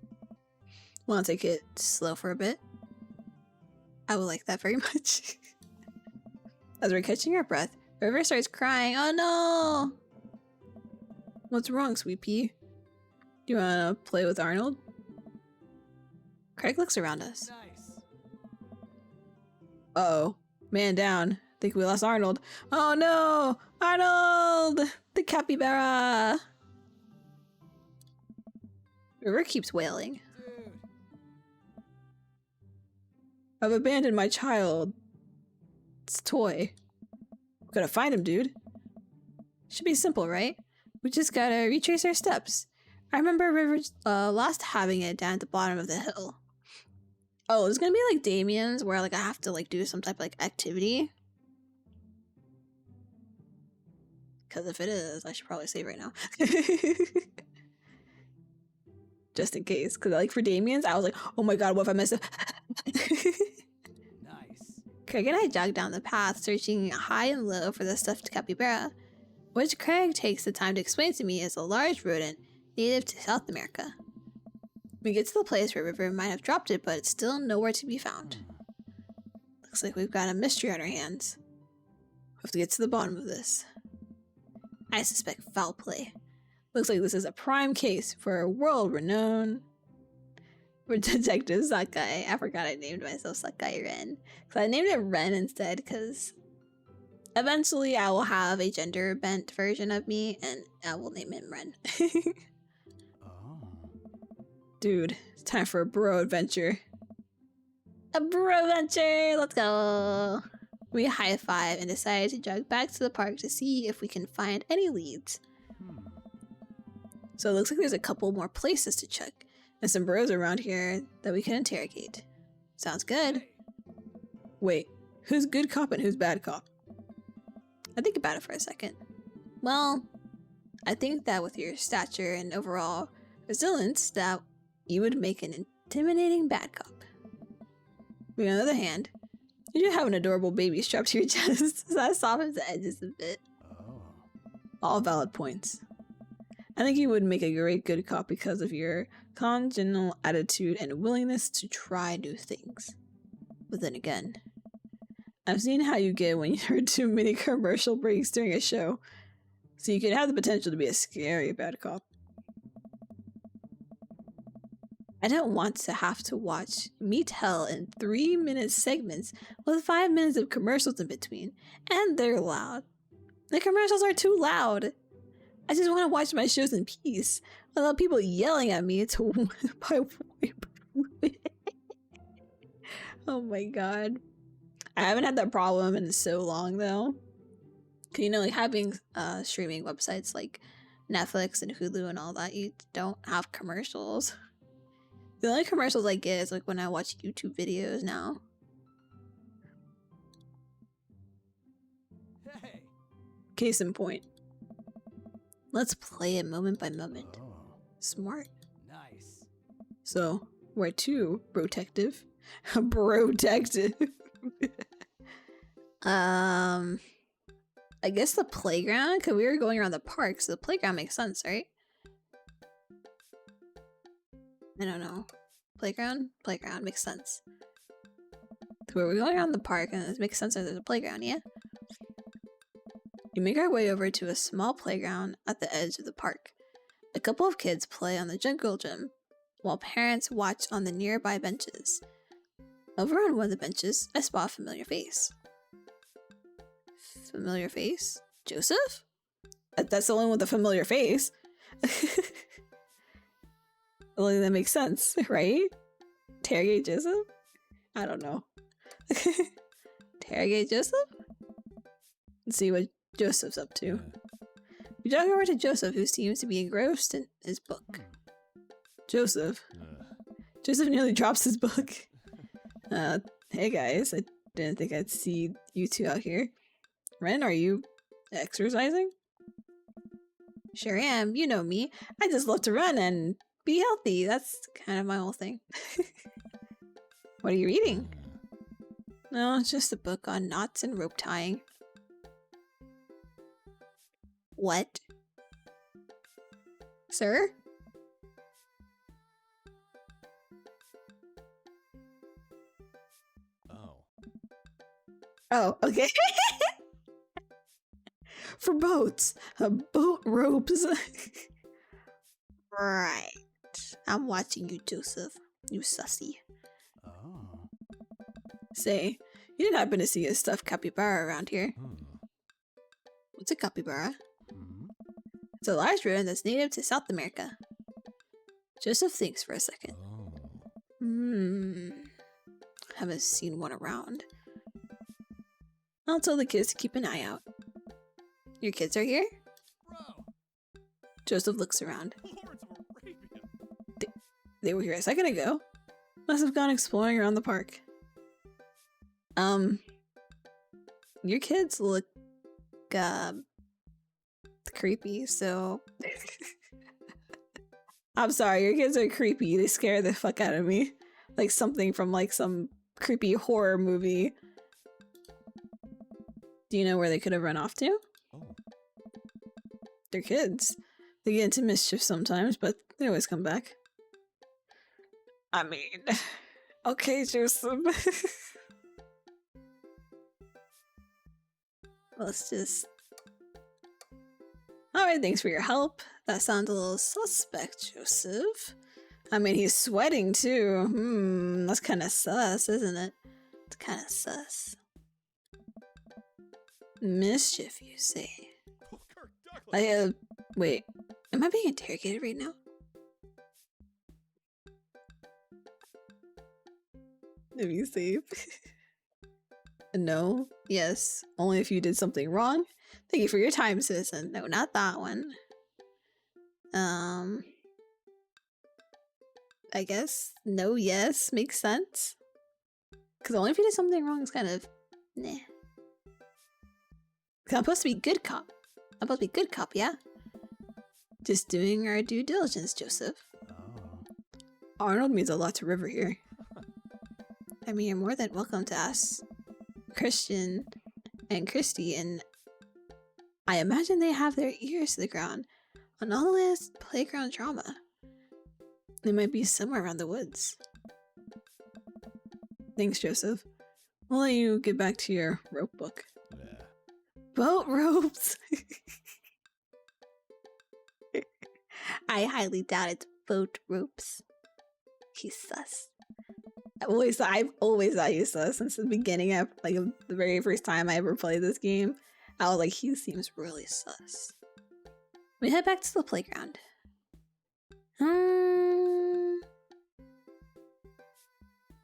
Want to take it slow for a bit? I would like that very much. As we're catching our breath, River starts crying. Oh no! What's wrong, Sweet Pea? Do you want to play with Arnold? Craig looks around us. Nice. Uh-oh. Man down. Think we lost Arnold. Oh no! Arnold! The capybara! River keeps wailing. Dude. I've abandoned my child. It's toy. Gotta find him, dude. Should be simple, right? We just gotta retrace our steps. I remember River last having it down at the bottom of the hill. Oh, it's gonna be like Damien's, where like I have to like do some type of like activity. Because if it is, I should probably save right now. Just in case. Because like for Damien's, I was like, oh my god, what if I mess up? Nice. Craig and I jogged down the path, searching high and low for the stuffed capybara, which Craig takes the time to explain to me is a large rodent native to South America. We get to the place where River might have dropped it, but it's still nowhere to be found. Looks like we've got a mystery on our hands. We have to get to the bottom of this. I suspect foul play. Looks like this is a prime case for a world-renowned Detective Sakai. I forgot I named myself SakaiRini. So I named it Ren instead because eventually I will have a gender-bent version of me and I will name him Ren. Oh. Dude, it's time for a bro adventure. A bro adventure! Let's go! We high-five and decide to jog back to the park to see if we can find any leads. Hmm. So it looks like there's a couple more places to check and some bros around here that we can interrogate. Sounds good. Hey. Wait, who's good cop and who's bad cop? I think about it for a second. Well, I think that with your stature and overall resilience, that you would make an intimidating bad cop. But on the other hand, you do have an adorable baby strapped to your chest, so that softens the edges a bit. Oh. All valid points. I think you would make a great good cop because of your congenial attitude and willingness to try new things. But then again, I've seen how you get when you heard too many commercial breaks during a show, so you could have the potential to be a scary bad cop. I don't want to have to watch me tell in 3-minute segments with 5 minutes of commercials in between. And they're loud. The commercials are too loud. I just want to watch my shows in peace without people yelling at me to Oh my god. I haven't had that problem in so long though. You know, like having streaming websites like Netflix and Hulu and all that, you don't have commercials. The only commercials I get is like when I watch YouTube videos now. Hey. Case in point. Let's play it moment by moment. Oh. Smart. Nice. So, where to, Brotective? Brotective. I guess the playground? Because we were going around the park, so the playground makes sense, right? I don't know. Playground? Playground makes sense. So we're going around the park, and it makes sense that there's a playground, yeah? We make our way over to a small playground at the edge of the park. A couple of kids play on the jungle gym, while parents watch on the nearby benches. Over on one of the benches, I spot a familiar face. Familiar face? Joseph? That's the only one with a familiar face. Well, that makes sense, right? Interrogate Joseph? I don't know. Interrogate Joseph? Let's see what Joseph's up to. We jog over to Joseph, who seems to be engrossed in his book. Joseph? Joseph nearly drops his book. Hey guys, I didn't think I'd see you two out here. Ren, are you exercising? Sure am, you know me. I just love to run and be healthy. That's kind of my whole thing. What are you reading? No, it's just a book on knots and rope tying. What? Sir? Oh, okay. For boats. Boat ropes. Right. I'm watching you, Joseph. You sussy. Oh. Say, you didn't happen to see a stuffed capybara around here? What's a capybara? It's a large rodent that's native to South America. Joseph thinks for a second. Haven't seen one around. I'll tell the kids to keep an eye out. Your kids are here? Bro. Joseph looks around. Lords of Arabia. They were here a second ago. Must have gone exploring around the park. Your kids look, creepy, so... I'm sorry, your kids are creepy. They scare the fuck out of me. Like something from like some creepy horror movie. Do you know where they could have run off to? Oh. They're kids. They get into mischief sometimes, but they always come back. I mean... Okay, Joseph. Let's just... Alright, thanks for your help. That sounds a little suspect, Joseph. I mean, he's sweating too. That's kind of sus, isn't it? It's kind of sus. Mischief, you say? Wait. Am I being interrogated right now? Let me see. No. Yes. Only if you did something wrong. Thank you for your time, citizen. No, not that one. I guess no, yes makes sense. Because only if you did something wrong is kind of nah. I'm supposed to be good cop. I'm supposed to be good cop, yeah? Just doing our due diligence, Joseph. Oh. Arnold means a lot to River here. I mean, you're more than welcome to ask Christian and Christy, and I imagine they have their ears to the ground on all the latest playground drama. They might be somewhere around the woods. Thanks, Joseph. We'll let you get back to your rope book. Yeah. Boat ropes! I highly doubt it's boat ropes. He's sus. I've always thought he's sus since the beginning. Like the very first time I ever played this game, I was like, he seems really sus. We head back to the playground.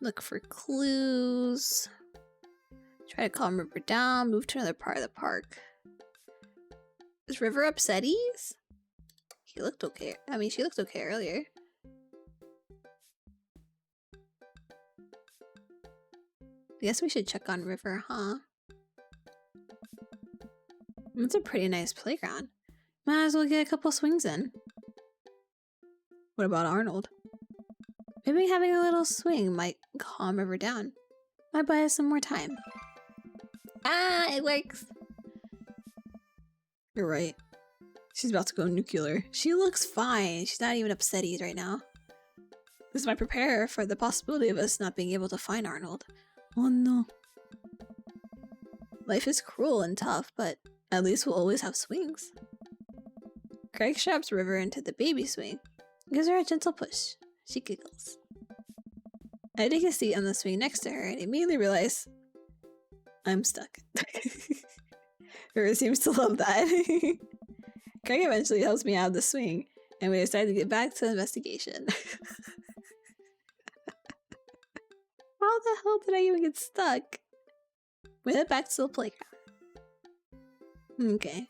Look for clues. Try to calm River down. Move to another part of the park. Is River upsetties? He looked okay. I mean, she looked okay earlier. I guess we should check on River, huh? It's a pretty nice playground. Might as well get a couple swings in. What about Arnold? Maybe having a little swing might calm River down. Might buy us some more time. Ah, it works! You're right. She's about to go nuclear. She looks fine. She's not even upsetty right now. This might prepare her for the possibility of us not being able to find Arnold. Oh no. Life is cruel and tough, but at least we'll always have swings. Craig straps River into the baby swing. Gives her a gentle push. She giggles. I take a seat on the swing next to her and immediately realize I'm stuck. River seems to love that. Craig eventually helps me out of the swing, and we decide to get back to the investigation. How the hell did I even get stuck? We head back to the playground. Okay.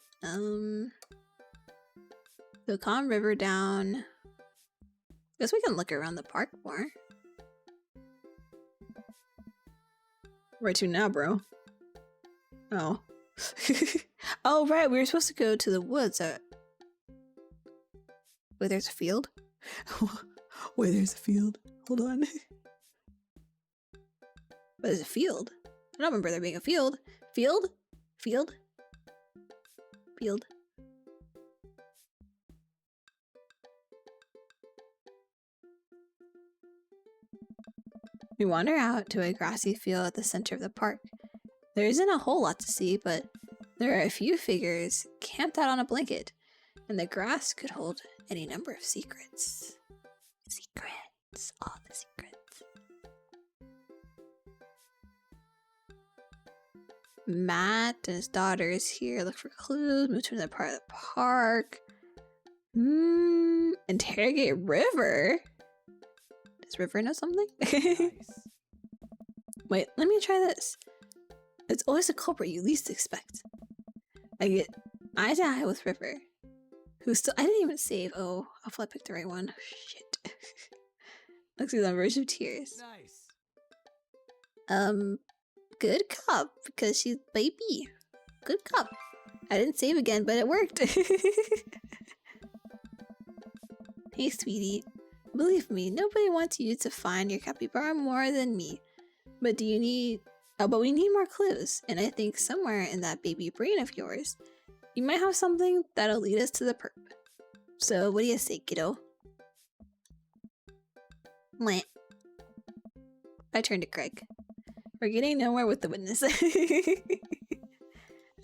So calm River down. Guess we can look around the park more. Where to now, bro? Oh. Oh, right, we were supposed to go to the woods. Wait, there's a field? Wait, there's a field? Hold on. But there's a field. I don't remember there being a field. Field? Field? Field. We wander out to a grassy field at the center of the park. There isn't a whole lot to see, but there are a few figures camped out on a blanket, and the grass could hold any number of secrets. Secrets. All the secrets. Matt and his daughter is here. Look for clues. Move to another part of the park. Interrogate River. Does River know something? Nice. Wait, let me try this. It's always a culprit you least expect. I get eye to eye with River, who still— I didn't even save. Oh, hopefully I picked the right one. Shit. Looks like on the verge of tears. Nice. Good cop, because she's baby. Good cop. I didn't save again, but it worked. Hey, sweetie. Believe me, nobody wants you to find your capybara more than me. But do you need— oh, but we need more clues. And I think somewhere in that baby brain of yours, you might have something that'll lead us to the perp. So what do you say, kiddo? Meh. I turn to Craig. We're getting nowhere with the witness.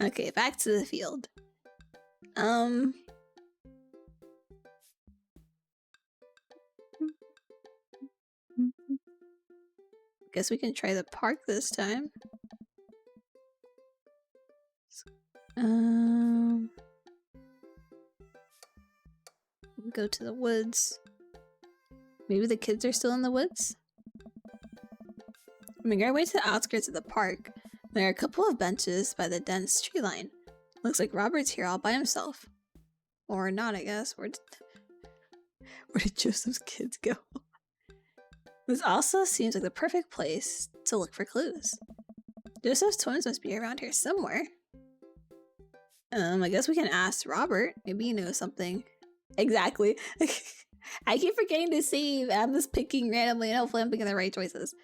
Okay, back to the field. Guess we can try the park this time. Go to the woods. Maybe the kids are still in the woods? We make our way to the outskirts of the park. There are a couple of benches by the dense tree line. Looks like Robert's here all by himself. Or not, I guess. Where did Joseph's kids go? This also seems like the perfect place to look for clues. Joseph's twins must be around here somewhere. I guess we can ask Robert. Maybe he knows something. Exactly. I keep forgetting to save. I'm just picking randomly and hopefully I'm picking the right choices.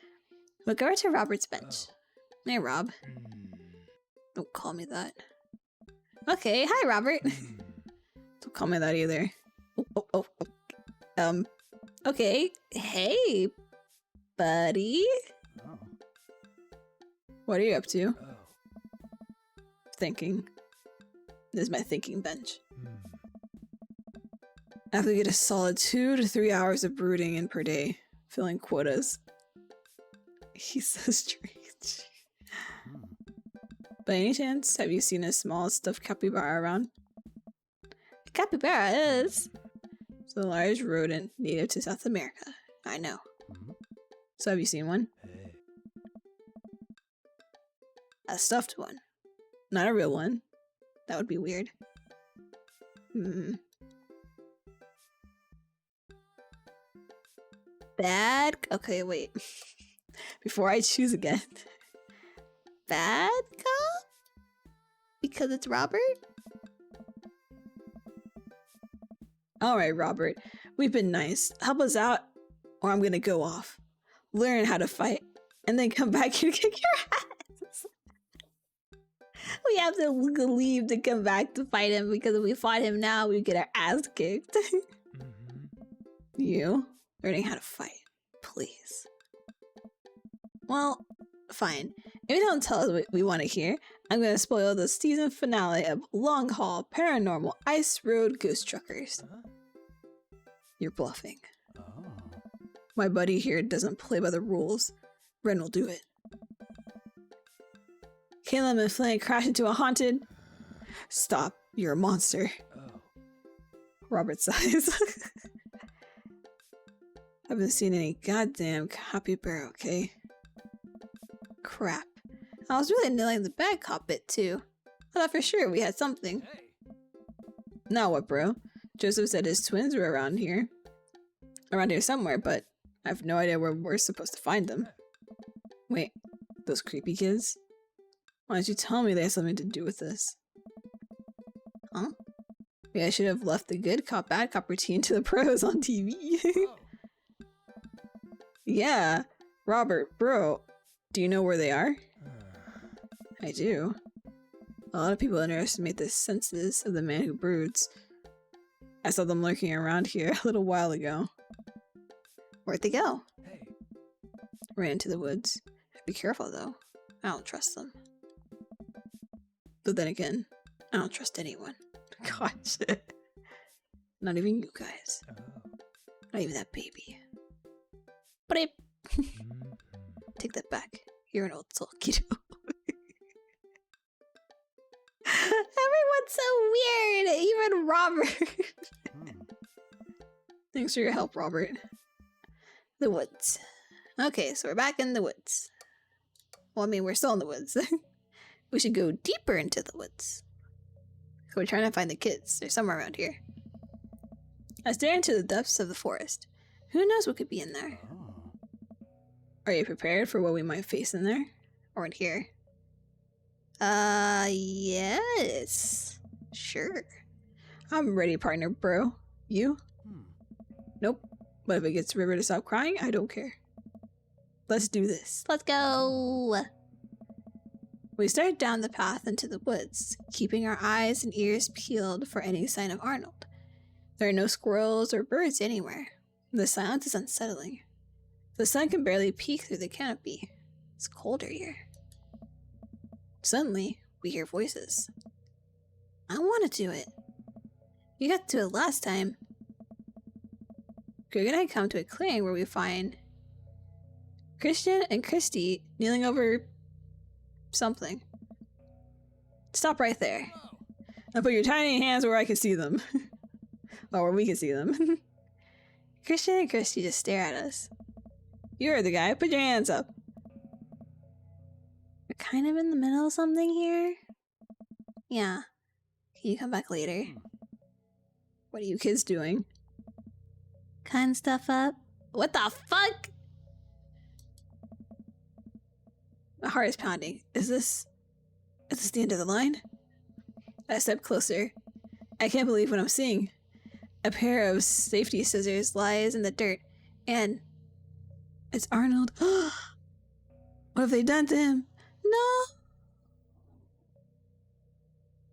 We'll go over to Robert's bench. Hey, Rob. Don't call me that. Okay, hi, Robert. Don't call me that either. Oh. Okay. Hey, buddy. Oh. What are you up to? Oh. Thinking. This is my thinking bench. I have to get a solid 2 to 3 hours of brooding in per day. Filling quotas. He's so strange. Hmm. By any chance, have you seen a small stuffed capybara around? A capybara is. It's a large rodent native to South America. I know. Hmm. So have you seen one? Hey. A stuffed one. Not a real one. That would be weird. Hmm. Bad? Okay, wait. Before I choose again. Bad cop? Because it's Robert? Alright, Robert. We've been nice. Help us out, or I'm gonna go off. Learn how to fight, and then come back here and kick your ass. We have to leave to come back to fight him because if we fought him now, we'd get our ass kicked. Mm-hmm. You? Learning how to fight. Please. Well, fine. If you don't tell us what we want to hear, I'm gonna spoil the season finale of Long Haul Paranormal Ice Road Ghost Truckers. Huh? You're bluffing. Oh. My buddy here doesn't play by the rules. Ren will do it. Caleb and Flynn crash into a haunted... Stop. You're a monster. Oh. Robert sighs. Haven't seen any goddamn capybara, okay? Crap. I was really nailing the bad cop bit too. I thought for sure we had something. Hey. Now what, bro? Joseph said his twins were around here. Around here somewhere, but I have no idea where we're supposed to find them. Wait, those creepy kids? Why don't you tell me they have something to do with this? Huh? Maybe I should have left the good cop, bad cop routine to the pros on TV. Oh. Yeah, Robert, bro, do you know where they are? I do. A lot of people underestimate the senses of the man who broods. I saw them lurking around here a little while ago. Where'd they go? Hey. Ran into the woods. Be careful though. I don't trust them. But then again, I don't trust anyone. Gosh. Not even you guys. Oh. Not even that baby. But I Mm-hmm. Take that back. You're an old soul, kiddo. Everyone's so weird. Even Robert. Hmm. Thanks for your help, Robert. The woods. Okay, so we're back in the woods. Well, I mean, we're still in the woods. We should go deeper into the woods. So we're trying to find the kids. They're somewhere around here. I stare into the depths of the forest. Who knows what could be in there? Oh. Are you prepared for what we might face in there? Or in here. Yes. Sure. I'm ready, partner, bro. You? Hmm. Nope. But if it gets River to stop crying, I don't care. Let's do this. Let's go. We start down the path into the woods, keeping our eyes and ears peeled for any sign of Arnold. There are no squirrels or birds anywhere. The silence is unsettling. The sun can barely peek through the canopy. It's colder here. Suddenly, we hear voices. I want to do it. You got to do it last time. Greg and I come to a clearing where we find Christian and Christy kneeling over something. Stop right there. Oh. And put your tiny hands where I can see them. Or where we can see them. Christian and Christy just stare at us. You're the guy. Put your hands up. We're kind of in the middle of something here. Yeah. Can you come back later? Hmm. What are you kids doing? Kind stuff up. What the fuck? My heart is pounding. Is this the end of the line? I step closer. I can't believe what I'm seeing. A pair of safety scissors lies in the dirt, and it's Arnold. What have they done to him? No.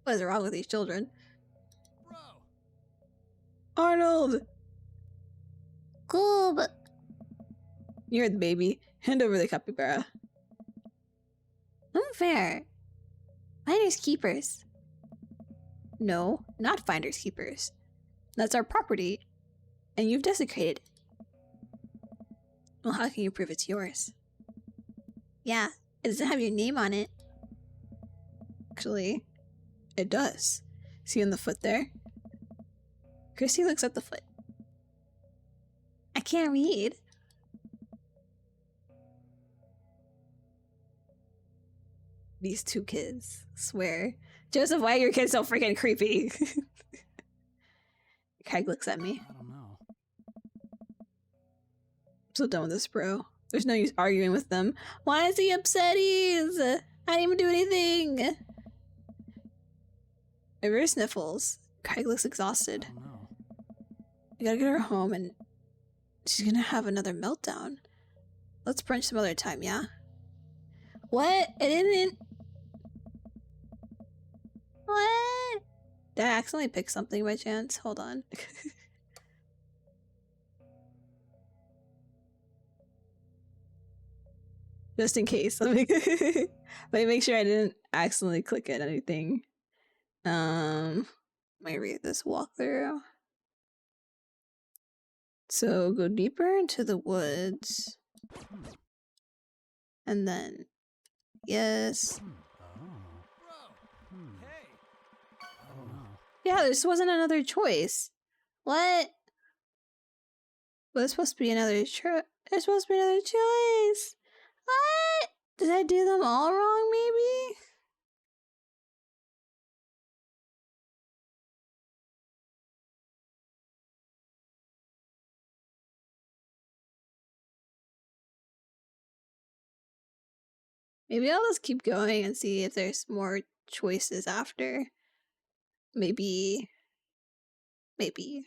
What is wrong with these children? Bro. Arnold! Cool, but You're the baby. Hand over the capybara. unfair. Finders keepers. No, not finders keepers. That's our property, and you've desecrated it. Well, how can you prove it's yours? Yeah, it doesn't have your name on it. Actually, it does. See in the foot there? Christy looks at the foot. I can't read. These two kids, swear. Joseph, why are your kids so freaking creepy? Craig looks at me. I don't know. I'm so done with this, bro. There's no use arguing with them. Why is he upsetties? I didn't even do anything. River sniffles. Craig looks exhausted. I don't know. We gotta get her home and she's gonna have another meltdown. Let's brunch some other time, yeah? What? I didn't... What? Did I accidentally pick something by chance? Hold on. Just in case. Let me make sure I didn't accidentally click at anything. Let me read this walkthrough. So go deeper into the woods. And then yes. I don't know. Yeah, there just wasn't another choice. What? Well, there's supposed to be another there's supposed to be another choice. What? Did I do them all wrong, maybe? Maybe I'll just keep going and see if there's more choices after. Maybe. Maybe.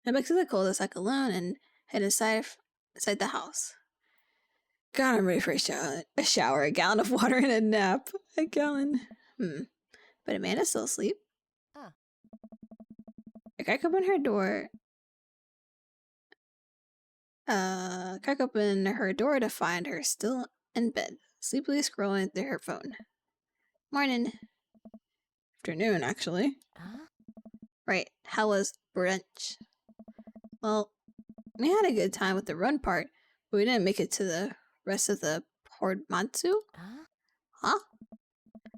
I'm back to the cul-de-sac alone and head inside the house. God, I'm ready for a shower, a gallon of water, and a nap. A gallon. But Amanda's still asleep. I crack open her door. Crack open her door to find her still in bed, sleepily scrolling through her phone. Morning. Afternoon, actually. Right, how was brunch? Well, we had a good time with the run part, but we didn't make it to the rest of the portmanteau. Huh?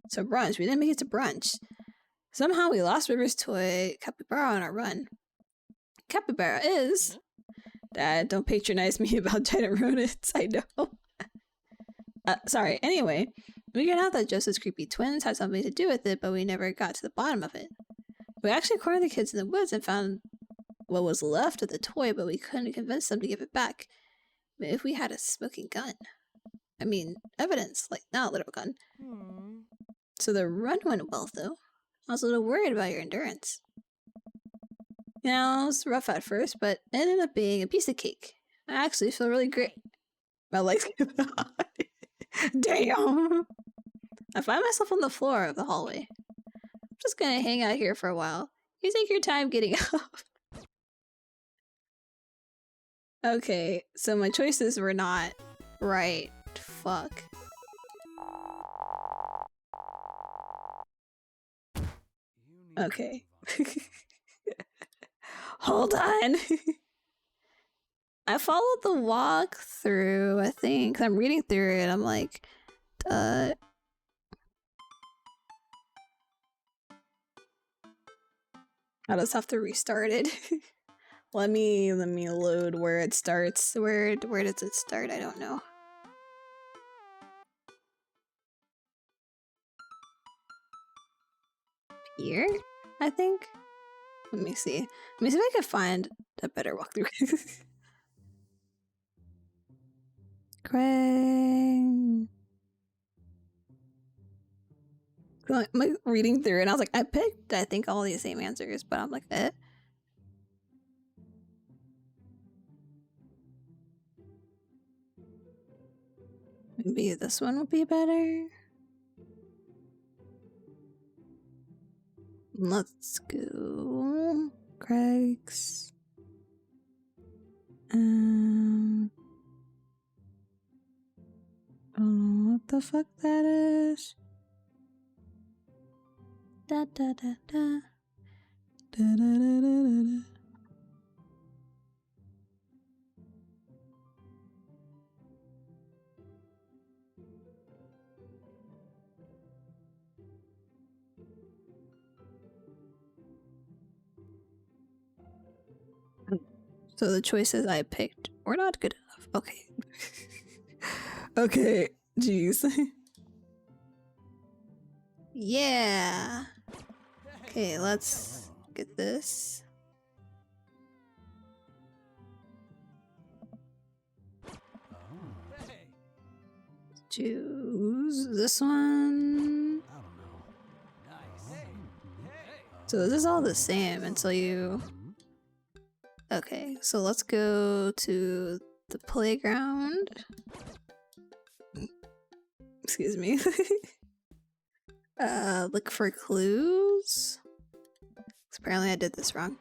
So brunch, we didn't make it to brunch. Somehow we lost River's toy capybara on our run. Capybara is... Dad, don't patronize me about giant rodents, I know. Sorry, anyway, we figured out that Joseph's creepy twins had something to do with it, but we never got to the bottom of it. We actually cornered the kids in the woods and found what was left of the toy, but we couldn't convince them to give it back. Maybe if we had a smoking gun. I mean, evidence, like not a literal gun. So the run went well, though. I was a little worried about your endurance. You know, it was rough at first, but it ended up being a piece of cake. I actually feel really great. My legs Damn! I find myself on the floor of the hallway. I'm just gonna hang out here for a while. You take your time getting up. Okay, so my choices were not right. Fuck. Okay. Hold on. I followed the walkthrough, I think. I'm reading through it. I'm like, I'll just have to restart it. let me load where it starts. Where does it start? I don't know. Here, I think. Let me see. Let me see if I can find a better walkthrough. Craig. I'm like reading through it and I was like, I picked, I think, all the same answers, but I'm like, eh. Maybe this one will be better. Let's go. Craig's. I don't know what the fuck that is. Da da da da. Da da da da da da. So the choices I picked were not good enough. Okay. Okay. Jeez. Yeah. Okay, let's get this. Choose this one. So this is all the same until you... Okay, so let's go to the playground. Excuse me. Look for clues. Apparently I did this wrong.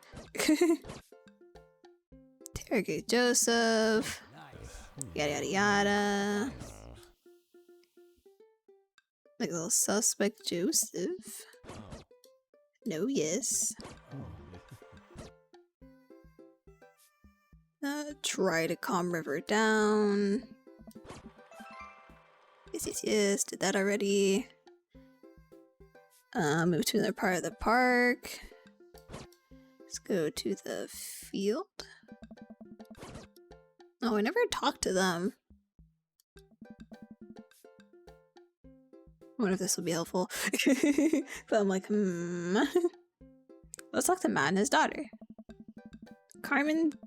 Interrogate Joseph. Yada yada yada. Like a little suspect Joseph. No, yes. Try to calm River down. Yes, yes, yes. Did that already. Move to another part of the park. Let's go to the field. Oh, I never talked to them. I wonder if this will be helpful. But I'm like, Let's talk to Matt and his daughter. Carmencita.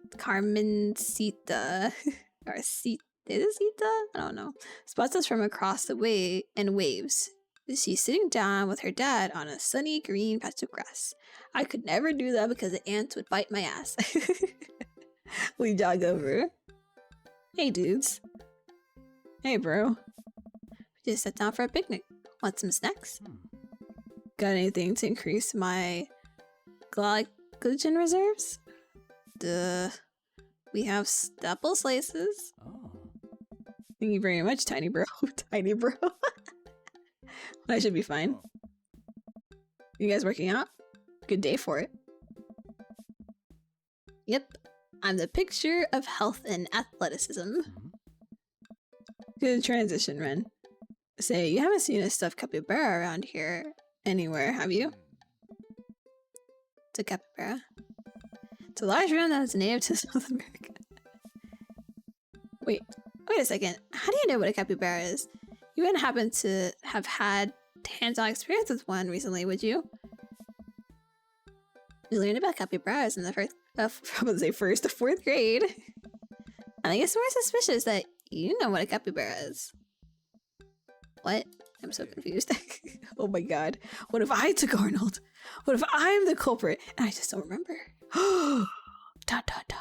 Or Sita. Is it Sita? I don't know. Spots us from across the way and waves. She's sitting down with her dad on a sunny green patch of grass. I could never do that because the ants would bite my ass. We jog over. Hey dudes. Hey bro. We just sat down for a picnic. Want some snacks? Got anything to increase my glycogen reserves? Duh. We have apple slices. Thank you very much, tiny bro. Tiny bro. I should be fine. You guys working out? Good day for it. Yep. I'm the picture of health and athleticism. Good transition, Ren. Say, you haven't seen a stuffed capybara around here anywhere, have you? It's a capybara. It's a large ram that is native to South America. Wait a second. How do you know what a capybara is? You wouldn't happen to have had hands-on experience with one recently, would you? We learned about capybaras in the first to fourth grade. And I guess we're suspicious that you know what a capybara is. What? I'm so confused. Oh my god. What if I took Arnold? What if I'm the culprit and I just don't remember? Da da da.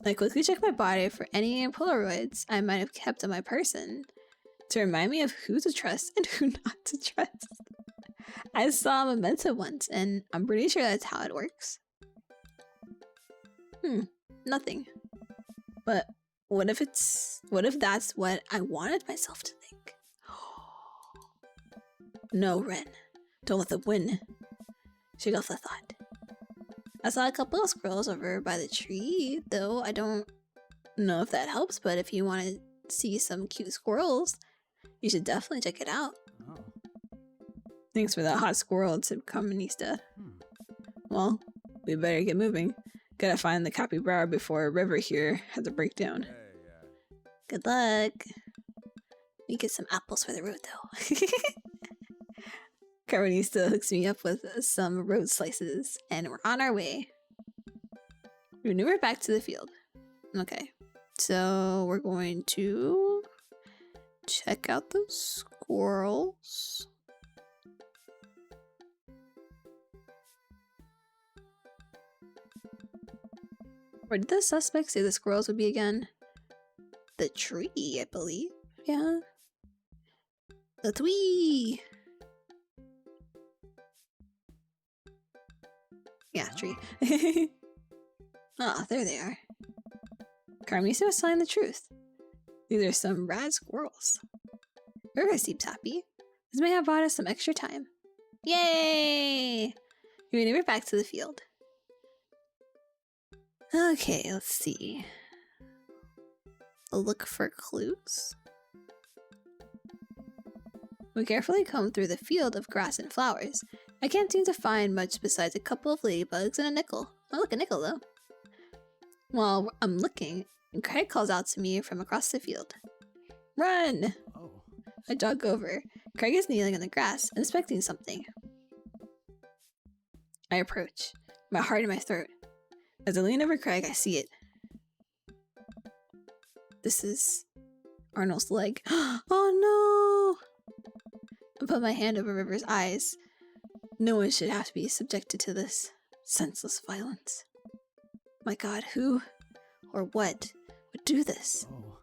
I quickly checked my body for any Polaroids I might have kept on my person to remind me of who to trust and who not to trust. I saw a memento once, and I'm pretty sure that's how it works. Nothing. But what if that's what I wanted myself to think? No, Ren. Don't let them win. Shake off the thought. I saw a couple of squirrels over by the tree, though I don't know if that helps, but if you want to see some cute squirrels, you should definitely check it out. Thanks for that hot squirrel tip, Carmenista. Well, we better get moving. Gotta find the capybara before River here has a breakdown. Good luck. We get some apples for the road, though. Carmenista hooks me up with some road slices, and we're on our way. We maneuver back to the field. Okay, so we're going to check out those squirrels. Where did the suspect say the squirrels would be again? The tree, I believe. Yeah. The tree. Yeah, tree. Ah, there they are. Carmisa was telling the truth. These are some rad squirrels. River seems happy. This may have bought us some extra time. Yay! We maneuver back to the field. Okay, let's see. Look for clues. We carefully comb through the field of grass and flowers. I can't seem to find much besides a couple of ladybugs and a nickel. Oh, look, a nickel though. Well, I'm looking, and Craig calls out to me from across the field. Run! Oh. I jog over. Craig is kneeling in the grass, inspecting something. I approach, my heart in my throat. As I lean over Craig, I see it. This is Arnold's leg. Oh no! I put my hand over River's eyes. No one should have to be subjected to this senseless violence. My God, who or what would do this? Oh.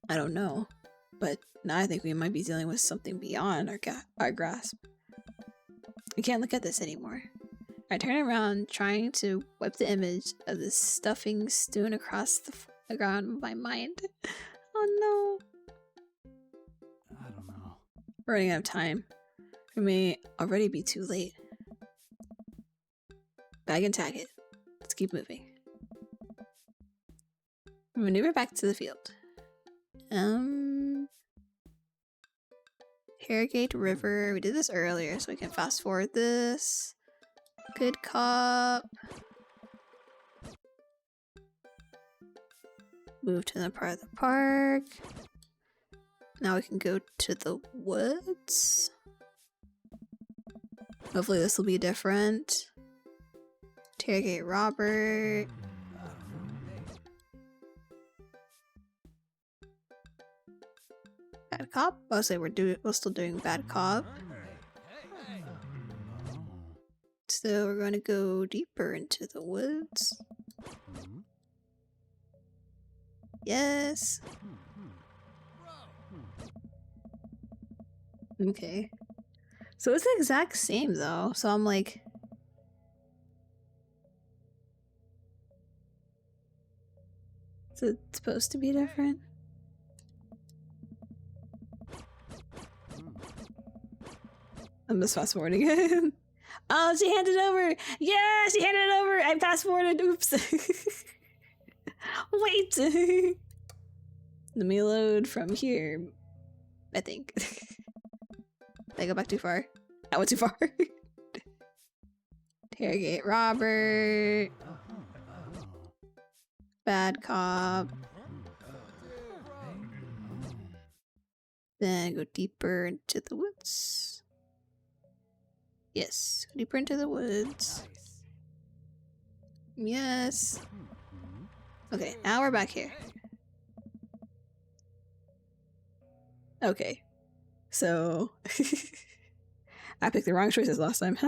I don't know, but now I think we might be dealing with something beyond our grasp. I can't look at this anymore. I turn around, trying to wipe the image of this stuffing strewn across the ground of my mind. Oh no. I don't know. We're running out of time. We may already be too late. Bag and tag it. Let's keep moving. Maneuver back to the field. Harrogate River. We did this earlier, so we can fast forward this. Good cop. Move to the part of the park. Now we can go to the woods. Hopefully this will be different. Interrogate Robert. Bad cop? I'll say we're still doing bad cop. So we're going to go deeper into the woods. Yes. Okay. So it's the exact same though. So I'm like, is it supposed to be different? I'm just fast forwarding it. Oh, she handed it over. Yeah, she handed it over. I fast forwarded. Oops. Wait. Let me load from here. I think. Did I go back too far? I went too far. Interrogate Robert. Bad cop. Then go deeper into the woods. Yes, deeper into the woods. Yes. Okay, now we're back here. Okay. So I picked the wrong choices last time.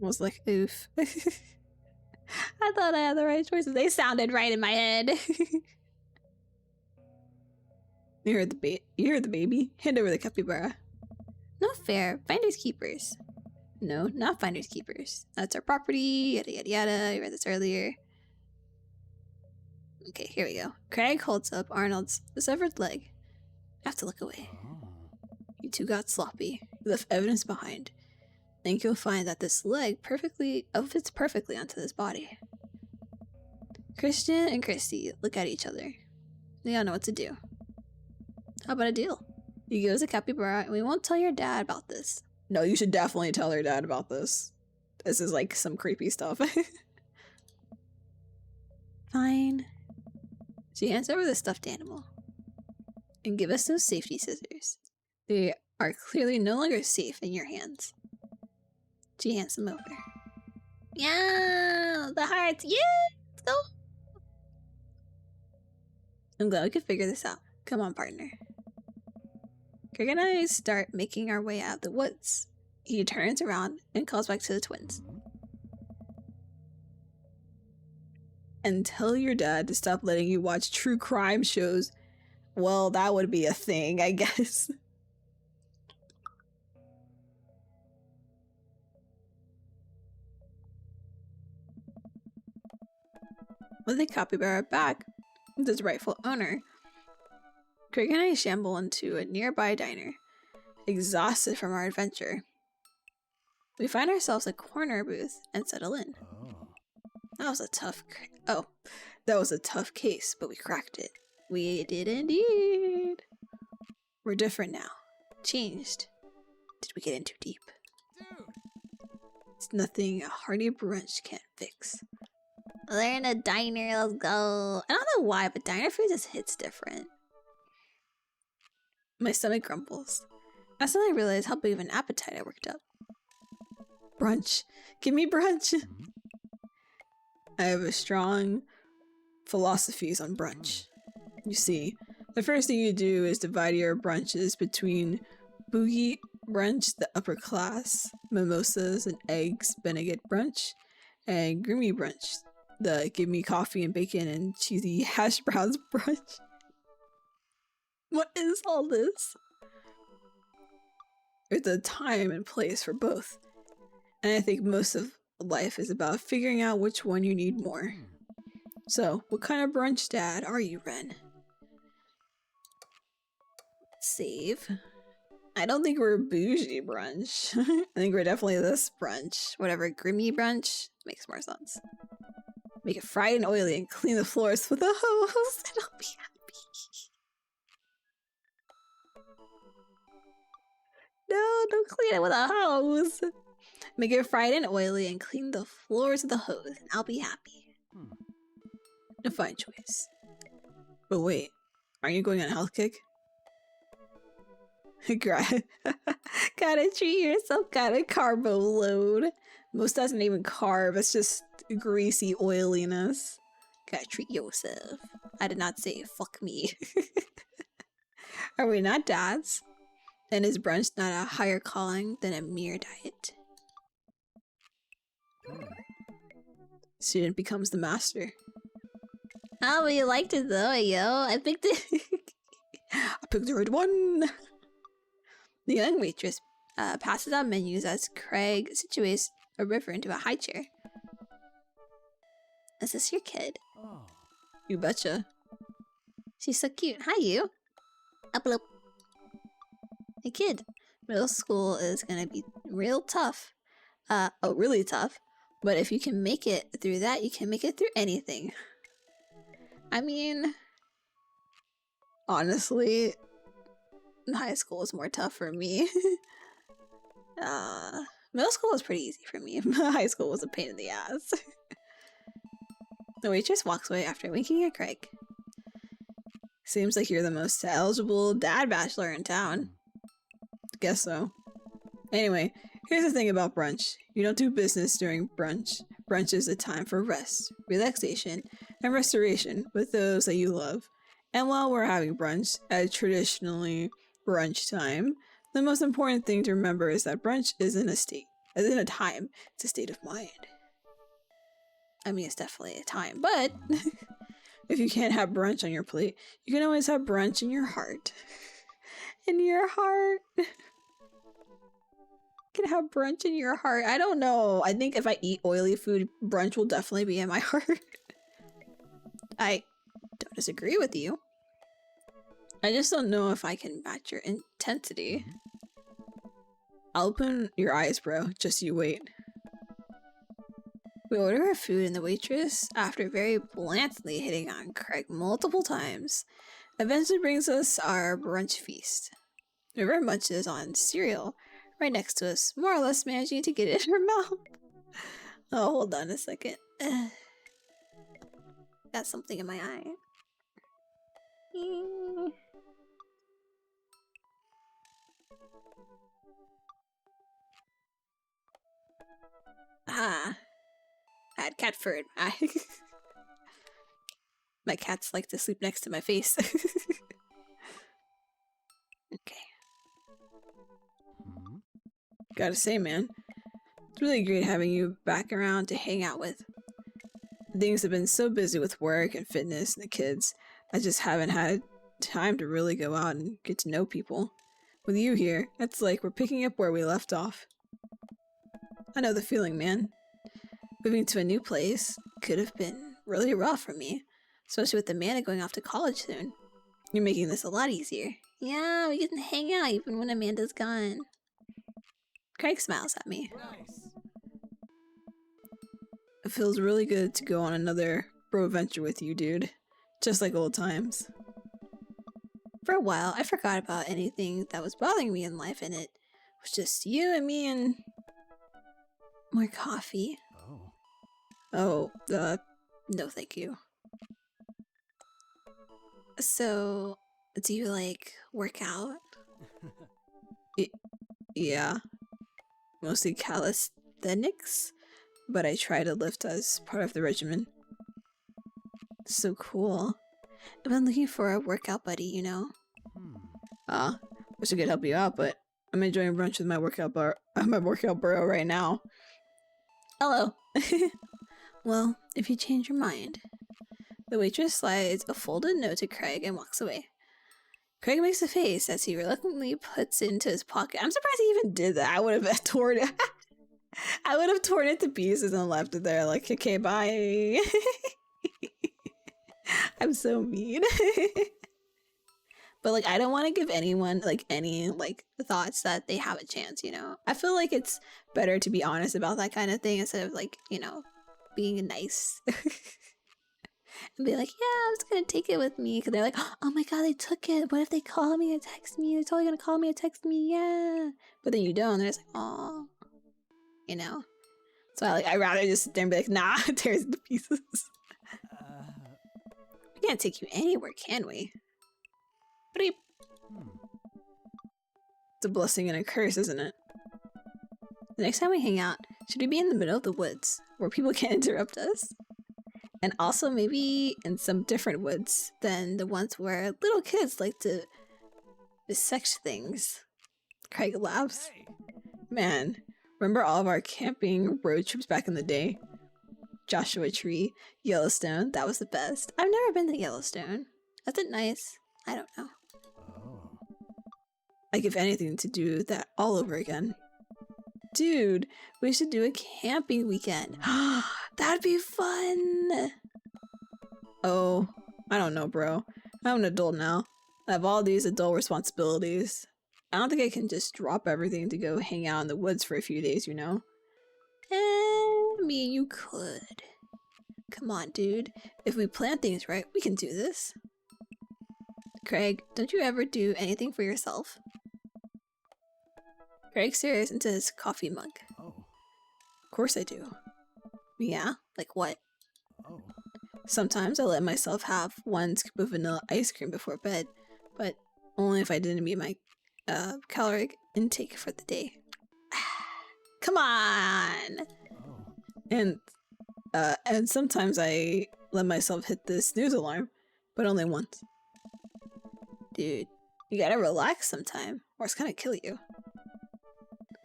Was like, oof. I thought I had the right choices. They sounded right in my head. You heard the baby. Hand over the capybara. No fair. Finders keepers. No, not finders keepers. That's our property. Yada yada yada. We read this earlier. Okay, here we go. Craig holds up Arnold's severed leg. I have to look away. You two got sloppy. You left evidence behind. I think you'll find that this leg fits perfectly onto this body. Christian and Christy look at each other. They don't know what to do. How about a deal? You give us a capybara and we won't tell your dad about this. No, you should definitely tell your dad about this. This is like some creepy stuff. Fine. She hands over the stuffed animal. And give us those safety scissors. They are clearly no longer safe in your hands. She hands them over. Yeah, the hearts. Yeah, let's go. I'm glad we could figure this out. Come on, partner. Craig and I start making our way out of the woods. He turns around and calls back to the twins. And tell your dad to stop letting you watch true crime shows. Well, that would be a thing, I guess. With the capybara back with its rightful owner, Craig and I shamble into a nearby diner, exhausted from our adventure. We find ourselves a corner booth and settle in. That was a tough case, but we cracked it. We did indeed. We're different now. Changed. Did we get in too deep? It's nothing a hearty brunch can't fix. They're in a diner, let's go. I don't know why, but diner food just hits different. My stomach grumbles. I suddenly realized how big of an appetite I worked up. Brunch. Give me brunch. I have a strong philosophies on brunch. You see, the first thing you do is divide your brunches between bougie brunch, the upper class, mimosas and eggs Benedict brunch, and groomy brunch, the give me coffee and bacon and cheesy hash browns brunch. What is all this? There's a time and place for both. And I think most of life is about figuring out which one you need more. So, what kind of brunch dad are you, Ren? Save. I don't think we're bougie brunch. I think we're definitely this brunch. Whatever, grimy brunch makes more sense. Make it fried and oily and clean the floors with a hose and I'll be happy. No, don't clean it with a hose. Make it fried and oily and clean the floors with a hose and I'll be happy. A fine choice. But wait, aren't you going on a health kick? Gotta treat yourself, gotta carbo load. Most doesn't even carb, it's just greasy oiliness. Gotta treat yourself. I did not say fuck me. Are we not dads? And is brunch not a higher calling than a mere diet? Student becomes the master. Oh, but you liked it though, yo. I picked it. I picked the right one. The young waitress passes out menus as Craig situates a river into a high chair. Is this your kid? Oh. You betcha. She's so cute. Hi, you. Upload. Hey, kid. Middle school is gonna be real tough. Really tough. But if you can make it through that, you can make it through anything. I mean, honestly, high school was more tough for me. Middle school was pretty easy for me. High school was a pain in the ass. The waitress walks away after winking at Craig. Seems like you're the most eligible dad bachelor in town. Guess so. Anyway, here's the thing about brunch. You don't do business during brunch. Brunch is a time for rest, relaxation, and restoration with those that you love. And while we're having brunch, at traditionally brunch time, the most important thing to remember is that brunch isn't a time, it's a state of mind. I mean, it's definitely a time, but if you can't have brunch on your plate, you can always have brunch in your heart. In your heart. You can have brunch in your heart. I don't know. I think if I eat oily food, brunch will definitely be in my heart. I don't disagree with you. I just don't know if I can match your intensity. I'll open your eyes, bro. Just you wait. We order our food and the waitress, after very blandly hitting on Craig multiple times, eventually brings us our brunch feast. River munches on cereal right next to us, more or less managing to get it in her mouth. Oh, hold on a second. Got something in my eye. I had cat fur in my eye. My cats like to sleep next to my face. Okay. Gotta say, man, it's really great having you back around to hang out with. Things have been so busy with work and fitness and the kids, I just haven't had time to really go out and get to know people. With you here, it's like we're picking up where we left off. I know the feeling, man. Moving to a new place could have been really rough for me, especially with Amanda going off to college soon. You're making this a lot easier. Yeah, we can hang out even when Amanda's gone. Craig smiles at me. Nice. It feels really good to go on another bro adventure with you, dude. Just like old times. For a while, I forgot about anything that was bothering me in life, and it was just you and me and More coffee? Oh. Oh, no thank you. So, do you, like, work out? Yeah. Mostly calisthenics, but I try to lift as part of the regimen. So cool. I've been looking for a workout buddy, you know? Wish I could help you out, but I'm enjoying brunch with my workout bro right now. Hello. Well, if you change your mind. The waitress slides a folded note to Craig and walks away. Craig makes a face as he reluctantly puts it into his pocket. I'm surprised he even did that. I would have torn it. I would have torn it to pieces and left it there like, okay, bye. I'm so mean. But, like, I don't want to give anyone, like, any, like, thoughts that they have a chance, you know? I feel like it's better to be honest about that kind of thing instead of, like, you know, being nice. And be like, yeah, I'm just gonna take it with me. Because they're like, oh my god, they took it. What if they call me and text me? They're totally gonna call me and text me, yeah. But then you don't. They're just like, oh. You know? So I'd rather just sit there and be like, nah, tears into pieces. We can't take you anywhere, can we? Beep. It's a blessing and a curse, isn't it? The next time we hang out, should we be in the middle of the woods where people can't interrupt us? And also maybe in some different woods than the ones where little kids like to dissect things. Craig laughs. Man, remember all of our camping road trips back in the day? Joshua Tree, Yellowstone, that was the best. I've never been to Yellowstone. Is it nice? I don't know. I'd give anything to do that all over again. Dude, we should do a camping weekend. That'd be fun! Oh, I don't know, bro. I'm an adult now. I have all these adult responsibilities. I don't think I can just drop everything to go hang out in the woods for a few days, you know? I mean, you could. Come on, dude. If we plan things right, we can do this. Craig, don't you ever do anything for yourself? Craig stares into his coffee mug. Oh. Of course I do. Yeah? Like what? Oh. Sometimes I let myself have one scoop of vanilla ice cream before bed, but only if I didn't meet my caloric intake for the day. Come on! Oh. And sometimes I let myself hit the snooze alarm, but only once. Dude, you gotta relax sometime, or it's gonna kill you.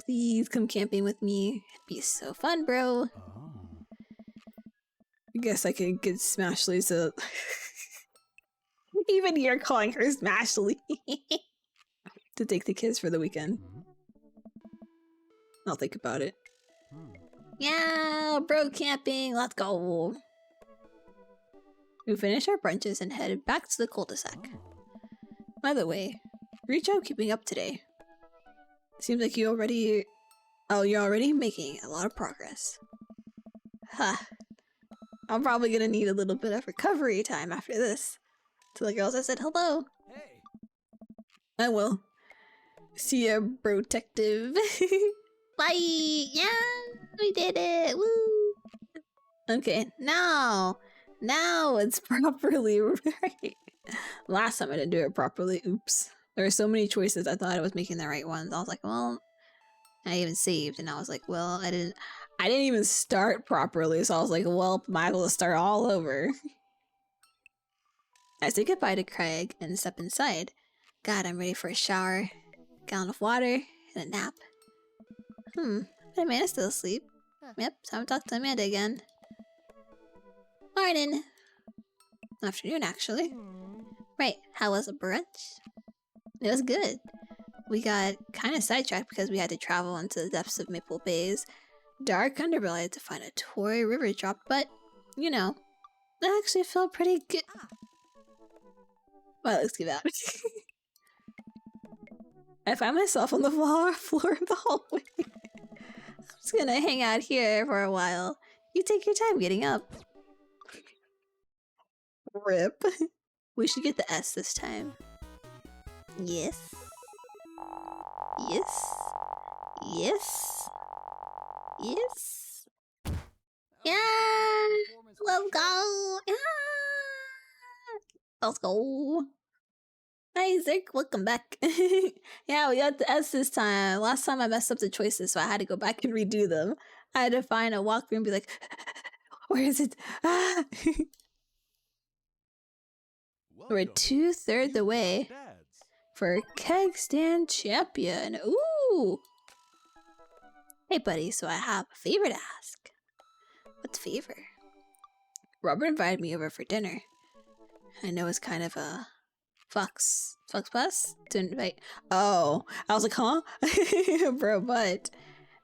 Please come camping with me. It'd be so fun, bro. Oh. I guess I could get Smashly to... Even you're calling her Smashly. To take the kids for the weekend. I'll think about it. Yeah, bro camping, let's go. We finished our brunches and headed back to the cul-de-sac. By the way, great job keeping up today. Seems like you're already making a lot of progress. Huh. I'm probably gonna need a little bit of recovery time after this. To the girls I said hello. Hey. I will. See ya, protective. Bye! Yeah! We did it! Woo! Okay, now it's properly right. Last time I didn't do it properly. Oops. There were so many choices. I thought I was making the right ones. I was like, well, I even saved, and I was like, well, I didn't even start properly. So I was like, well, might as well start all over. I say goodbye to Craig and step inside. God, I'm ready for a shower, gallon of water, and a nap. But Amanda's still asleep. Yep, time to talk to Amanda again. Morning. Afternoon, actually. Right, how was the brunch? It was good. We got kind of sidetracked because we had to travel into the depths of Maple Bay's dark underbelly to find a Tory river drop, but, you know, it actually felt pretty good. Well, let's give out. I find myself on the floor of the hallway. I'm just gonna hang out here for a while. You take your time getting up. Rip. We should get the S this time. Yes. Yes. Yes. Yes. Yeah. Let's go. Yeah. Let's go. Hi, Zerk. Welcome back. Yeah, we got the S this time. Last time I messed up the choices, so I had to go back and redo them. I had to find a walkthrough and be like, where is it? Ah. We're 2/3 the way for Keg Stand Champion. Ooh. Hey, buddy. So I have a favor to ask. What's favor? Robert invited me over for dinner. I know it's kind of a Fox Bus to invite. Oh, I was like, huh? Bro, but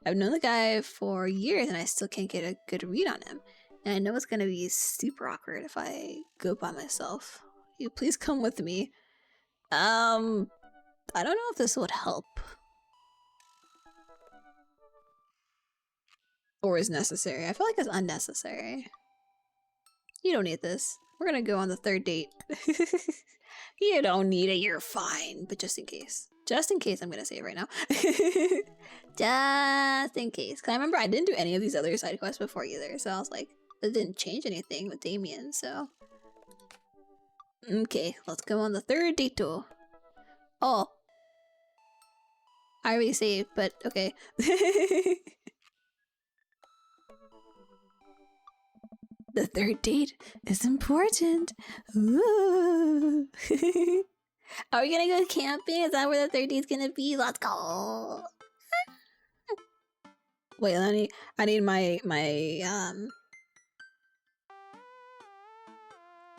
I've known the guy for years and I still can't get a good read on him. And I know it's gonna be super awkward if I go by myself. You please come with me. I don't know if this would help. Or is necessary. I feel like it's unnecessary. You don't need this. We're gonna go on the 3rd date. You don't need it, you're fine. But just in case. Just in case, I'm gonna say it right now. Just in case. Cause I remember I didn't do any of these other side quests before either. So I was like, it didn't change anything with Damien, so. Okay, let's go on the 3rd date though. Oh. I already saved, but okay. The 3rd date is important. Ooh. Are we gonna go camping? Is that where the 3rd date's gonna be? Let's go. Wait, I need my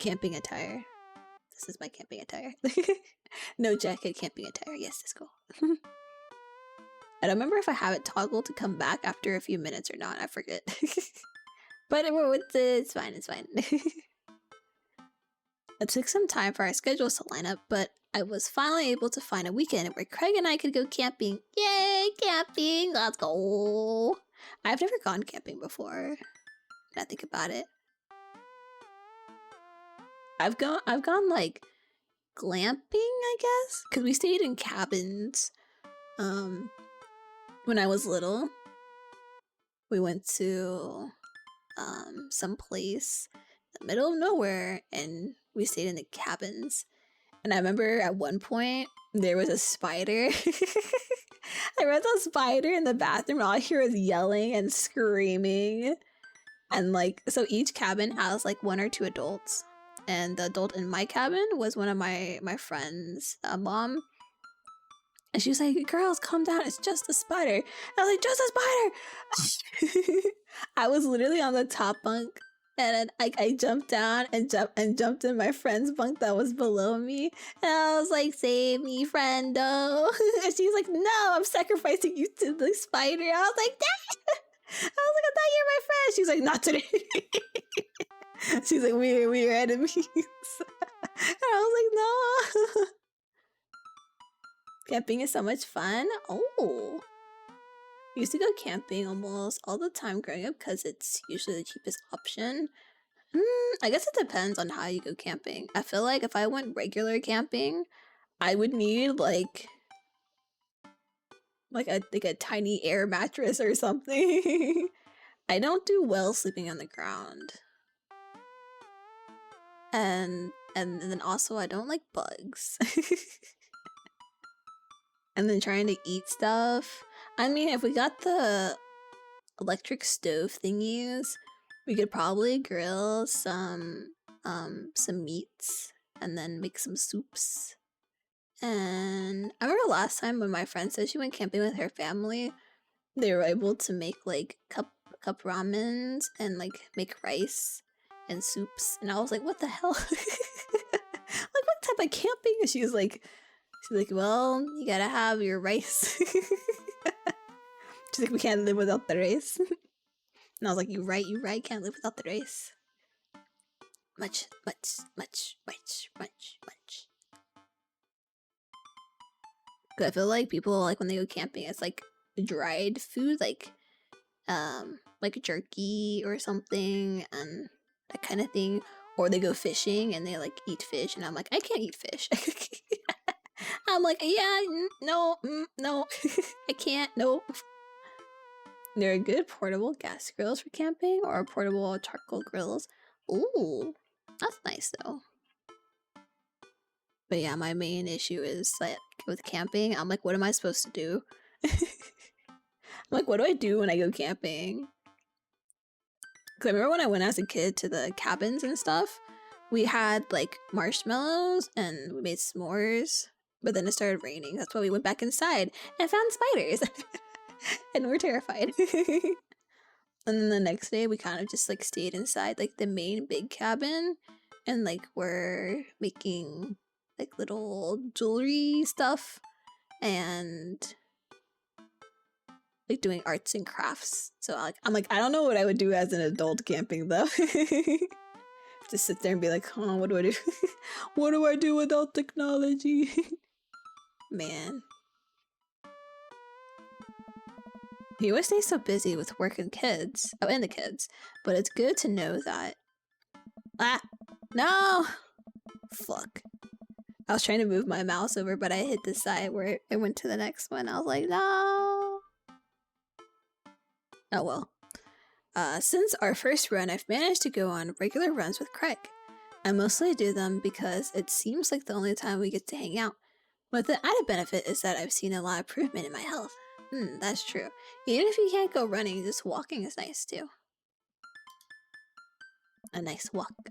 camping attire. This is my camping attire. No jacket, camping attire. Yes, let's go. I don't remember if I have it toggled to come back after a few minutes or not. I forget. But it's fine, it's fine. It took some time for our schedules to line up, but I was finally able to find a weekend where Craig and I could go camping. Yay, camping! Let's go! I've never gone camping before. When I think about it. I've gone like glamping, I guess? Because we stayed in cabins when I was little. We went to some place in the middle of nowhere and we stayed in the cabins. And I remember at one point there was a spider. I read the spider in the bathroom. All I hear is yelling and screaming. And like, so each cabin has like 1 or 2 adults. And the adult in my cabin was one of my friend's mom. And she was like, girls, calm down. It's just a spider. I was like, just a spider. I was literally on the top bunk. And I jumped down and jumped in my friend's bunk that was below me. And I was like, save me, friendo. And she's like, no, I'm sacrificing you to the spider. I was like, Dad! I was like, I thought you were my friend. She's like, not today. She's like, we're enemies. And I was like, no. Camping is so much fun. Oh. I used to go camping almost all the time growing up because it's usually the cheapest option. I guess it depends on how you go camping. I feel like if I went regular camping, I would need like a tiny air mattress or something. I don't do well sleeping on the ground. And then also I don't like bugs. And then trying to eat stuff. I mean, if we got the electric stove thingies, we could probably grill some meats and then make some soups. And I remember last time when my friend said she went camping with her family, they were able to make like cup ramens and like make rice and soups. And I was like, what the hell? Like, what type of camping? And she's like, well, you gotta have your rice. She's like, we can't live without the rice. And I was like, you right, can't live without the rice. Much. Cause I feel like people, like when they go camping, it's like dried food, like jerky or something and that kind of thing. Or they go fishing and they like eat fish, and I'm like, I can't eat fish. I'm like, yeah, no, I can't, no. There are good portable gas grills for camping or portable charcoal grills. Ooh, that's nice though. But yeah, my main issue is that with camping, I'm like, what am I supposed to do? I'm like, what do I do when I go camping? Because I remember when I went as a kid to the cabins and stuff, we had like marshmallows and we made s'mores, but then it started raining. That's why we went back inside and found spiders. And we're terrified. And then the next day we kind of just like stayed inside like the main big cabin and like we're making like little jewelry stuff and like doing arts and crafts. So I'm like I don't know what I would do as an adult camping though. Just sit there and be like, oh, what do I do? What do I do without technology? Man. You always stay so busy with work and kids. Oh, and the kids. But it's good to know that... Ah! No! Fuck. I was trying to move my mouse over, but I hit the side where it went to the next one. I was like, no! Oh well. Since our first run, I've managed to go on regular runs with Craig. I mostly do them because it seems like the only time we get to hang out. But the added benefit is that I've seen a lot of improvement in my health. That's true. Even if you can't go running, just walking is nice too. A nice walk.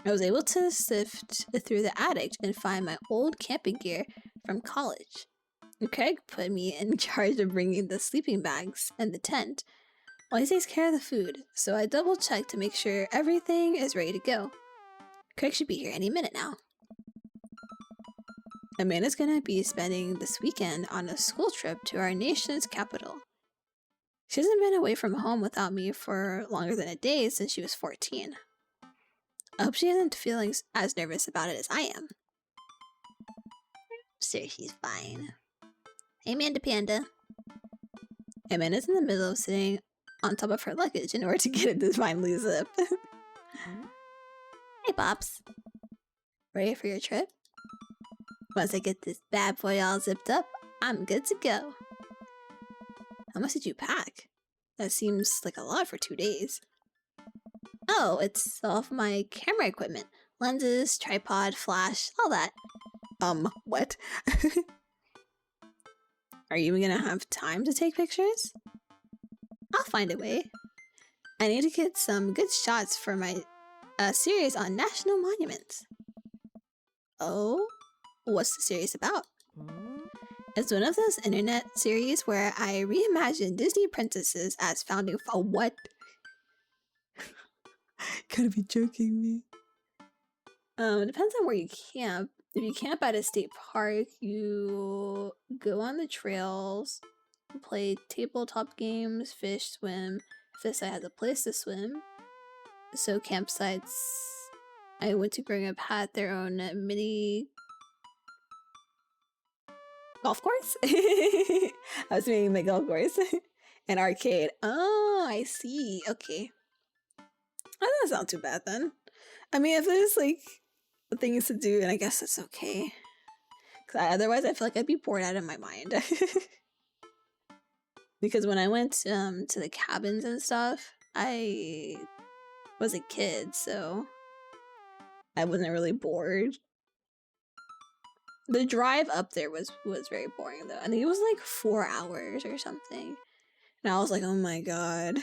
I was able to sift through the attic and find my old camping gear from college. Craig put me in charge of bringing the sleeping bags and the tent, while he takes care of the food, so I double checked to make sure everything is ready to go. Craig should be here any minute now. Amanda's gonna be spending this weekend on a school trip to our nation's capital. She hasn't been away from home without me for longer than a day since she was 14. I hope she isn't feeling as nervous about it as I am. Sure, she's fine. Hey, Amanda Panda. Amanda's in the middle of sitting on top of her luggage in order to get it to finally zip. Hey, Pops. Ready for your trip? Once I get this bad boy all zipped up, I'm good to go. How much did you pack? That seems like a lot for 2 days. Oh, it's all of my camera equipment. Lenses, tripod, flash, all that. What? Are you gonna have time to take pictures? I'll find a way. I need to get some good shots for my series on national monuments. Oh? What's the series about? It's one of those internet series where I reimagine Disney princesses as founding what? Gotta be joking me. It depends on where you camp. If you camp at a state park, you go on the trails, play tabletop games, fish, swim. If this site has a place to swim. So campsites I went to growing up had their own mini golf course. I was meaning my golf course. An arcade. Oh, I see. Okay. That doesn't sound too bad then. I mean, if there's like things to do, and I guess it's okay. Otherwise, I feel like I'd be bored out of my mind. Because when I went to the cabins and stuff, I was a kid, so I wasn't really bored. The drive up there was very boring though. I think it was like 4 hours or something. And I was like, oh my god.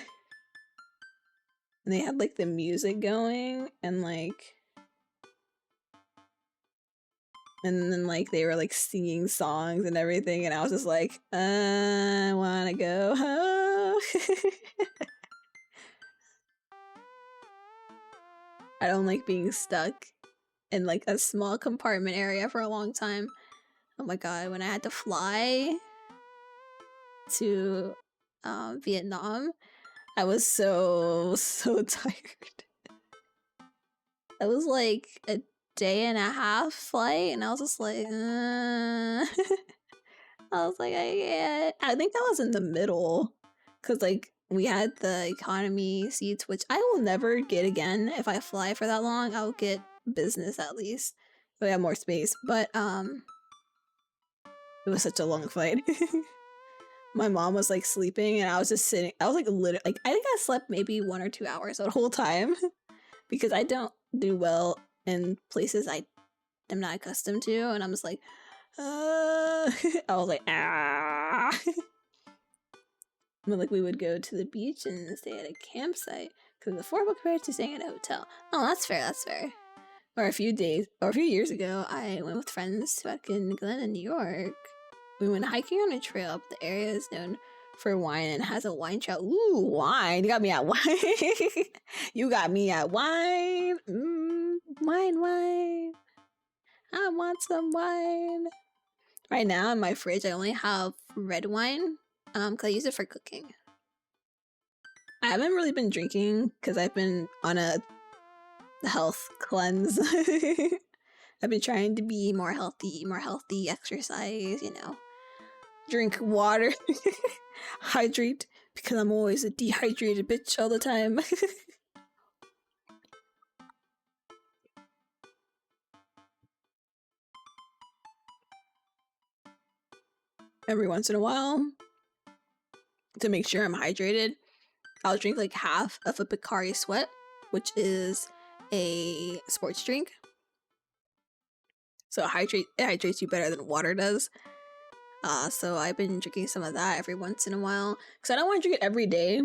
And they had like the music going and like... And then like they were like singing songs and everything. And I was just like, I wanna go home. I don't like being stuck in like a small compartment area for a long time. Oh my god, when I had to fly to Vietnam, I was so tired. It was like a day and a half flight and I was just like I was like I can't. I think that was in the middle because like we had the economy seats, which I will never get again. If I fly for that long, I'll get business at least. We have more space, but it was such a long flight. my mom was like sleeping and I was just sitting. I was like literally like I think I slept maybe 1 or 2 hours the whole time because I don't do well in places I am not accustomed to, and I'm just like, I was like, ah. But like we would go to the beach and stay at a campsite because it's affordable compared to staying at a hotel. Oh, that's fair. That's fair. Or a few years ago, I went with friends back in Glen, New York. We went hiking on a trail. The area is known for wine and has a wine trail. Ooh, wine! You got me at wine. You got me at wine. Wine. I want some wine. Right now in my fridge, I only have red wine. Cause I use it for cooking. I haven't really been drinking because I've been on a health cleanse. I've been trying to be more healthy, exercise, you know. Drink water. Hydrate, because I'm always a dehydrated bitch all the time. Every once in a while, to make sure I'm hydrated, I'll drink like half of a Picari Sweat, which is a sports drink. So it hydrates you better than water does. So I've been drinking some of that every once in a while because I don't want to drink it every day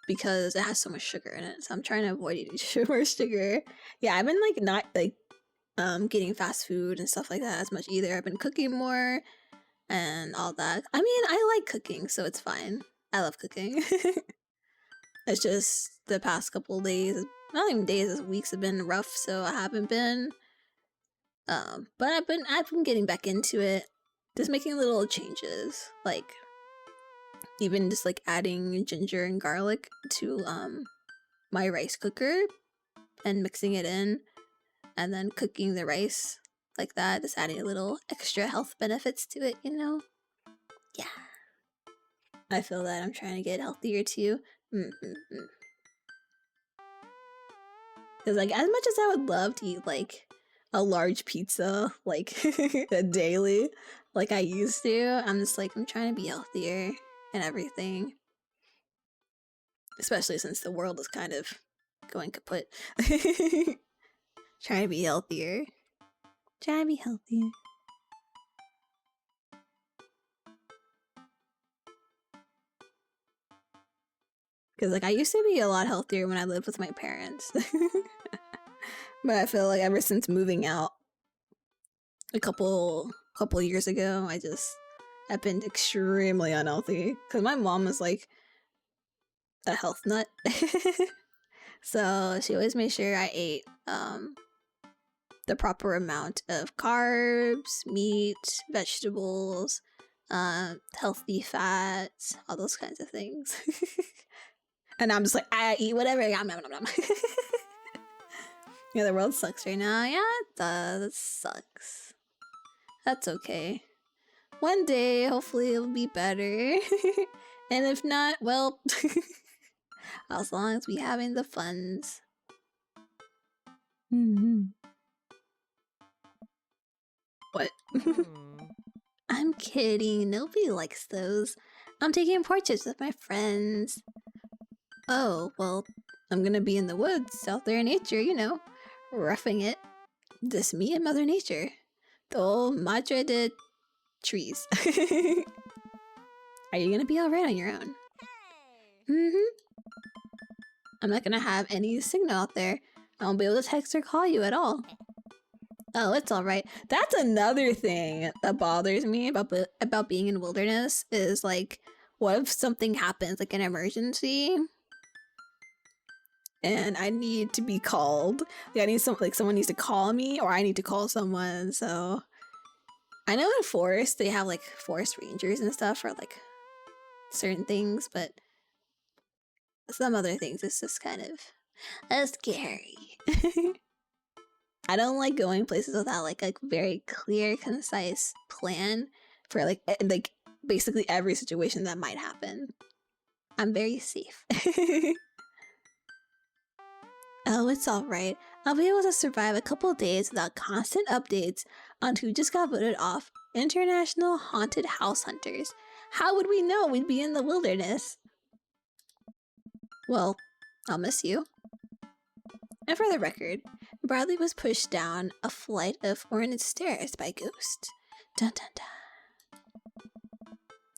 because it has so much sugar in it. So I'm trying to avoid eating more sugar. Yeah, I've been like not like getting fast food and stuff like that as much either. I've been cooking more and all that. I mean, I like cooking, so it's fine. I love cooking. It's just the past couple days, not even days, weeks have been rough, so I haven't been. But I've been getting back into it. Just making little changes, like even just like adding ginger and garlic to my rice cooker and mixing it in and then cooking the rice like that, just adding a little extra health benefits to it, you know? Yeah. I feel that I'm trying to get healthier too. Because like as much as I would love to eat like a large pizza like daily like I used to, I'm just like I'm trying to be healthier and everything, especially since the world is kind of going kaput. Trying to be healthier. Because like I used to be a lot healthier when I lived with my parents. But I feel like ever since moving out a couple years ago, I've been extremely unhealthy. Because my mom is like a health nut. So she always made sure I ate the proper amount of carbs, meat, vegetables, healthy fats, all those kinds of things. And I'm just like, I eat whatever. Yum, yum, yum, yum. Yeah, the world sucks right now. Yeah, it does. It sucks. That's okay. One day, hopefully, it'll be better. And if not, well, as long as we having the funds. What? I'm kidding. Nobody likes those. I'm taking portraits with my friends. Oh, well, I'm gonna be in the woods, out there in nature, you know, roughing it. Just me and Mother Nature. The old Madre de trees. Are you gonna be alright on your own? I'm not gonna have any signal out there. I won't be able to text or call you at all. Oh, it's alright. That's another thing that bothers me about being in wilderness is like, what if something happens, like an emergency? And I need to be called. Like, I need someone needs to call me, or I need to call someone. So I know in forest they have like forest rangers and stuff for like certain things, but some other things it's just kind of scary. I don't like going places without like a very clear, concise plan for like basically every situation that might happen. I'm very safe. Oh, it's alright. I'll be able to survive a couple days without constant updates on who just got voted off International Haunted House Hunters. How would we know we'd be in the wilderness? Well, I'll miss you. And for the record, Bradley was pushed down a flight of ornate stairs by a ghost. Dun dun dun.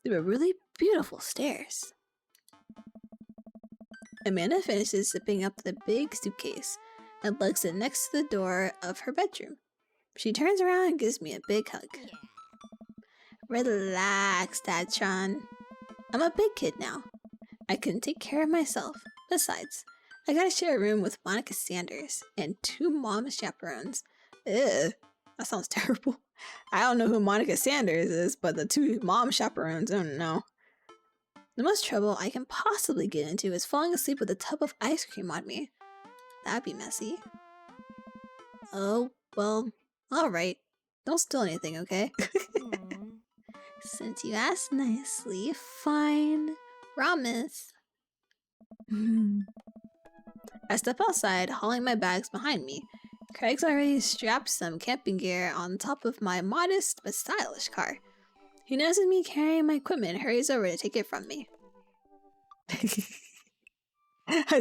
They were really beautiful stairs. Amanda finishes zipping up the big suitcase and lugs it next to the door of her bedroom. She turns around and gives me a big hug. Relax, Dadtron. I'm a big kid now. I can take care of myself. Besides, I gotta share a room with Monica Sanders and 2 mom chaperones. Ugh, that sounds terrible. I don't know who Monica Sanders is, but the 2 mom chaperones, I don't know. The most trouble I can possibly get into is falling asleep with a tub of ice cream on me. That'd be messy. Oh, well, alright. Don't steal anything, okay? Since you asked nicely, fine. Promise. I step outside, hauling my bags behind me. Craig's already strapped some camping gear on top of my modest but stylish car. He notices me carrying my equipment and hurries over to take it from me.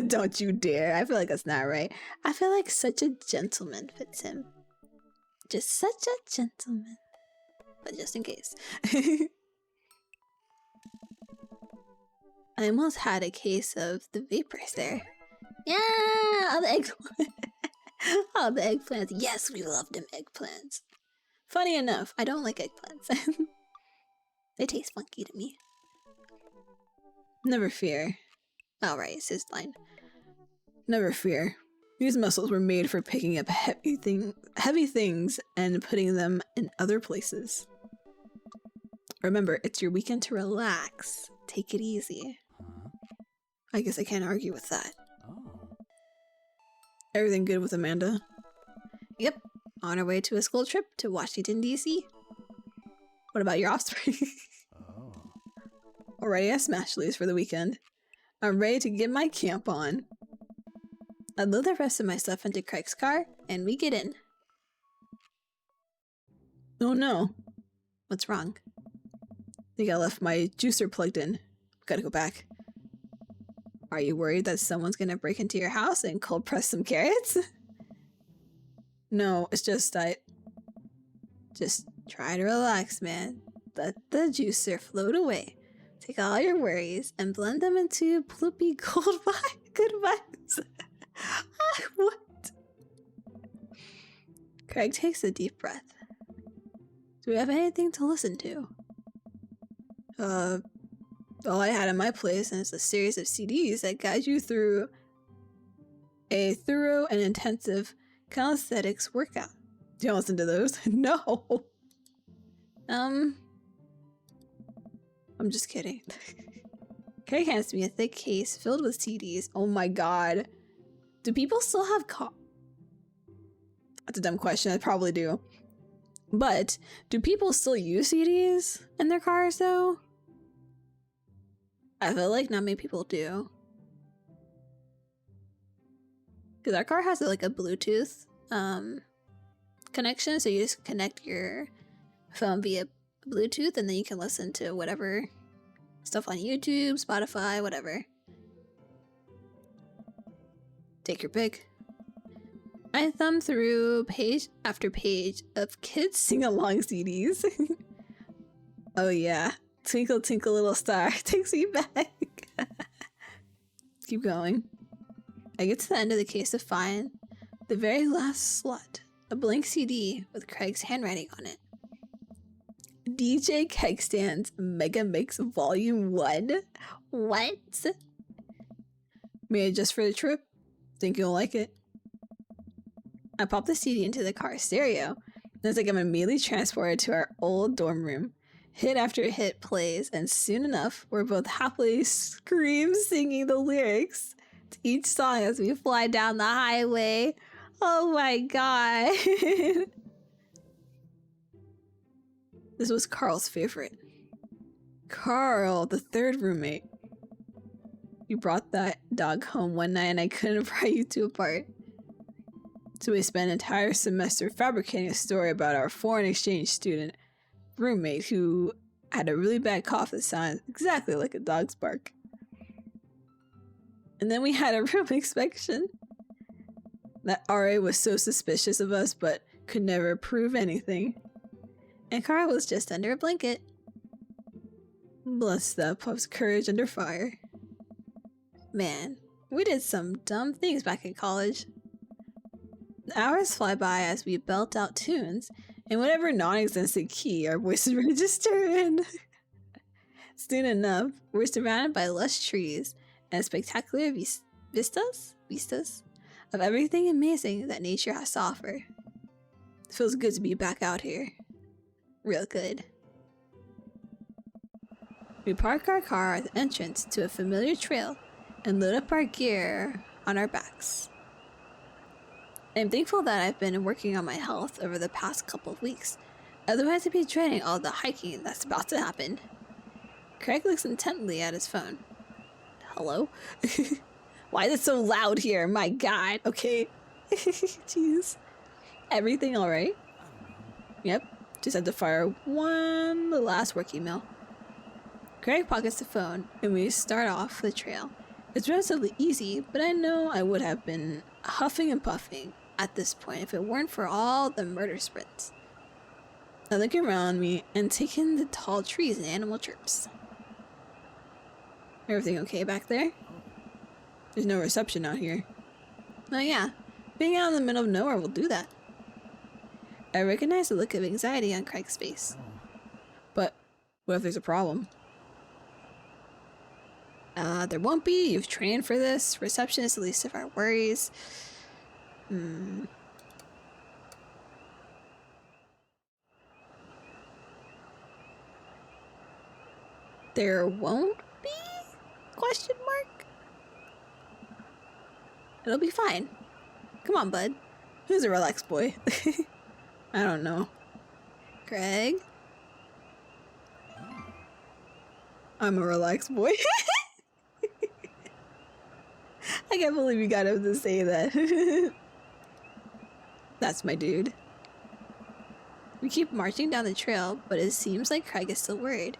Don't you dare. I feel like that's not right. I feel like such a gentleman fits him. Just such a gentleman. But just in case. I almost had a case of the vapors there. Yeah, all the eggplants. All the eggplants. Yes, we love them eggplants. Funny enough, I don't like eggplants. They taste funky to me. Never fear. Alright, it's his line. Never fear. These muscles were made for picking up heavy things and putting them in other places. Remember, it's your weekend to relax. Take it easy. I guess I can't argue with that. Everything good with Amanda? Yep. On our way to a school trip to Washington, D.C. What about your offspring? Already at Smashley's for the weekend. I'm ready to get my camp on. I load the rest of my stuff into Craig's car, and we get in. Oh no. What's wrong? Think I left my juicer plugged in. Gotta go back. Are you worried that someone's gonna break into your house and cold press some carrots? No, it's just just try to relax, man. Let the juicer float away. Take all your worries and blend them into ploopy good vibes. What? Craig takes a deep breath. Do we have anything to listen to? All I had in my place is a series of CDs that guide you through a thorough and intensive calisthenics workout. Do you listen to those? No. I'm just kidding. Craig hands me a thick case filled with CDs. Oh my god. Do people still have That's a dumb question. I probably do. But do people still use CDs in their cars though? I feel like not many people do. Because our car has like a Bluetooth connection, so you just connect your phone via Bluetooth and then you can listen to whatever stuff on YouTube, Spotify, whatever. Take your pick. I thumb through page after page of kids sing-along CDs. Oh yeah. Twinkle Twinkle Little Star takes me back. Keep going. I get to the end of the case to find the very last slot, a blank CD with Craig's handwriting on it. DJ Kegstand's Mega Mix Volume 1? What? Made just for the trip? Think you'll like it? I pop the CD into the car stereo, and it's like I'm immediately transported to our old dorm room. Hit after hit plays, and soon enough, we're both happily singing the lyrics to each song as we fly down the highway. Oh my god. This was Carl's favorite. Carl, the third roommate. You brought that dog home one night and I couldn't pry you two apart. So we spent an entire semester fabricating a story about our foreign exchange student roommate who I had a really bad cough that sounded exactly like a dog's bark. And then we had a room inspection. That RA was so suspicious of us, but could never prove anything. And Kara was just under a blanket. Bless that pup's courage under fire. Man, we did some dumb things back in college. The hours fly by as we belt out tunes in whatever non-existent key our voices register in. Soon enough, we're surrounded by lush trees and spectacular vistas of everything amazing that nature has to offer. It feels good to be back out here. Real good. We park our car at the entrance to a familiar trail and load up our gear on our backs. I'm thankful that I've been working on my health over the past couple of weeks, otherwise I'd be dreading all the hiking that's about to happen. Craig looks intently at his phone. Hello? Why is it so loud here? My god. Okay. Jeez. Everything alright? Yep. Just had to fire one last work email. Craig pockets the phone and we start off the trail. It's relatively easy, but I know I would have been huffing and puffing at this point if it weren't for all the murder sprints. I look around me and take in the tall trees and animal chirps. Everything okay back there? There's no reception out here. Oh yeah, being out in the middle of nowhere will do that. I recognize the look of anxiety on Craig's face. But what if there's a problem? There won't be. You've trained for this. Reception is the least of our worries. There won't be? Question mark? It'll be fine. Come on, bud. Who's a relaxed boy? I don't know. Craig? I'm a relaxed boy. I can't believe you got him to say that. That's my dude. We keep marching down the trail, but it seems like Craig is still worried.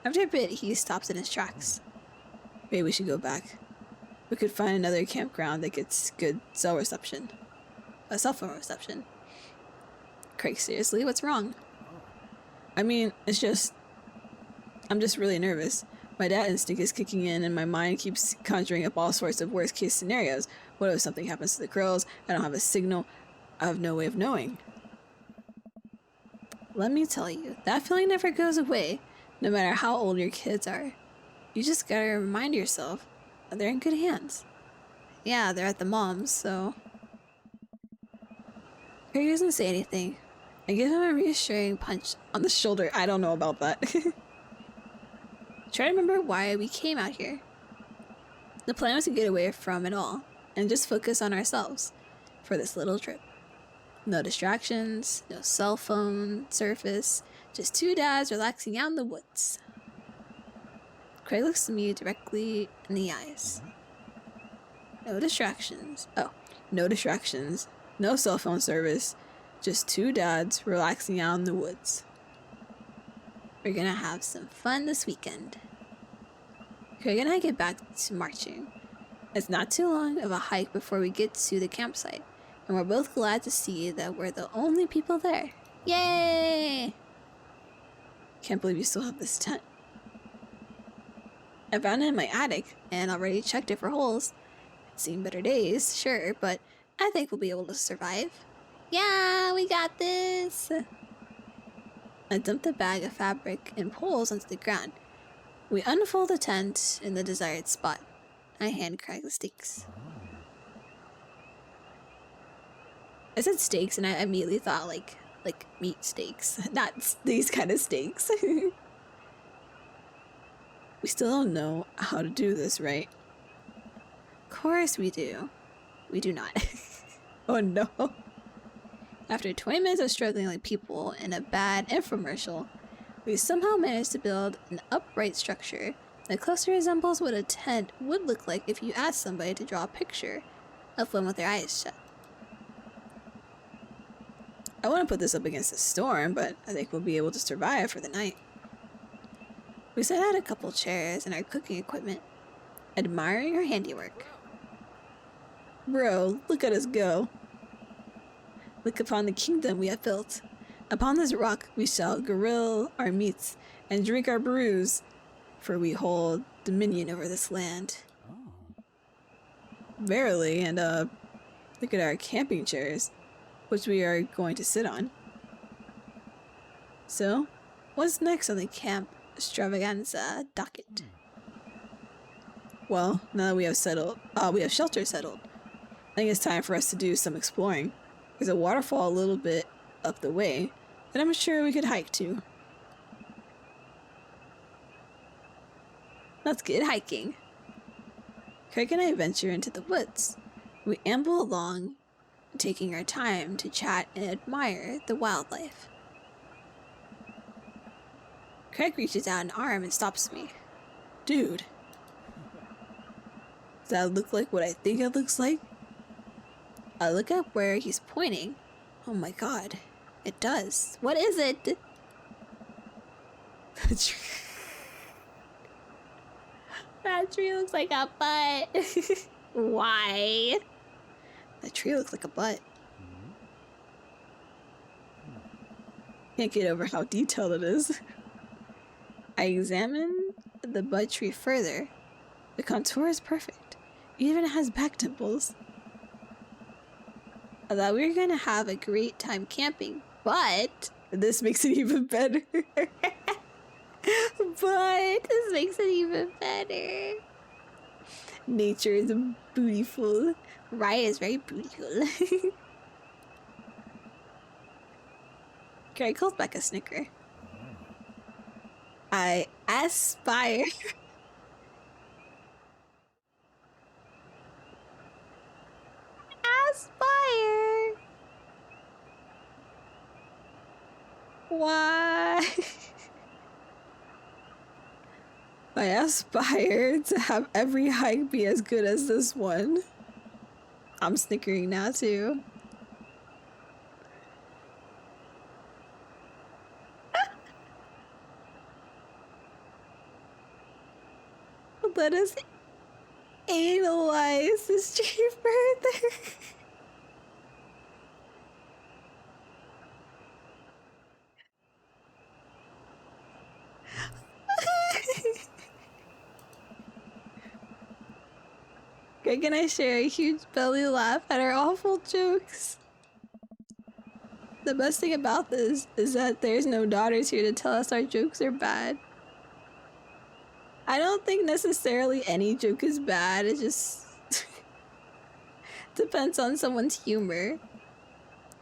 After a bit, he stops in his tracks. Maybe we should go back. We could find another campground that gets good cell reception. A cell phone reception. Craig, seriously, what's wrong? I mean, I'm just really nervous. My dad instinct is kicking in and my mind keeps conjuring up all sorts of worst case scenarios. What if something happens to the girls? I don't have a signal. I have no way of knowing. Let me tell you, that feeling never goes away, no matter how old your kids are. You just gotta remind yourself that they're in good hands. Yeah, they're at the mom's, so... Craig doesn't say anything. I give him a reassuring punch on the shoulder. I don't know about that. Try to remember why we came out here. The plan was to get away from it all and just focus on ourselves for this little trip. No distractions, no cell phone service, just two dads relaxing out in the woods. Craig looks me directly in the eyes. No distractions. Oh, no distractions. No cell phone service. Just two dads relaxing out in the woods. We're gonna have some fun this weekend. Craig and I get back to marching. It's not too long of a hike before we get to the campsite, and we're both glad to see that we're the only people there. Yay! Can't believe you still have this tent. I found it in my attic and already checked it for holes. It's seen better days, sure, but I think we'll be able to survive. Yeah, we got this! I dump the bag of fabric and poles onto the ground. We unfold the tent in the desired spot. I hand Craig the stakes. I said steaks and I immediately thought like meat steaks, not these kind of steaks. We still don't know how to do this, right? Of course we do. We do not. Oh no. After 20 minutes of struggling like people in a bad infomercial, we somehow managed to build an upright structure that closely resembles what a tent would look like if you asked somebody to draw a picture of one with their eyes shut. I want to put this up against the storm, but I think we'll be able to survive for the night. We set out a couple chairs and our cooking equipment, admiring our handiwork. Bro, look at us go. Look upon the kingdom we have built. Upon this rock we shall grill our meats and drink our brews, for we hold dominion over this land. Verily, and look at our camping chairs, which we are going to sit on. So, what's next on the camp extravaganza docket? Well, now that we have shelter settled, I think it's time for us to do some exploring. There's a waterfall a little bit up the way that I'm sure we could hike to. Let's get hiking. Craig and I venture into the woods. We amble along, taking our time to chat and admire the wildlife. Craig reaches out an arm and stops me. Dude. Does that look like what I think it looks like? I look up where he's pointing. Oh my god. It does. What is it? That tree looks like a butt. Why? That tree looks like a butt. Can't get over how detailed it is. I examine the butt tree further. The contour is perfect. It even has back dimples. I thought we were gonna have a great time camping, but this makes it even better. But this makes it even better. Nature is beautiful. Raya is very beautiful. Craig calls back a snicker. I aspire. Aspire. Why? I aspire to have every hike be as good as this one. I'm snickering now too. Let us analyze this tree further. Greg and I share a huge belly laugh at our awful jokes. The best thing about this is that there's no daughters here to tell us our jokes are bad. I don't think necessarily any joke is bad, it just depends on someone's humor.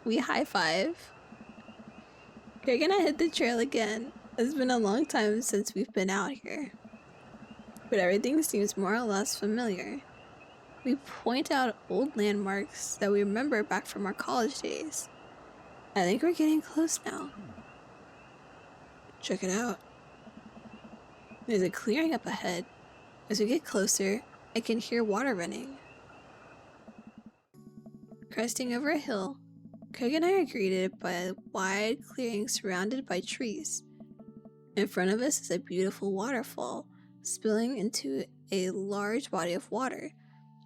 We high five. Greg and I hit the trail again. It's been a long time since we've been out here, but everything seems more or less familiar. We point out old landmarks that we remember back from our college days. I think we're getting close now. Check it out. There's a clearing up ahead. As we get closer, I can hear water running. Cresting over a hill, Craig and I are greeted by a wide clearing surrounded by trees. In front of us is a beautiful waterfall spilling into a large body of water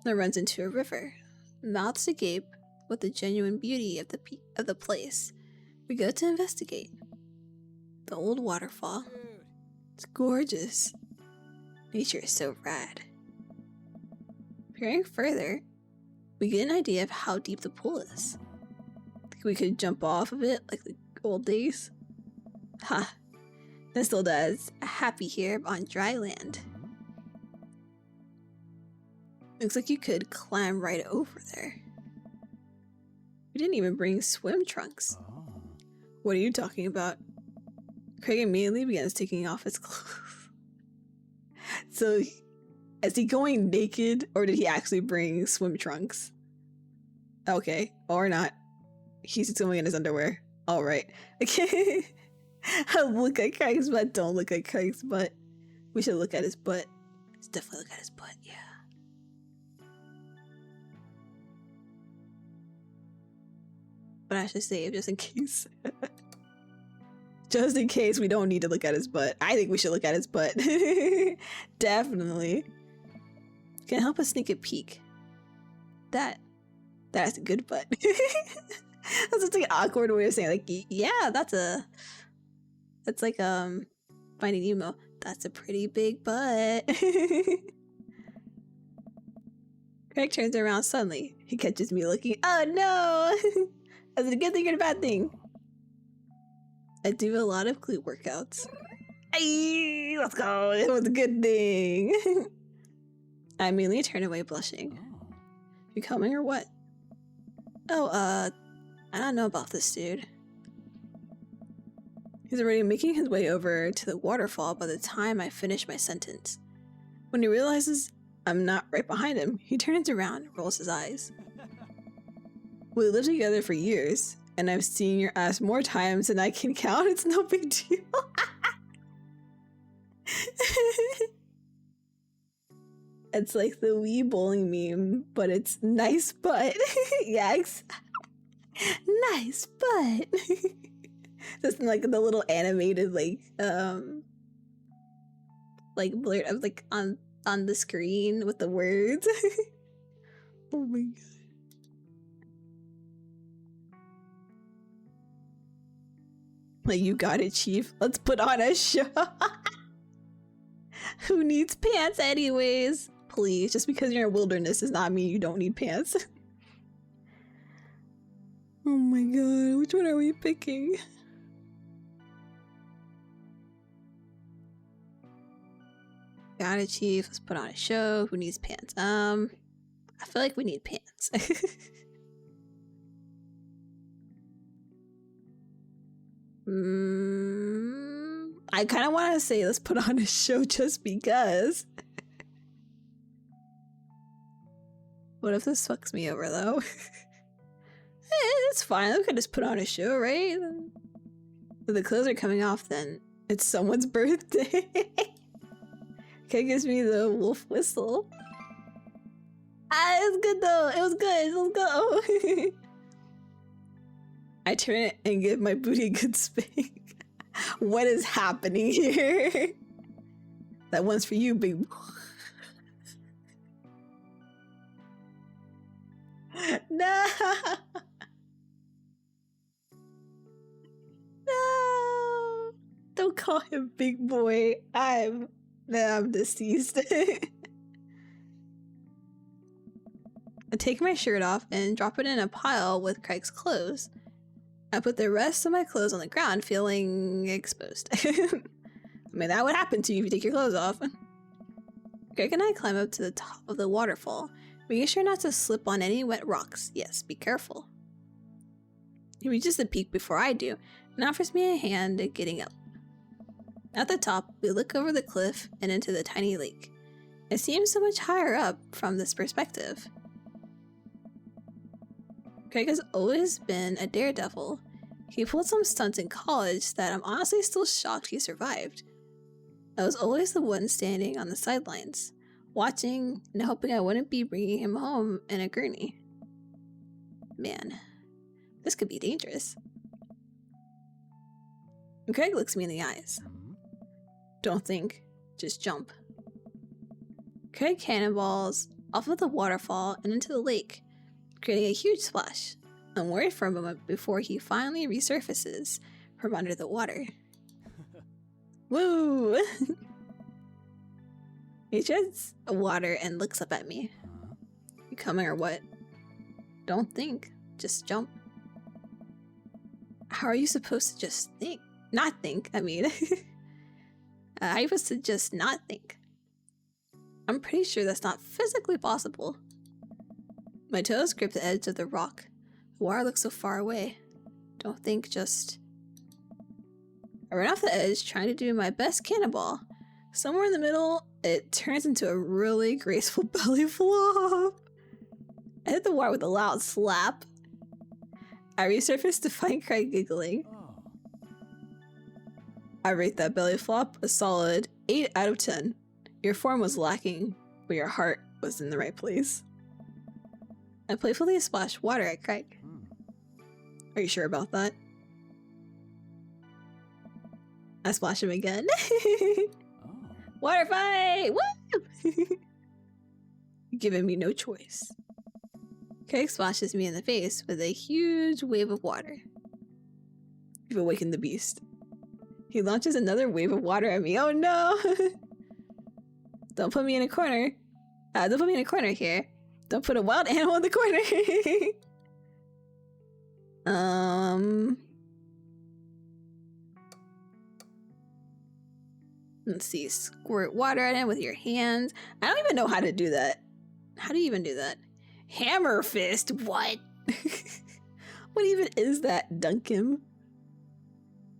that runs into a river. Mouths agape with the genuine beauty of the place, we go to investigate. The old waterfall. It's gorgeous. Nature is so rad. Peering further, we get an idea of how deep the pool is. Think we could jump off of it like the old days? Ha! This still does. Happy here on dry land. Looks like you could climb right over there. We didn't even bring swim trunks. What are you talking about? Craig immediately begins taking off his clothes. So, is he going naked, or did he actually bring swim trunks? Okay, or not. He's swimming in his underwear. Alright. Okay. Look at Craig's butt. Don't look at Craig's butt. We should look at his butt. Let's definitely look at his butt, yeah. But I should save just in case. Just in case we don't need to look at his butt. I think we should look at his butt. Definitely. Can help us sneak a peek. That's a good butt. That's just like an awkward way of saying like, yeah, that's like Finding Nemo. That's a pretty big butt. Craig turns around suddenly. He catches me looking. Oh no! Is it a good thing or a bad thing? I do a lot of glute workouts. Hey, let's go. It was a good thing. I immediately turn away blushing. You coming or what? Oh, I don't know about this dude. He's already making his way over to the waterfall by the time I finish my sentence. When he realizes I'm not right behind him, he turns around and rolls his eyes. We lived together for years, and I've seen your ass more times than I can count. It's no big deal. It's like the Wii bowling meme, but it's nice butt. Yikes. Nice butt. Just like the little animated blurred up like on the screen with the words. Oh my god. Like, you got it, Chief. Let's put on a show. Who needs pants anyways? Please, just because you're in a wilderness does not mean you don't need pants. Oh my god, which one are we picking? Got it, Chief. Let's put on a show. Who needs pants? I feel like we need pants. I kind of want to say let's put on a show just because. What if this fucks me over though? It's fine. We could just put on a show, right? If the clothes are coming off, then it's someone's birthday. Okay, gives me the wolf whistle. It was good though. It was good. Let's go. I turn it and give my booty a good spank. What is happening here? That one's for you, big. No. No. Don't call him big boy. I'm deceased. I take my shirt off and drop it in a pile with Craig's clothes. I put the rest of my clothes on the ground, feeling exposed. I mean, that would happen to you if you take your clothes off. Craig and I climb up to the top of the waterfall, making sure not to slip on any wet rocks. Yes, be careful. He reaches the peak before I do and offers me a hand at getting up. At the top, we look over the cliff and into the tiny lake. It seems so much higher up from this perspective. Craig has always been a daredevil. He pulled some stunts in college that I'm honestly still shocked he survived. I was always the one standing on the sidelines, watching and hoping I wouldn't be bringing him home in a gurney. Man, this could be dangerous. And Craig looks me in the eyes. Don't think, just jump. Craig cannonballs off of the waterfall and into the lake, creating a huge splash. I'm worried for a moment before he finally resurfaces from under the water. Woo! He treads water and looks up at me. You coming or what? Don't think, just jump. How are you supposed to just think? Not think, I mean. How are you supposed to just not think? I'm pretty sure that's not physically possible. My toes grip the edge of the rock. The water looks so far away. Don't think, just... I run off the edge, trying to do my best cannonball. Somewhere in the middle, it turns into a really graceful belly flop. I hit the water with a loud slap. I resurface to find Craig giggling. I rate that belly flop a solid 8 out of 10. Your form was lacking, but your heart was in the right place. I playfully splash water at Craig. Are you sure about that? I splash him again. Oh. Water fight! Woo! Giving me no choice. Craig splashes me in the face with a huge wave of water. You've awakened the beast. He launches another wave of water at me. Oh no! Don't put me in a corner. Don't put me in a corner here. Don't put a wild animal in the corner. Let's see. Squirt water at him with your hands. I don't even know how to do that. How do you even do that? Hammer fist? What? What even is that? Dunk him?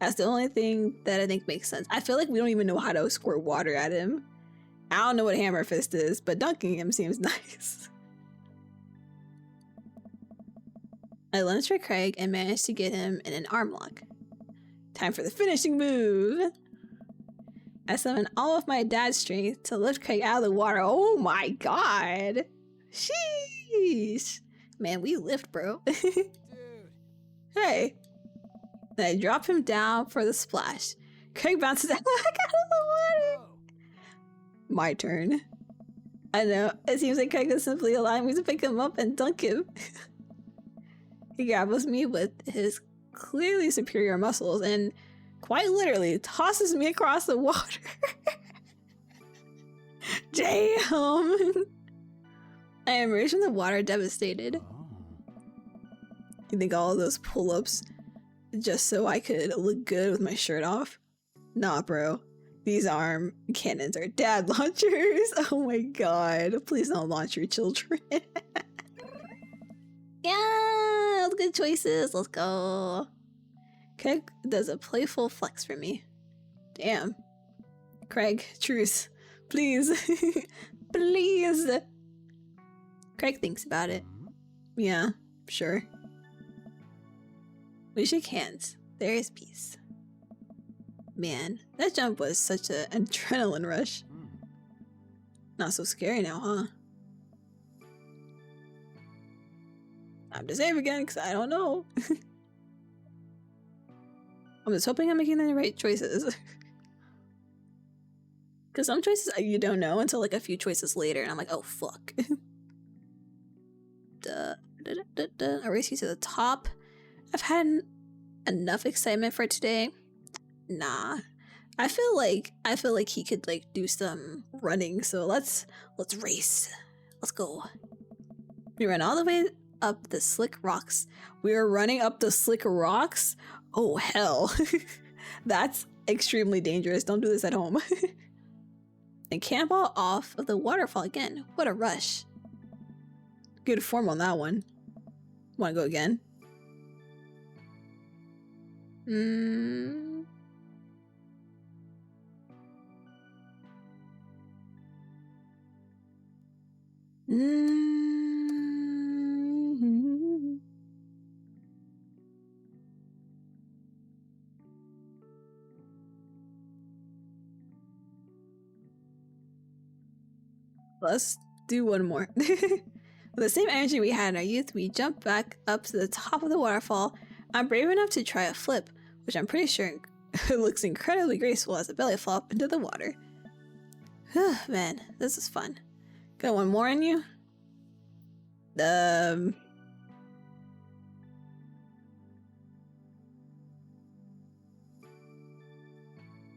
That's the only thing that I think makes sense. I feel like we don't even know how to squirt water at him. I don't know what hammer fist is, but dunking him seems nice. I lunge for Craig and manage to get him in an arm lock. Time for the finishing move. I summon all of my dad's strength to lift Craig out of the water. Oh my god. Sheesh. Man, we lift, bro. Dude. Hey. Then I drop him down for the splash. Craig bounces out of the water. My turn. I know. It seems like Craig is simply allowing me to pick him up and dunk him. He grabs me with his clearly superior muscles and quite literally tosses me across the water. Damn! I emerge from the water devastated. Oh. You think all of those pull-ups just so I could look good with my shirt off? Nah, bro. These arm cannons are dad launchers. Oh my god. Please don't launch your children. Yeah, good choices. Let's go. Craig does a playful flex for me. Damn. Craig, truce. Please. Please. Craig thinks about it. Yeah, sure. We shake hands. There is peace. Man, that jump was such an adrenaline rush. Not so scary now, huh? Time to save again, because I don't know. I'm just hoping I'm making the right choices. Because some choices you don't know until like a few choices later, and I'm like, oh fuck. I race you to the top. I've had enough excitement for today. Nah. I feel like he could like do some running, so let's race. Let's go. We run all the way up the slick rocks. We are running up the slick rocks? Oh hell. That's extremely dangerous. Don't do this at home. And cannonball off of the waterfall again. What a rush. Good form on that one. Wanna go again? Let's do one more. With the same energy we had in our youth, we jump back up to the top of the waterfall. I'm brave enough to try a flip, which I'm pretty sure looks incredibly graceful as a belly flop into the water. Man, this is fun. Got one more in you?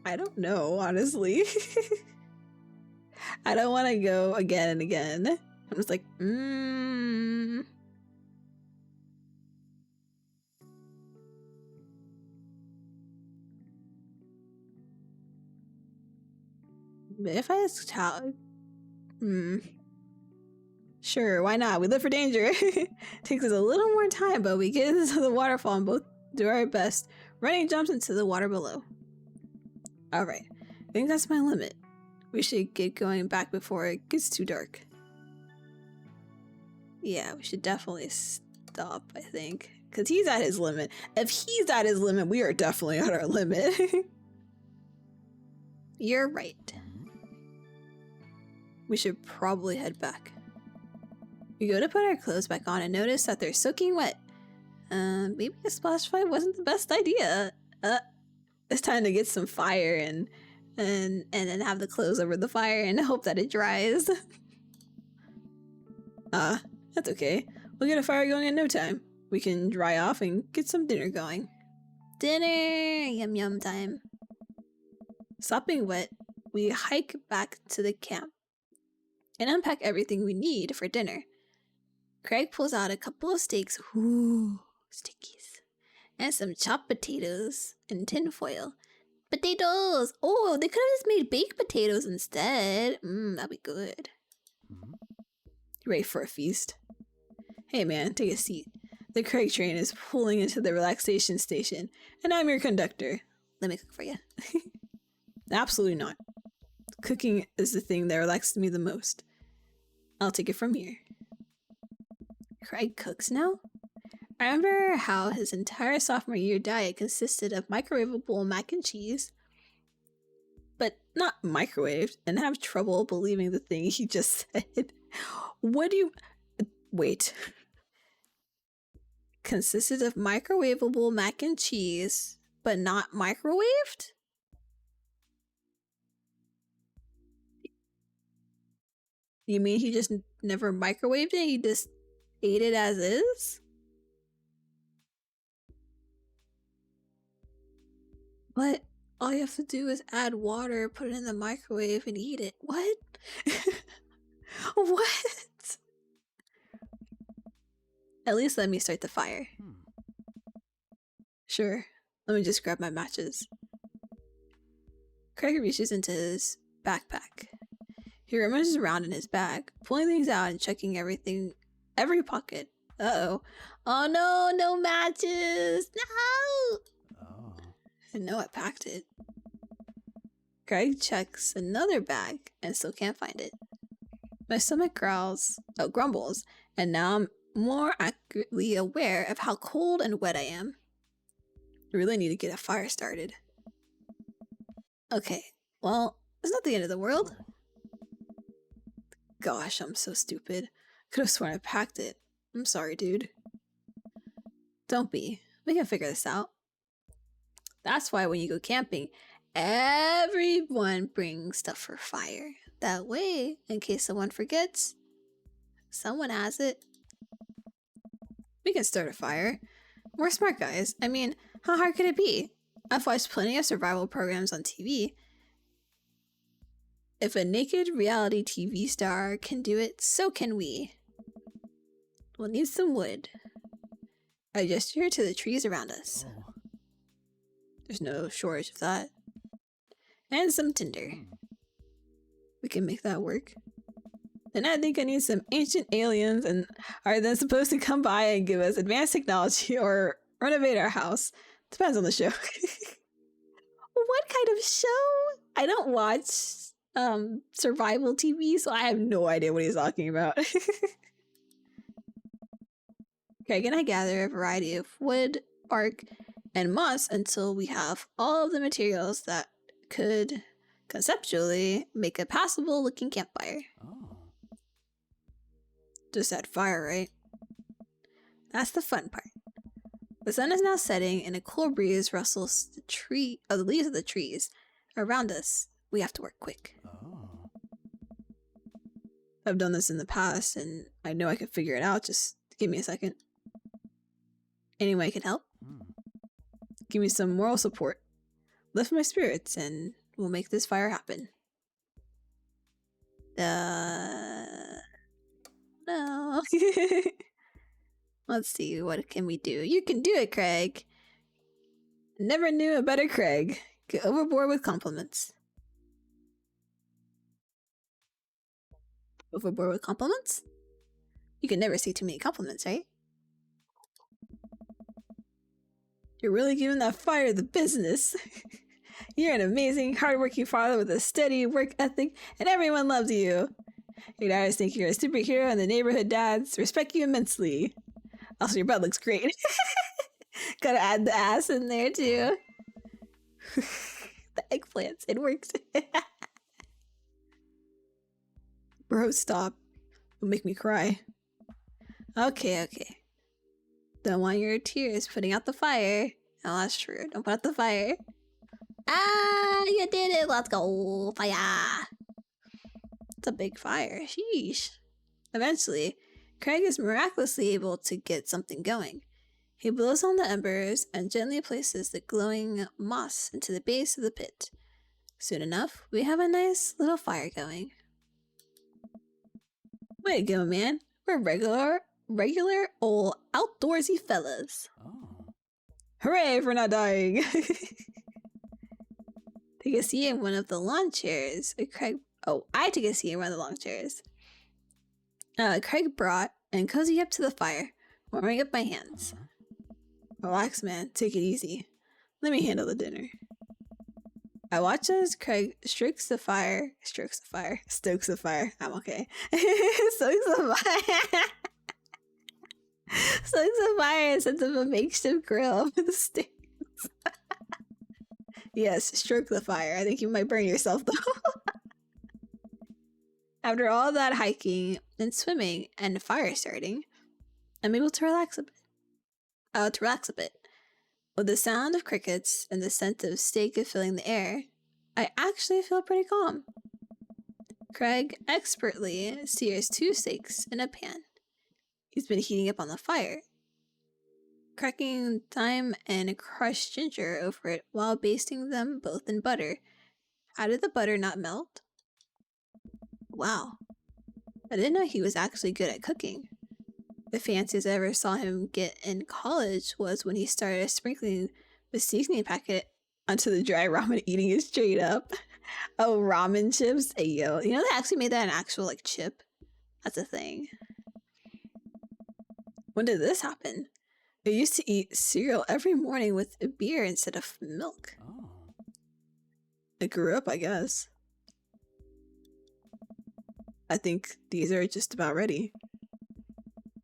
I don't know, honestly. I don't want to go again and again. I'm just like, If I ask how... Sure, why not? We live for danger. Takes us a little more time, but we get into the waterfall and both do our best. Running jumps into the water below. Alright, I think that's my limit. We should get going back before it gets too dark. Yeah, we should definitely stop, I think. Because he's at his limit. If he's at his limit, we are definitely at our limit. You're right. We should probably head back. We go to put our clothes back on and notice that they're soaking wet. Maybe a splash fight wasn't the best idea. It's time to get some fire and then have the clothes over the fire and hope that it dries. That's okay. We'll get a fire going in no time. We can dry off and get some dinner going. Dinner! Yum yum time. Sopping wet, we hike back to the camp and unpack everything we need for dinner. Craig pulls out a couple of steaks, ooh, stickies, and some chopped potatoes and tin foil. Potatoes! Oh, they could have just made baked potatoes instead. That'd be good. You ready for a feast? Hey man, take a seat. The Craig train is pulling into the relaxation station, and I'm your conductor. Let me cook for you. Absolutely not. Cooking is the thing that relaxes me the most. I'll take it from here. Craig cooks now? I remember how his entire sophomore year diet consisted of microwavable mac and cheese, but not microwaved, and have trouble believing the thing he just said. What do you... Wait. Consisted of microwavable mac and cheese, but not microwaved? You mean he just never microwaved it? He just ate it as is? But all you have to do is add water, put it in the microwave, and eat it. What? What? At least let me start the fire. Sure. Let me just grab my matches. Craig reaches into his backpack. He rummages around in his bag, pulling things out and checking every pocket. Uh-oh. Oh no, no matches! No! Oh. I know I packed it. Craig checks another bag and still can't find it. My stomach grumbles, and now I'm more accurately aware of how cold and wet I am. I really need to get a fire started. Okay, well, it's not the end of the world. Gosh, I'm so stupid. Could have sworn I packed it. I'm sorry, dude. Don't be. We can figure this out. That's why when you go camping, everyone brings stuff for fire. That way, in case someone forgets, someone has it. We can start a fire. We're smart guys. I mean, how hard could it be? I've watched plenty of survival programs on TV. If a naked reality TV star can do it, so can we. We'll need some wood. I gesture to the trees around us. Oh. There's no shortage of that. And some tinder. We can make that work. And I think I need some ancient aliens and are then supposed to come by and give us advanced technology or renovate our house. Depends on the show. What kind of show? I don't watch survival TV, so I have no idea what he's talking about. Craig and I gather a variety of wood, bark, and moss until we have all of the materials that could conceptually make a passable looking campfire. Oh. Just add fire, right? That's the fun part. The sun is now setting and a cool breeze rustles the leaves of the trees around us. We have to work quick. Oh. I've done this in the past and I know I can figure it out. Just give me a second. Any way I can help? Give me some moral support. Lift my spirits and we'll make this fire happen. No. Let's see, what can we do? You can do it, Craig. Never knew a better Craig. Get overboard with compliments. Overboard with compliments? You can never say too many compliments, right? You're really giving that fire the business. You're an amazing, hardworking father with a steady work ethic, and everyone loves you. Your dads think you're a superhero, and the neighborhood dads respect you immensely. Also, your butt looks great. Gotta add the ass in there, too. The eggplants, it works. Bro, stop. It'll make me cry. Okay. Don't want your tears putting out the fire. Oh, that's true. Don't put out the fire. Ah, you did it! Let's go! Fire! It's a big fire. Sheesh. Eventually, Craig is miraculously able to get something going. He blows on the embers and gently places the glowing moss into the base of the pit. Soon enough, we have a nice little fire going. Way to go, man. We're regular old outdoorsy fellas. Oh. Hooray for not dying! Take a seat in one of the lawn chairs. I took a seat in one of the lawn chairs. Craig brought and cozy up to the fire, warming up my hands. Relax, man. Take it easy. Let me handle the dinner. I watch as Craig stokes the fire. I'm okay. Stokes the fire. Stokes the fire and sets up a makeshift grill for the steaks. Yes, stroke the fire. I think you might burn yourself though. After all that hiking and swimming and fire starting, I'm able to relax a bit. With the sound of crickets and the scent of steak filling the air, I actually feel pretty calm. Craig expertly sears 2 steaks in a pan. He's been heating up on the fire, cracking thyme and crushed ginger over it while basting them both in butter. How did the butter not melt? Wow. I didn't know he was actually good at cooking. The fanciest I ever saw him get in college was when he started sprinkling the seasoning packet onto the dry ramen, eating it straight up. Oh, ramen chips? Hey, yo. You know they actually made that an actual, like, chip? That's a thing. When did this happen? I used to eat cereal every morning with a beer instead of milk. Oh. I grew up, I guess. I think these are just about ready.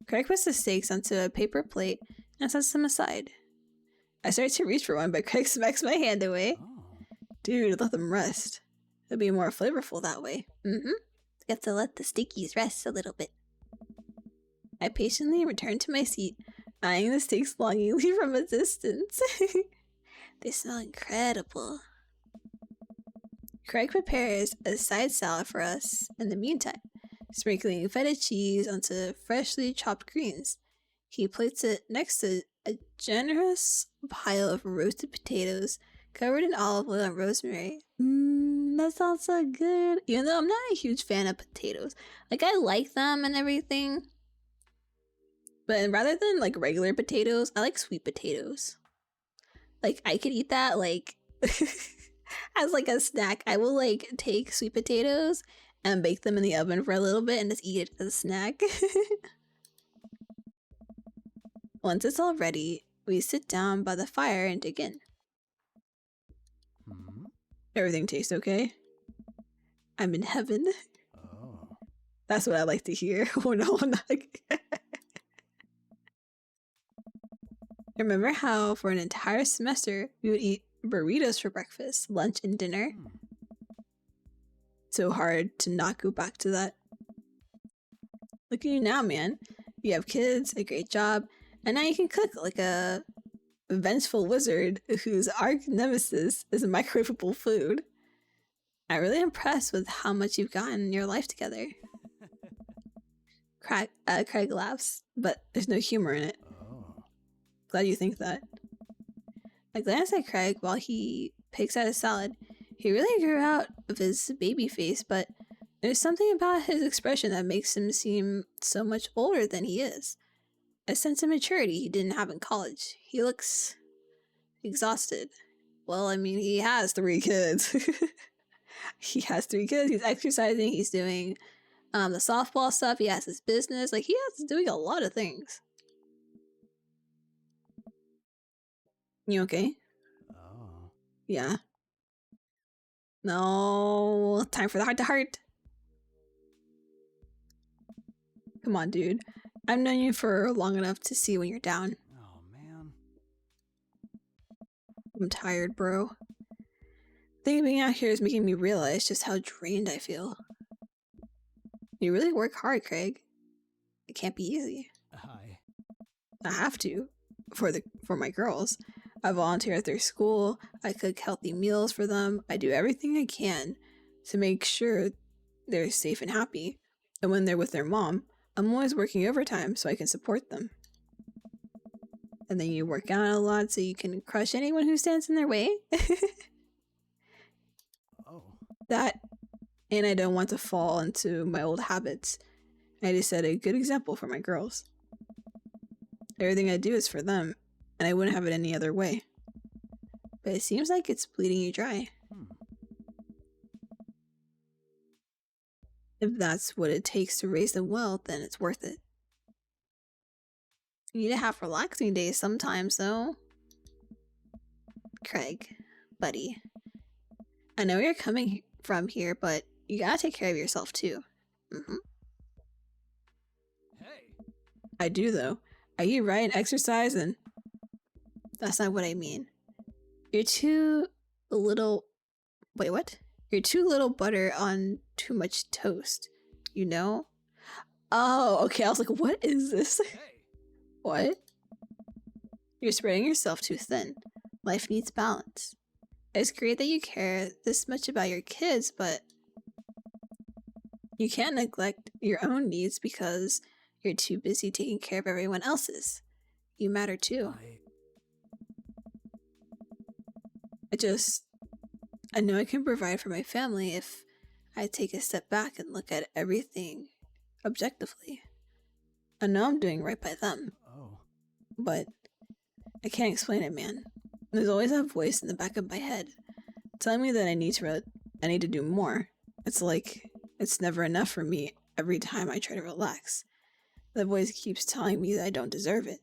Craig puts the steaks onto a paper plate and sets them aside. I start to reach for one, but Craig smacks my hand away. Oh. Dude, let them rest. It'll be more flavorful that way. You have to let the steakies rest a little bit. I patiently return to my seat, eyeing the steaks longingly from a distance. They smell incredible. Craig prepares a side salad for us in the meantime, sprinkling feta cheese onto freshly chopped greens. He plates it next to a generous pile of roasted potatoes covered in olive oil and rosemary. That sounds so good. Even though I'm not a huge fan of potatoes. Like, I like them and everything. But rather than, like, regular potatoes, I like sweet potatoes. Like, I could eat that, like... as like a snack. I will like take sweet potatoes and bake them in the oven for a little bit and just eat it as a snack. Once it's all ready, we sit down by the fire and dig in. Everything tastes okay? I'm in heaven. Oh. That's what I like to hear. Oh no, I'm not. Remember how for an entire semester we would eat burritos for breakfast, lunch, and dinner? So hard to not go back to that. Look at you now, man. You have kids, a great job, and now you can cook like a vengeful wizard whose arch nemesis is microwavable food. I'm really impressed with how much you've gotten in your life together. Craig laughs, but there's no humor in it. Oh. Glad you think that. I glance at Craig while he picks at his salad. He really grew out of his baby face, but there's something about his expression that makes him seem so much older than he is. A sense of maturity he didn't have in college. He looks exhausted. Well, I mean, he has 3 kids. He has 3 kids. He's exercising. He's doing the softball stuff. He has his business. Like, he's doing a lot of things. You okay? Oh. Yeah. No. Time for the heart-to-heart. Come on, dude. I've known you for long enough to see when you're down. Oh, man. I'm tired, bro. Thinking being out here is making me realize just how drained I feel. You really work hard, Craig. It can't be easy. I have to. For my girls. I volunteer at their school, I cook healthy meals for them, I do everything I can to make sure they're safe and happy. And when they're with their mom, I'm always working overtime so I can support them. And then you work out a lot so you can crush anyone who stands in their way. Oh. That, and I don't want to fall into my old habits. I just set a good example for my girls. Everything I do is for them, and I wouldn't have it any other way. But it seems like it's bleeding you dry. If that's what it takes to raise them well, then it's worth it. You need to have relaxing days sometimes, though. Craig, buddy. I know you're coming from here, but you gotta take care of yourself, too. Hey. I do, though. I eat right and exercise, and... That's not what I mean. You're too little... Wait, what? You're too little butter on too much toast. You know? Oh, okay. I was like, what is this? Hey. What? You're spreading yourself too thin. Life needs balance. It's great that you care this much about your kids, but you can't neglect your own needs because you're too busy taking care of everyone else's. You matter too. I know I can provide for my family if I take a step back and look at everything objectively. I know I'm doing right by them. Oh. But I can't explain it, man. There's always that voice in the back of my head telling me that I need to do more. It's like it's never enough for me every time I try to relax. That voice keeps telling me that I don't deserve it.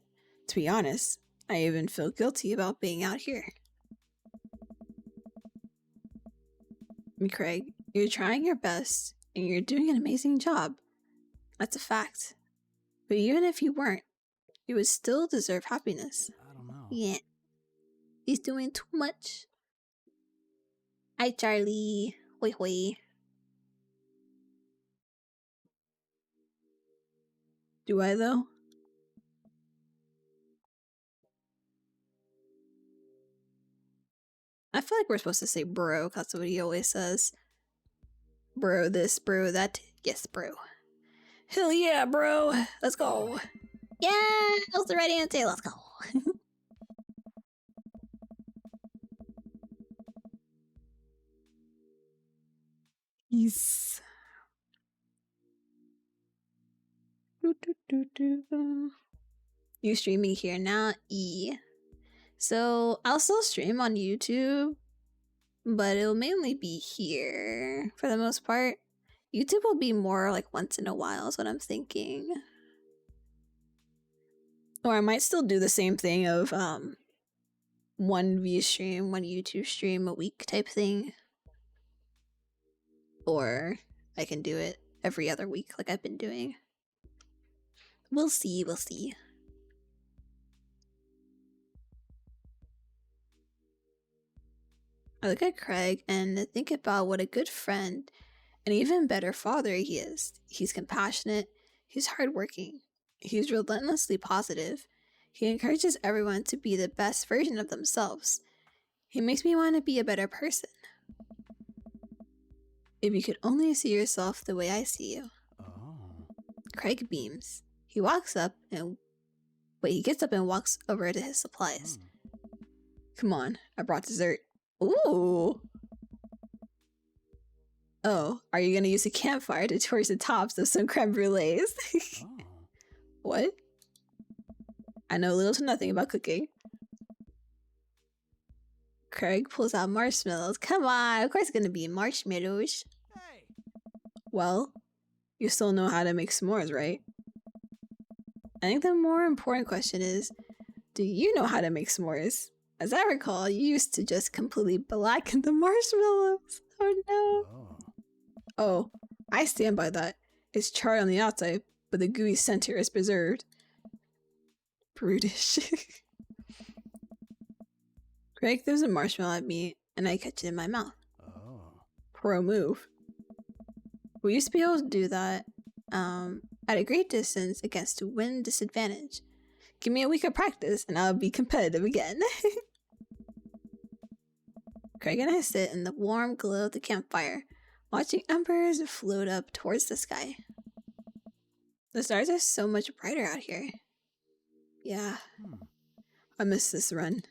To be honest, I even feel guilty about being out here. Craig, you're trying your best and you're doing an amazing job. That's a fact. But even if you weren't, you would still deserve happiness. I don't know. Yeah. He's doing too much. Hi, Charlie. Hoi hoi. Do I, though? I feel like we're supposed to say bro, 'cause that's what he always says. Bro this, bro that. Yes, bro. Hell yeah, bro. Let's go. Yeah, that's the right answer. Let's go. Yes. You streaming here now? So I'll still stream on YouTube, but it'll mainly be here for the most part. YouTube will be more like once in a while is what I'm thinking. Or I might still do the same thing of one VStream, one YouTube stream a week type thing. Or I can do it every other week like I've been doing. We'll see, we'll see. I look at Craig and think about what a good friend and even better father he is. He's compassionate, he's hardworking, he's relentlessly positive. He encourages everyone to be the best version of themselves. He makes me want to be a better person. If you could only see yourself the way I see you. Oh. Craig beams. He gets up and walks over to his supplies. Come on, I brought dessert. Ooh! Oh, are you gonna use a campfire to torch the tops of some creme brulees? Oh. What? I know little to nothing about cooking. Craig pulls out marshmallows. Come on, of course it's gonna be marshmallows. Hey. Well, you still know how to make s'mores, right? I think the more important question is, do you know how to make s'mores? As I recall, you used to just completely blacken the marshmallows. Oh no. Oh. Oh, I stand by that. It's charred on the outside, but the gooey center is preserved. Brutish. Craig throws a marshmallow at me, and I catch it in my mouth. Oh. Pro move. We used to be able to do that at a great distance against wind disadvantage. Give me a week of practice, and I'll be competitive again. Craig and I sit in the warm glow of the campfire, watching embers float up towards the sky. The stars are so much brighter out here. Yeah, I miss this run.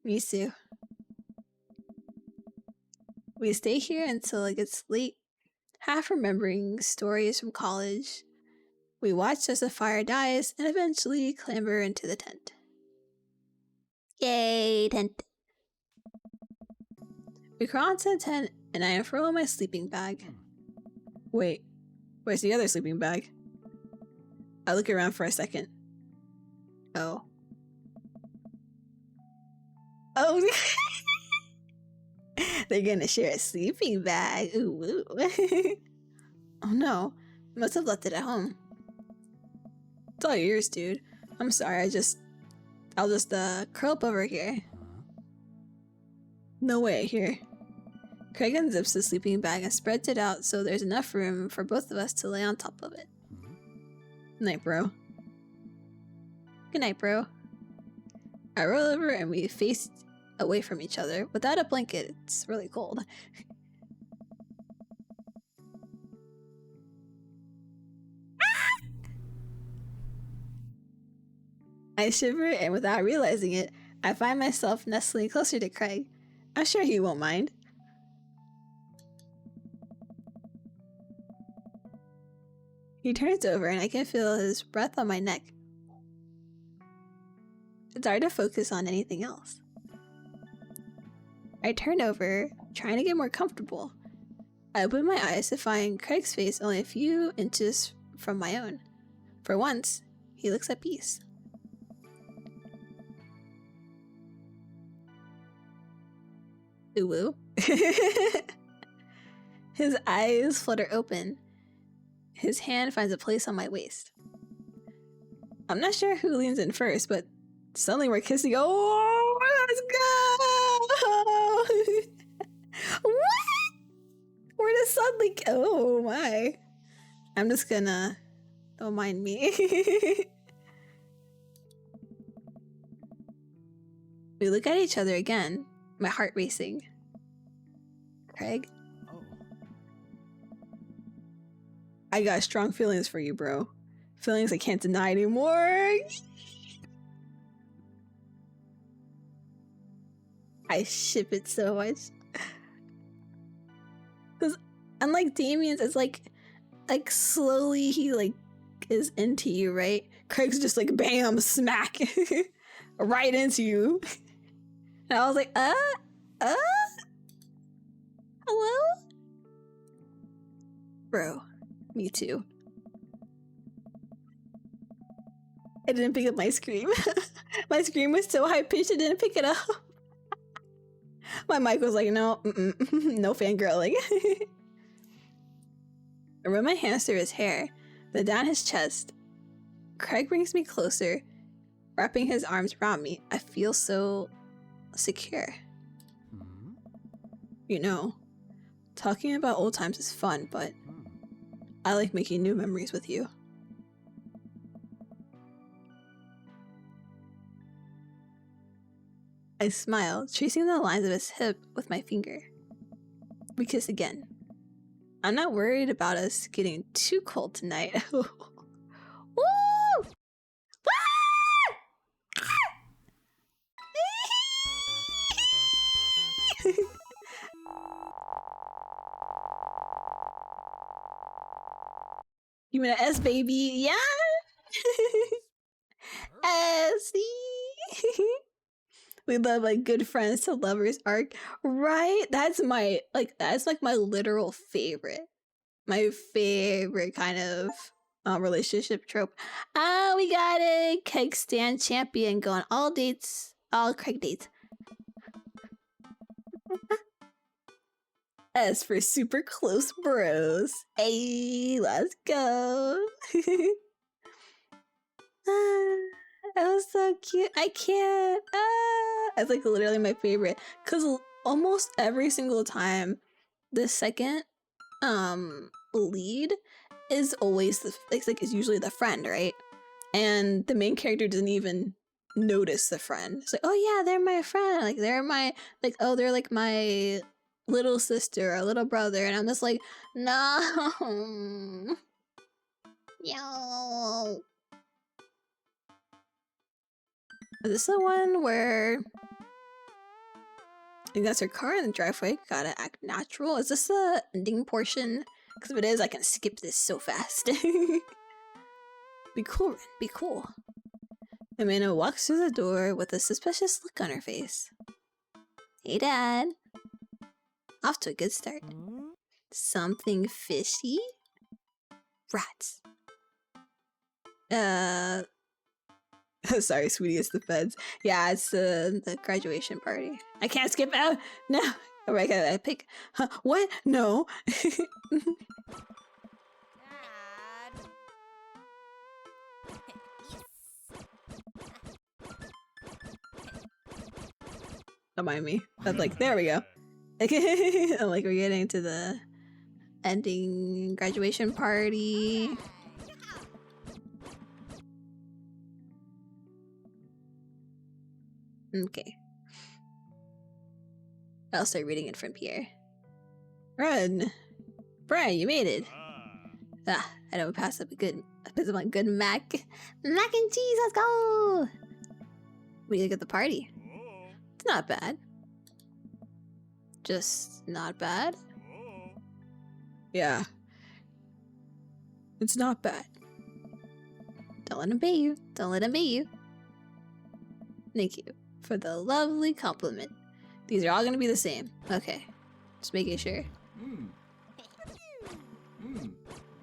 Me too. We stay here until it gets late, half remembering stories from college. We watch as the fire dies and eventually clamber into the tent. Yay, tent! We crawl into the tent and I unfurl my sleeping bag. Wait, where's the other sleeping bag? I look around for a second. Oh. Oh! They're gonna share a sleeping bag. Ooh, ooh. Oh no, I must have left it at home. It's all yours, dude. I'm sorry, I'll just curl up over here. No way, here. Craig unzips the sleeping bag and spreads it out so there's enough room for both of us to lay on top of it. Night, bro. Good night, bro. I roll over and we face away from each other. Without a blanket, it's really cold. I shiver, and without realizing it, I find myself nestling closer to Craig. I'm sure he won't mind. He turns over and I can feel his breath on my neck. It's hard to focus on anything else. I turn over, trying to get more comfortable. I open my eyes to find Craig's face only a few inches from my own. For once, he looks at peace. Ooh. His eyes flutter open. His hand finds a place on my waist. I'm not sure who leans in first, but suddenly we're kissing. Oh, let's go! What? Where does suddenly go? Oh my. I'm just gonna... Don't mind me. We look at each other again, my heart racing. Craig? Oh. I got strong feelings for you, bro. Feelings I can't deny anymore. I ship it so much. Because unlike Damien's, it's like slowly he like is into you, right? Craig's just like bam, smack, right into you. And I was like, hello? Bro, me too. I didn't pick up my scream. My scream was so high pitched I didn't pick it up. My mic was like, no, no fangirling. I run my hands through his hair, then down his chest. Craig brings me closer, wrapping his arms around me. I feel so secure. You know, talking about old times is fun, but I like making new memories with you. I smile, tracing the lines of his hip with my finger. We kiss again. I'm not worried about us getting too cold tonight. Woo! You mean an S, baby? Yeah! S! We love like good friends to lovers arc, right? That's my my literal favorite. My favorite kind of relationship trope. Ah, we got it! Keg stand champion going all dates, all Craig dates. S for super close bros. Hey, let's go. That was so cute. I can't. It's like literally my favorite. Cause almost every single time the second lead is always the it's usually the friend, right? And the main character doesn't even notice the friend. It's like, oh yeah, they're my friend. Like they're my they're like my little sister or little brother, and I'm just like, no. No. Is this the one where I think that's her car in the driveway? Gotta act natural. Is this the ending portion? Because if it is, I can skip this so fast. Be cool, Ren. Be cool. Amanda walks through the door with a suspicious look on her face. Hey, Dad. Off to a good start. Something fishy? Rats. Sorry, sweetie, it's the feds. Yeah, it's the graduation party. I can't skip out. No. Oh, right, I pick. Huh, what? No. Don't mind me. I'm like, there we go. I'm like, we're getting to the ending graduation party. Okay. I'll start reading it from here. Run! Brian, you made it! Ah, I don't pass up a piece of my good mac and cheese, let's go! What do you think of the party? It's not bad. Just not bad? Yeah. It's not bad. Don't let him bait you. Don't let him bait you. Thank you for the lovely compliment. These are all gonna be the same. Okay. Just making sure.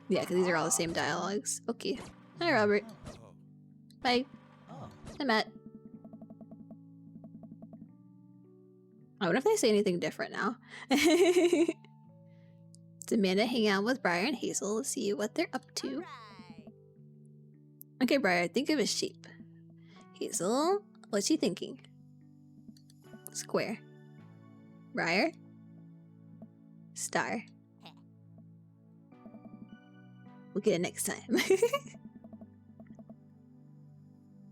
Yeah, because these are all the same dialogues. Okay. Hi, Robert. Bye. Hi, Matt. I wonder if they say anything different now. Does Amanda hang out with Briar and Hazel to see what they're up to? Okay, Briar, think of a shape. Hazel, what's she thinking? Square. Briar? Star. We'll get it next time.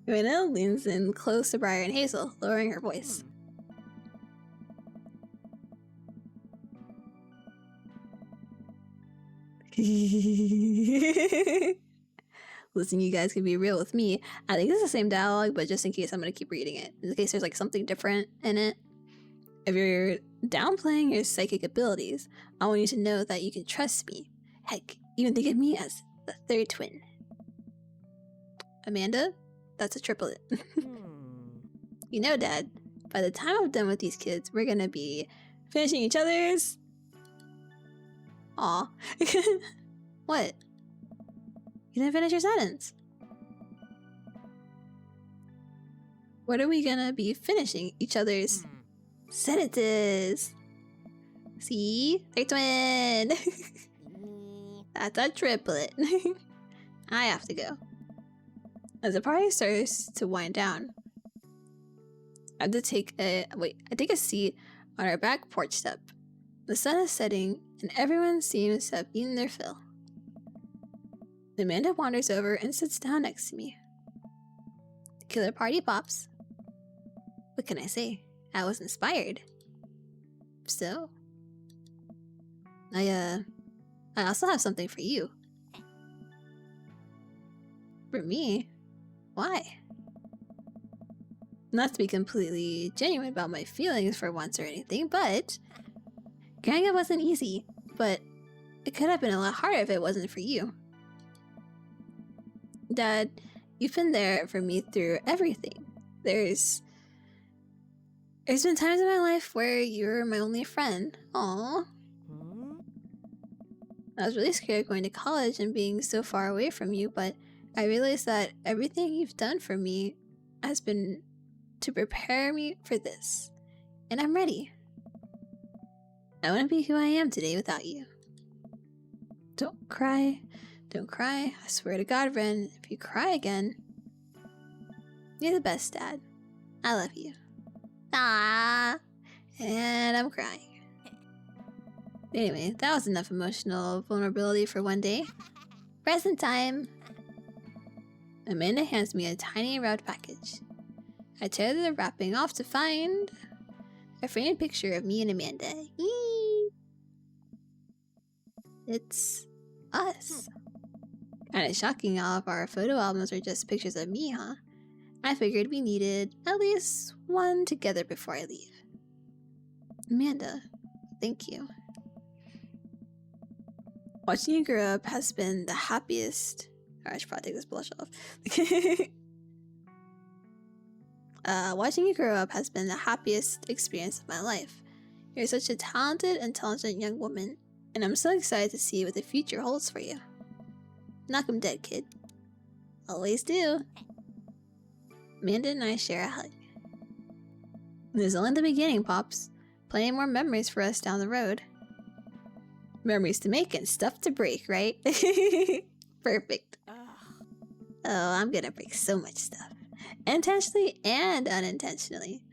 Amanda leans in close to Briar and Hazel, lowering her voice. Listen, you guys can be real with me. I think it's the same dialogue, but just in case, I'm gonna keep reading it. In case there's like something different in it. If you're downplaying your psychic abilities, I want you to know that you can trust me. Heck, even think of me as the third twin. Amanda, that's a triplet. You know, Dad, by the time I'm done with these kids, we're gonna be finishing each other's. Aw. What? You didn't finish your sentence. What are we gonna be finishing each other's sentences? See? They're twin! That's a triplet. I have to go. As the party starts to wind down, I take a seat on our back porch step. The sun is setting and everyone seems to have eaten their fill. Amanda wanders over and sits down next to me. The killer party pops. What can I say? I was inspired. So, I also have something for you. For me? Why? Not to be completely genuine about my feelings for once or anything, but growing up wasn't easy, but it could have been a lot harder if it wasn't for you. Dad, you've been there for me through everything. There's been times in my life where you're my only friend. Aww. I was really scared going to college and being so far away from you, but I realized that everything you've done for me has been to prepare me for this. And I'm ready. I wouldn't be who I am today without you. Don't cry. Don't cry. I swear to God, Ren, if you cry again, you're the best, Dad. I love you. Ah, and I'm crying. Anyway, that was enough emotional vulnerability for one day. Present time! Amanda hands me a tiny wrapped package. I tear the wrapping off to find a framed picture of me and Amanda. Eee. It's us. Kinda shocking all of our photo albums are just pictures of me, huh? I figured we needed at least one together before I leave. Amanda, thank you. Watching you grow up has been the happiest... I should probably take this blush off. Watching you grow up has been the happiest experience of my life. You're such a talented, intelligent young woman, and I'm so excited to see what the future holds for you. Knock 'em dead, kid. Always do. Amanda and I share a hug. This is only the beginning, Pops. Plenty more memories for us down the road. Memories to make and stuff to break, right? Perfect. Oh, I'm gonna break so much stuff. Intentionally and unintentionally.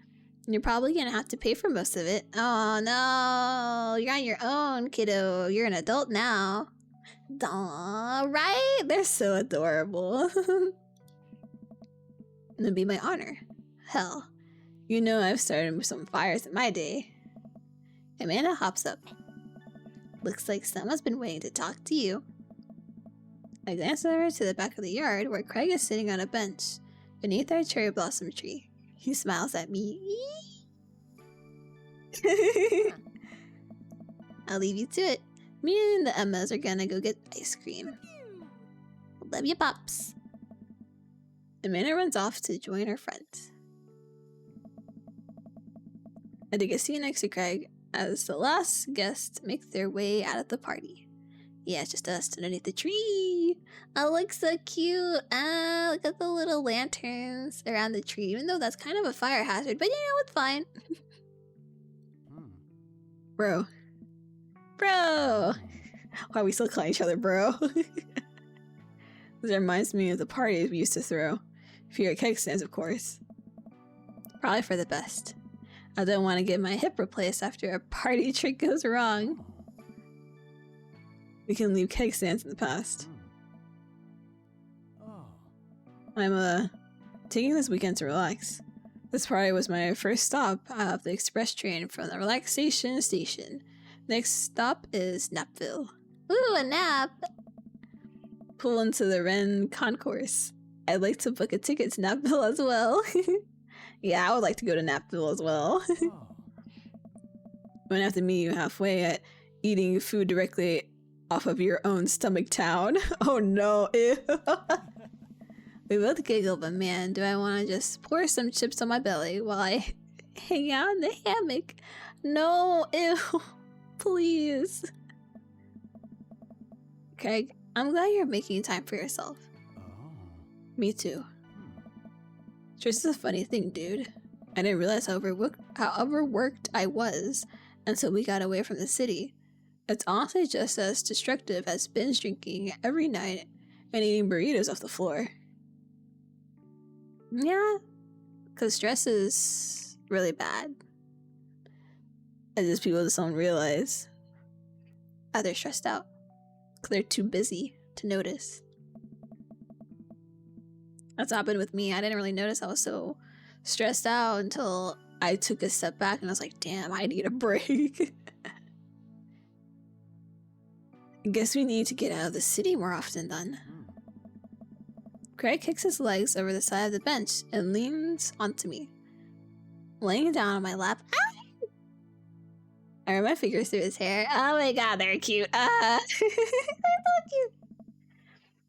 You're probably gonna have to pay for most of it. Oh no, you're on your own, kiddo. You're an adult now. Aw, right? They're so adorable. It'll be my honor. Hell, you know I've started some fires in my day. Amanda hops up. Looks like someone's been waiting to talk to you. I glance over to the back of the yard where Craig is sitting on a bench beneath our cherry blossom tree. He smiles at me. I'll leave you to it. Me and the Emmas are gonna go get ice cream. Love you, Pops. Amanda runs off to join her friends. I take a seat next to Craig as the last guests make their way out of the party. Yeah, it's just us underneath the tree. Oh, looks so cute. Ah, look at the little lanterns around the tree, even though that's kind of a fire hazard, but you know, it's fine. Bro. Bro! Why we still call each other bro? This reminds me of the parties we used to throw. Fewer keg stands, of course. Probably for the best. I don't want to get my hip replaced after a party trick goes wrong. We can leave keg stands in the past. I'm taking this weekend to relax. This party was my first stop of the express train from the relaxation station. Next stop is Napville. Ooh, a nap! Pull into the Ren concourse. I'd like to book a ticket to Napville as well. Yeah, I would like to go to Napville as well. I'm gonna have to meet you halfway at eating food directly off of your own stomach town. Oh no, ew. We both giggle, but man, do I want to just pour some chips on my belly while I hang out in the hammock. No, ew. Please. Craig, I'm glad you're making time for yourself. Me too. Stress is a funny thing, dude. I didn't realize how overworked I was until we got away from the city. It's honestly just as destructive as binge drinking every night and eating burritos off the floor. Yeah, because stress is really bad. And just people just don't realize that they're stressed out because they're too busy to notice. That's happened with me. I didn't really notice I was so stressed out until I took a step back and I was like, damn, I need a break. I guess we need to get out of the city more often then. Craig kicks his legs over the side of the bench and leans onto me. Laying down on my lap, I run my fingers through his hair. Oh my god, they're cute. They're so cute.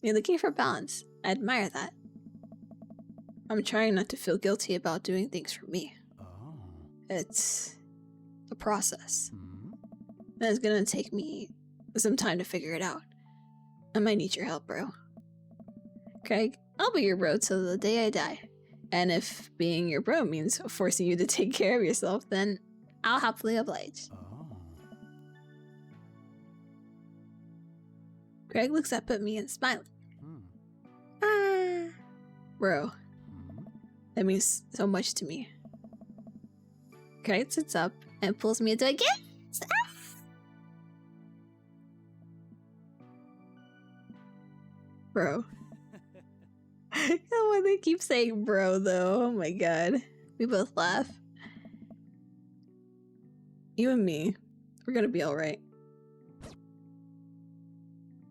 You're looking for balance. I admire that. I'm trying not to feel guilty about doing things for me. It's a process. And it's gonna take me some time to figure it out. I might need your help, bro. Craig, I'll be your bro till the day I die. And if being your bro means forcing you to take care of yourself, then I'll happily oblige. Craig looks up at me and smiles. Ah, bro, that means so much to me. Craig sits up and pulls me into a kiss. Bro. When they keep saying bro though, oh my god. We both laugh. You and me, we're gonna be alright.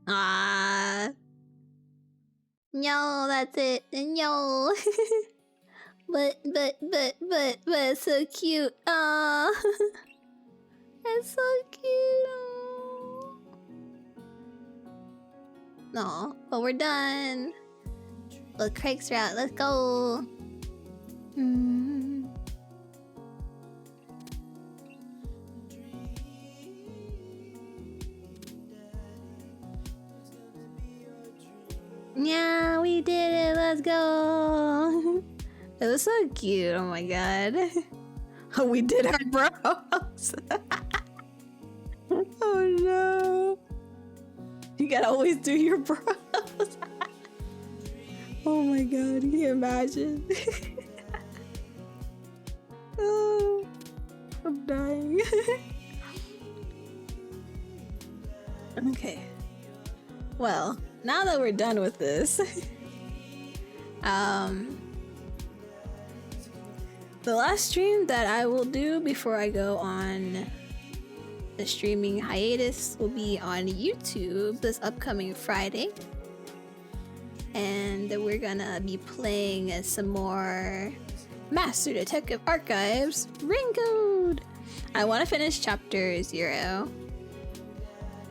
Ah. No, that's it. No. but so cute. Ah. That's so cute. No, but we're done. Look, Craig's route. Let's go. Yeah, we did it. Let's go. It was so cute. Oh my god. We did our bros. Oh no. You gotta always do your bros. Oh my god, can you imagine? Oh, I'm dying. Okay. Well, now that we're done with this, the last stream that I will do before I go on the streaming hiatus will be on YouTube this upcoming Friday. And we're gonna be playing some more Master Detective Archives Ring Code. I want to finish chapter 0.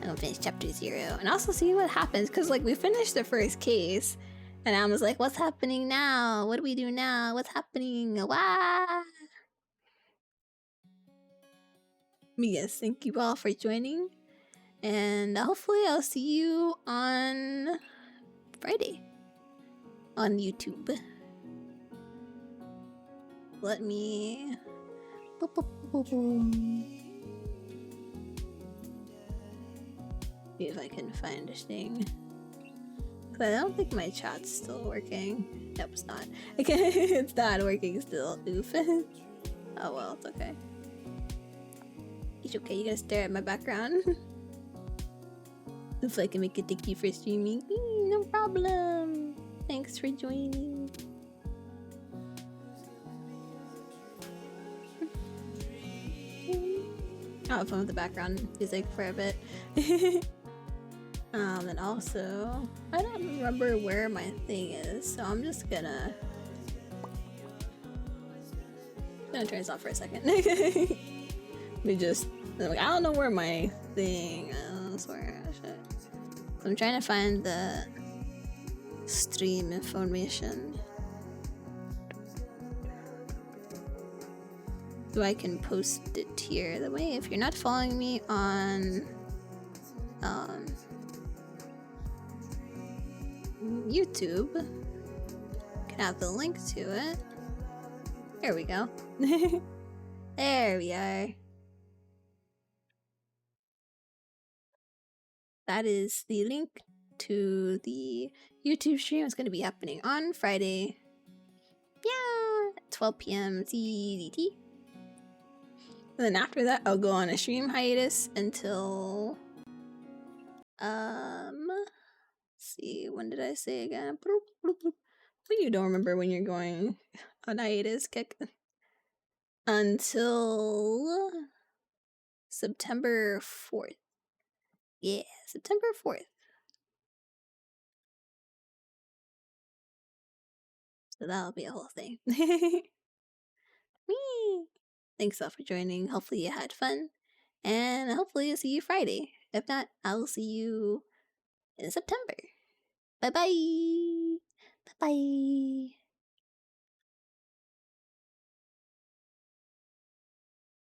I'm gonna finish chapter 0 and also see what happens, because like we finished the first case and I was like, what's happening now? What do we do now? What's happening? Wah! Yes, thank you all for joining, and hopefully I'll see you on Friday on YouTube. Let me see if I can find this thing. But I don't think my chat's still working. Nope, it's not. It's not working still. Oof. Oh well, it's okay. It's okay, you gotta stare at my background. If I can make it, thank you for streaming. No problem. Thanks for joining. I'll have fun with the background music for a bit. And also, I don't remember where my thing is, so I'm just gonna turn this off for a second. I don't know where my thing is. I'm trying to find the stream information so I can post it here. That way, if you're not following me on YouTube, you can have the link to it. There we go. There we are. That is the link to the YouTube stream. It's going to be happening on Friday. Yeah, 12 p.m. CDT. And then after that, I'll go on a stream hiatus until let's see, when did I say again? You don't remember when you're going on hiatus, Kick. Until September 4th. Yeah, September 4th. So that'll be a whole thing. Thanks all for joining. Hopefully you had fun. And hopefully I'll see you Friday. If not, I'll see you in September. Bye-bye. Bye-bye.